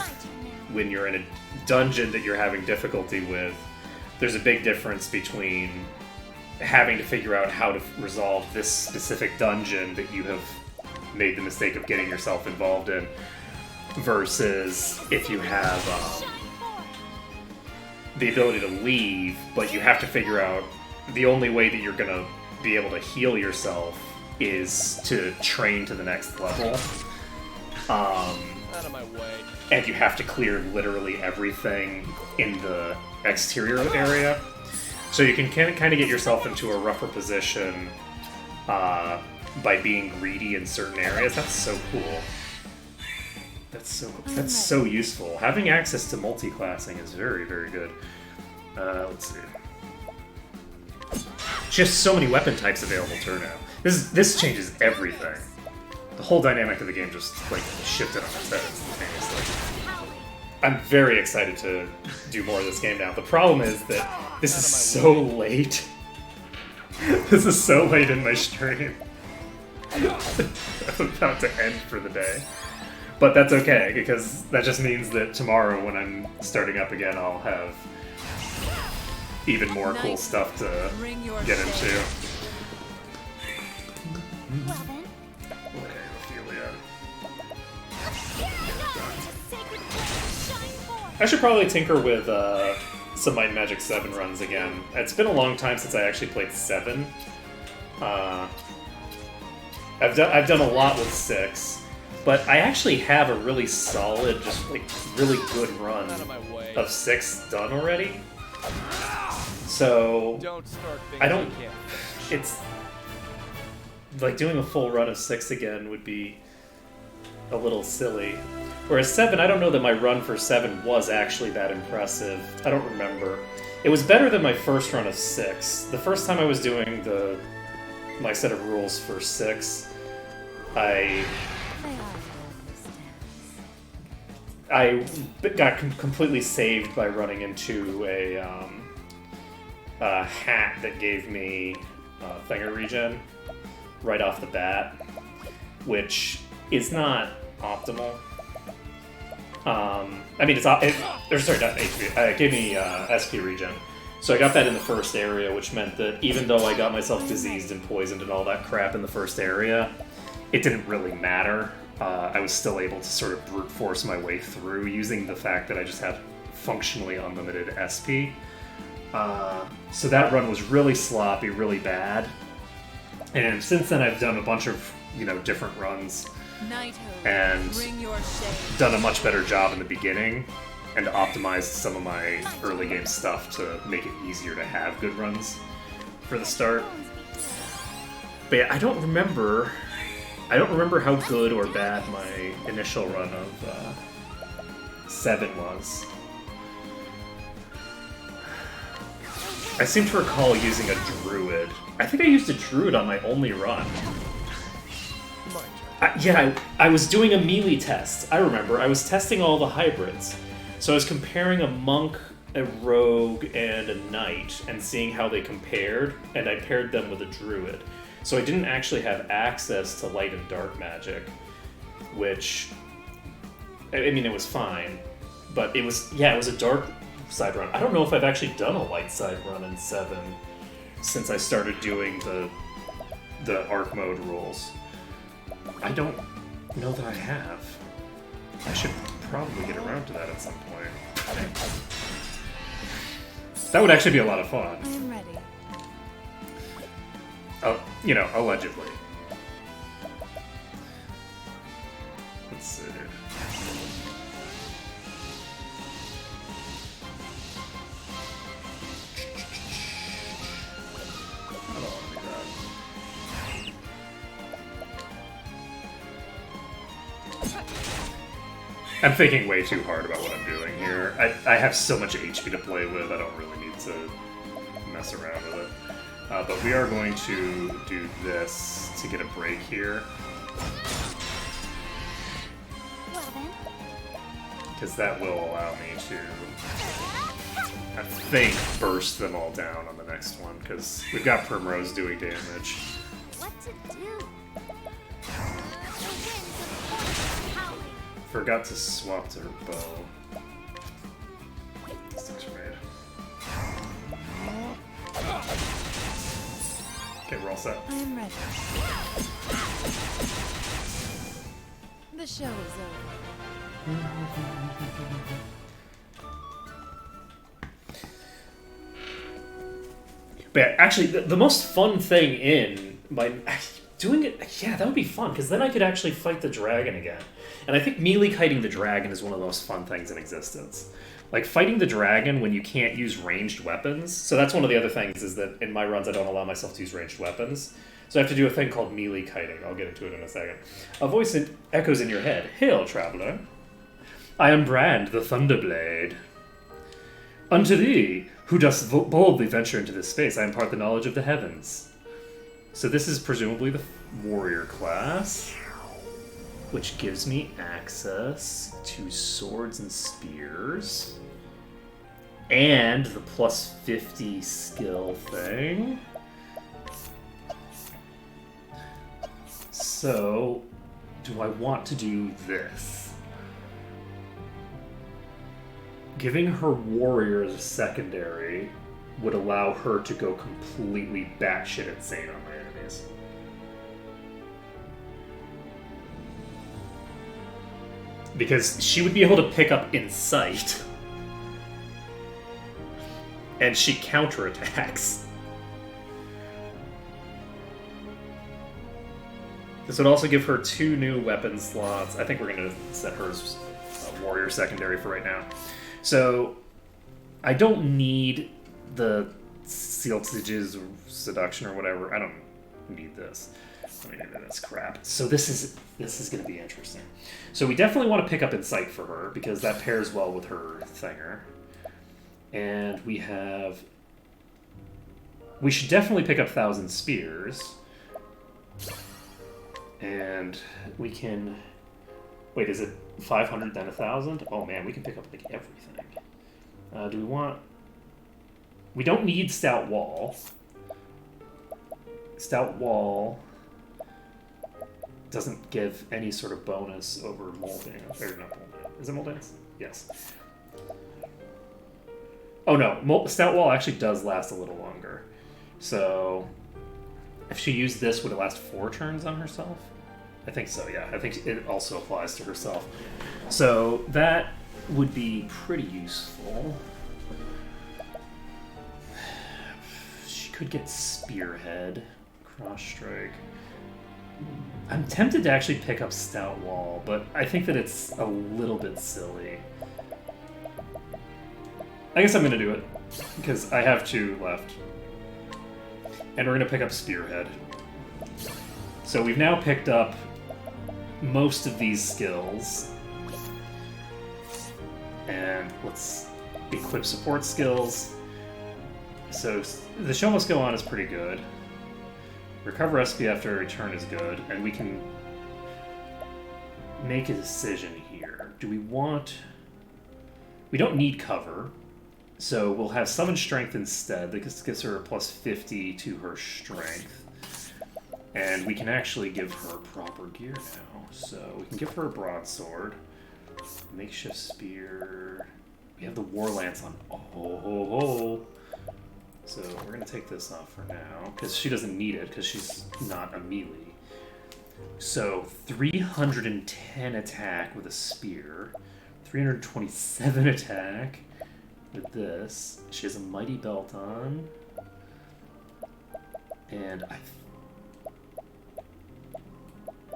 when you're in a dungeon that you're having difficulty with, there's a big difference between having to figure out how to resolve this specific dungeon that you have made the mistake of getting yourself involved in, versus if you have the ability to leave, but you have to figure out the only way that you're gonna be able to heal yourself is to train to the next level. Out of my way. And you have to clear literally everything in the exterior area. So you can kind of get yourself into a rougher position by being greedy in certain areas. That's so cool. That's so useful. Having access to multi-classing is very, very good. Let's see. Just so many weapon types available to her now. This changes everything. The whole dynamic of the game just like shifted on its head instantaneously. I'm very excited to do more of this game now. The problem is that this is so late. This is so late in my stream. I'm about to end for the day. But that's okay, because that just means that tomorrow when I'm starting up again, I'll have even more cool stuff to get into. Well then. Okay, Ophelia. I should probably tinker with some Might and Magic 7 runs again. It's been a long time since I actually played 7. I've done a lot with 6, but I actually have a really solid, just like really good run of 6 done already. So Don't start I don't. thinking you can't. it's like doing a full run of 6 again would be a little silly. Whereas 7, I don't know that my run for 7 was actually that impressive. I don't remember. It was better than my first run of 6. The first time I was doing my set of rules for 6, They are I got completely saved by running into a hat that gave me Thinger regen right off the bat, which is not optimal. I mean, not HP. It gave me SP regen. So I got that in the first area, which meant that even though I got myself diseased and poisoned and all that crap in the first area, it didn't really matter. I was still able to sort of brute force my way through using the fact that I just had functionally unlimited SP. So that run was really sloppy, really bad. And since then I've done a bunch of, different runs and done a much better job in the beginning and optimized some of my early game stuff to make it easier to have good runs for the start. But yeah, I don't remember how good or bad my initial run of 7 was. I seem to recall using a druid. I think I used a druid on my only run. I was doing a melee test. I remember. I was testing all the hybrids. So I was comparing a monk, a rogue, and a knight, and seeing how they compared, and I paired them with a druid. So I didn't actually have access to light and dark magic, which, I mean, it was fine, but it was a dark side run. I don't know if I've actually done a light side run in 7 since I started doing the arc mode rules. I don't know that I have. I should probably get around to that at some point. That would actually be a lot of fun. I am ready. Allegedly. Let's see. I don't want to do that. I'm thinking way too hard about what I'm doing here. I have so much HP to play with, I don't really need to mess around with it. But we are going to do this to get a break here. Well then. Because that will allow me to, I think, burst them all down on the next one. Because we've got Primrose doing damage. What to do? The winds of force howling. Forgot to swap to her bow. This thing's made. Okay, we're all set. I am ready. The show is over. But actually, the most fun thing in my doing it, yeah, that would be fun because then I could actually fight the dragon again. And I think melee kiting the dragon is one of the most fun things in existence. Like fighting the dragon when you can't use ranged weapons. So that's one of the other things is that in my runs I don't allow myself to use ranged weapons. So I have to do a thing called melee kiting. I'll get into it in a second. A voice echoes in your head. Hail, traveler. I am Brand, the Thunderblade. Unto thee, who dost boldly venture into this space, I impart the knowledge of the heavens. So this is presumably the warrior class, which gives me access to swords and spears, and the plus 50 skill thing. So, do I want to do this? Giving her warrior as a secondary would allow her to go completely batshit insane on my enemies. Because she would be able to pick up Insight. And she counterattacks. This would also give her 2 new weapon slots. I think we're going to set her as a warrior secondary for right now. So, I don't need the Siltage's seduction or whatever. I don't need this. I don't need this crap. So this is going to be interesting. So we definitely want to pick up Insight for her because that pairs well with her thinger. And we should definitely pick up 1,000 Spears. And we can... Wait, is it 500 then 1,000? Oh man, we can pick up like everything. Do we want... We don't need Stout Wall. Stout Wall doesn't give any sort of bonus over Moldance. Or not Moldance. Is it Moldance? Yes. Oh no, Stout Wall actually does last a little longer. So, if she used this, would it last 4 turns on herself? I think so, yeah. I think it also applies to herself. So, that would be pretty useful. She could get Spearhead, Cross Strike. I'm tempted to actually pick up Stout Wall, but I think that it's a little bit silly. I guess I'm going to do it, because I have 2 left. And we're going to pick up Spearhead. So we've now picked up most of these skills. And let's equip support skills. So the Show Must Go On is pretty good. Recover SP after a turn is good. And we can make a decision here. Do we want... We don't need cover. So we'll have Summon Strength instead. This gives her a plus 50 to her strength. And we can actually give her proper gear now. So we can give her a broadsword. Makeshift spear. We have the War Lance on. Oh. So we're going to take this off for now. Because she doesn't need it, because she's not a melee. So 310 attack with a spear. 327 attack. With this, she has a Mighty Belt on, and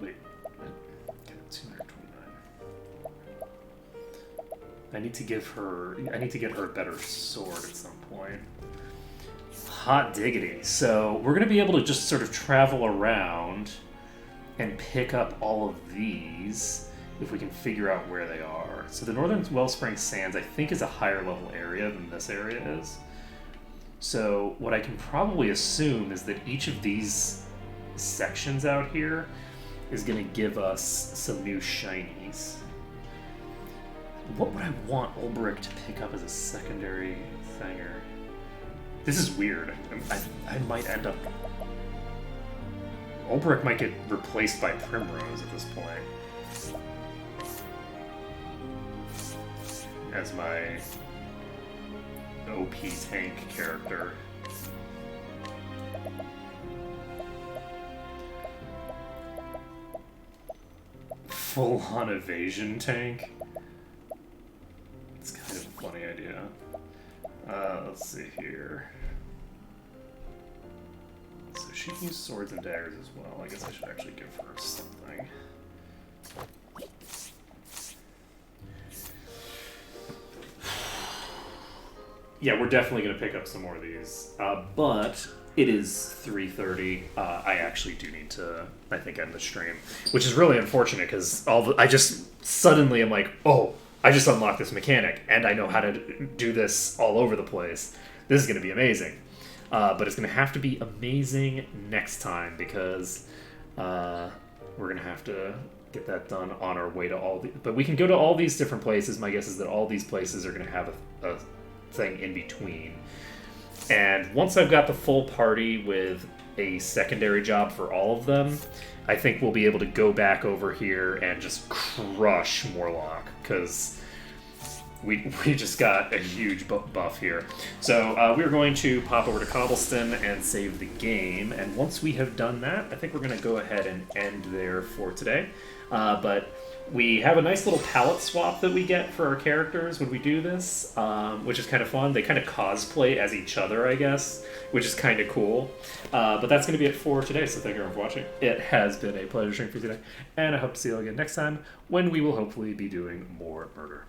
wait, okay, 229. I need to get her a better sword at some point. Hot diggity! So we're gonna be able to just sort of travel around and pick up all of these. If we can figure out where they are. So the Northern Wellspring Sands, I think, is a higher level area than this area is. So what I can probably assume is that each of these sections out here is going to give us some new shinies. What would I want Ulbrich to pick up as a secondary thinger? This is weird. I might end up... Ulbrich might get replaced by Primrose at this point. As my OP tank character. Full-on evasion tank? It's kind of a funny idea. Let's see here. So she can use swords and daggers as well. I guess I should actually give her something. Yeah, we're definitely going to pick up some more of these. But it is 3:30. I actually do need to, I think, end the stream. Which is really unfortunate, because I just suddenly am like, oh, I just unlocked this mechanic, and I know how to do this all over the place. This is going to be amazing. But it's going to have to be amazing next time, because we're going to have to get that done on our way to all the... But we can go to all these different places. My guess is that all these places are going to have a thing in between. And once I've got the full party with a secondary job for all of them, I think we'll be able to go back over here and just crush Morlock, because we just got a huge buff here. So we're going to pop over to Cobblestone and save the game, and once we have done that, I think we're going to go ahead and end there for today. But we have a nice little palette swap that we get for our characters when we do this, which is kind of fun. They kind of cosplay as each other, I guess, which is kind of cool. But that's going to be it for today, so thank you everyone for watching. It has been a pleasure streaming for you today, and I hope to see you all again next time, when we will hopefully be doing more murder.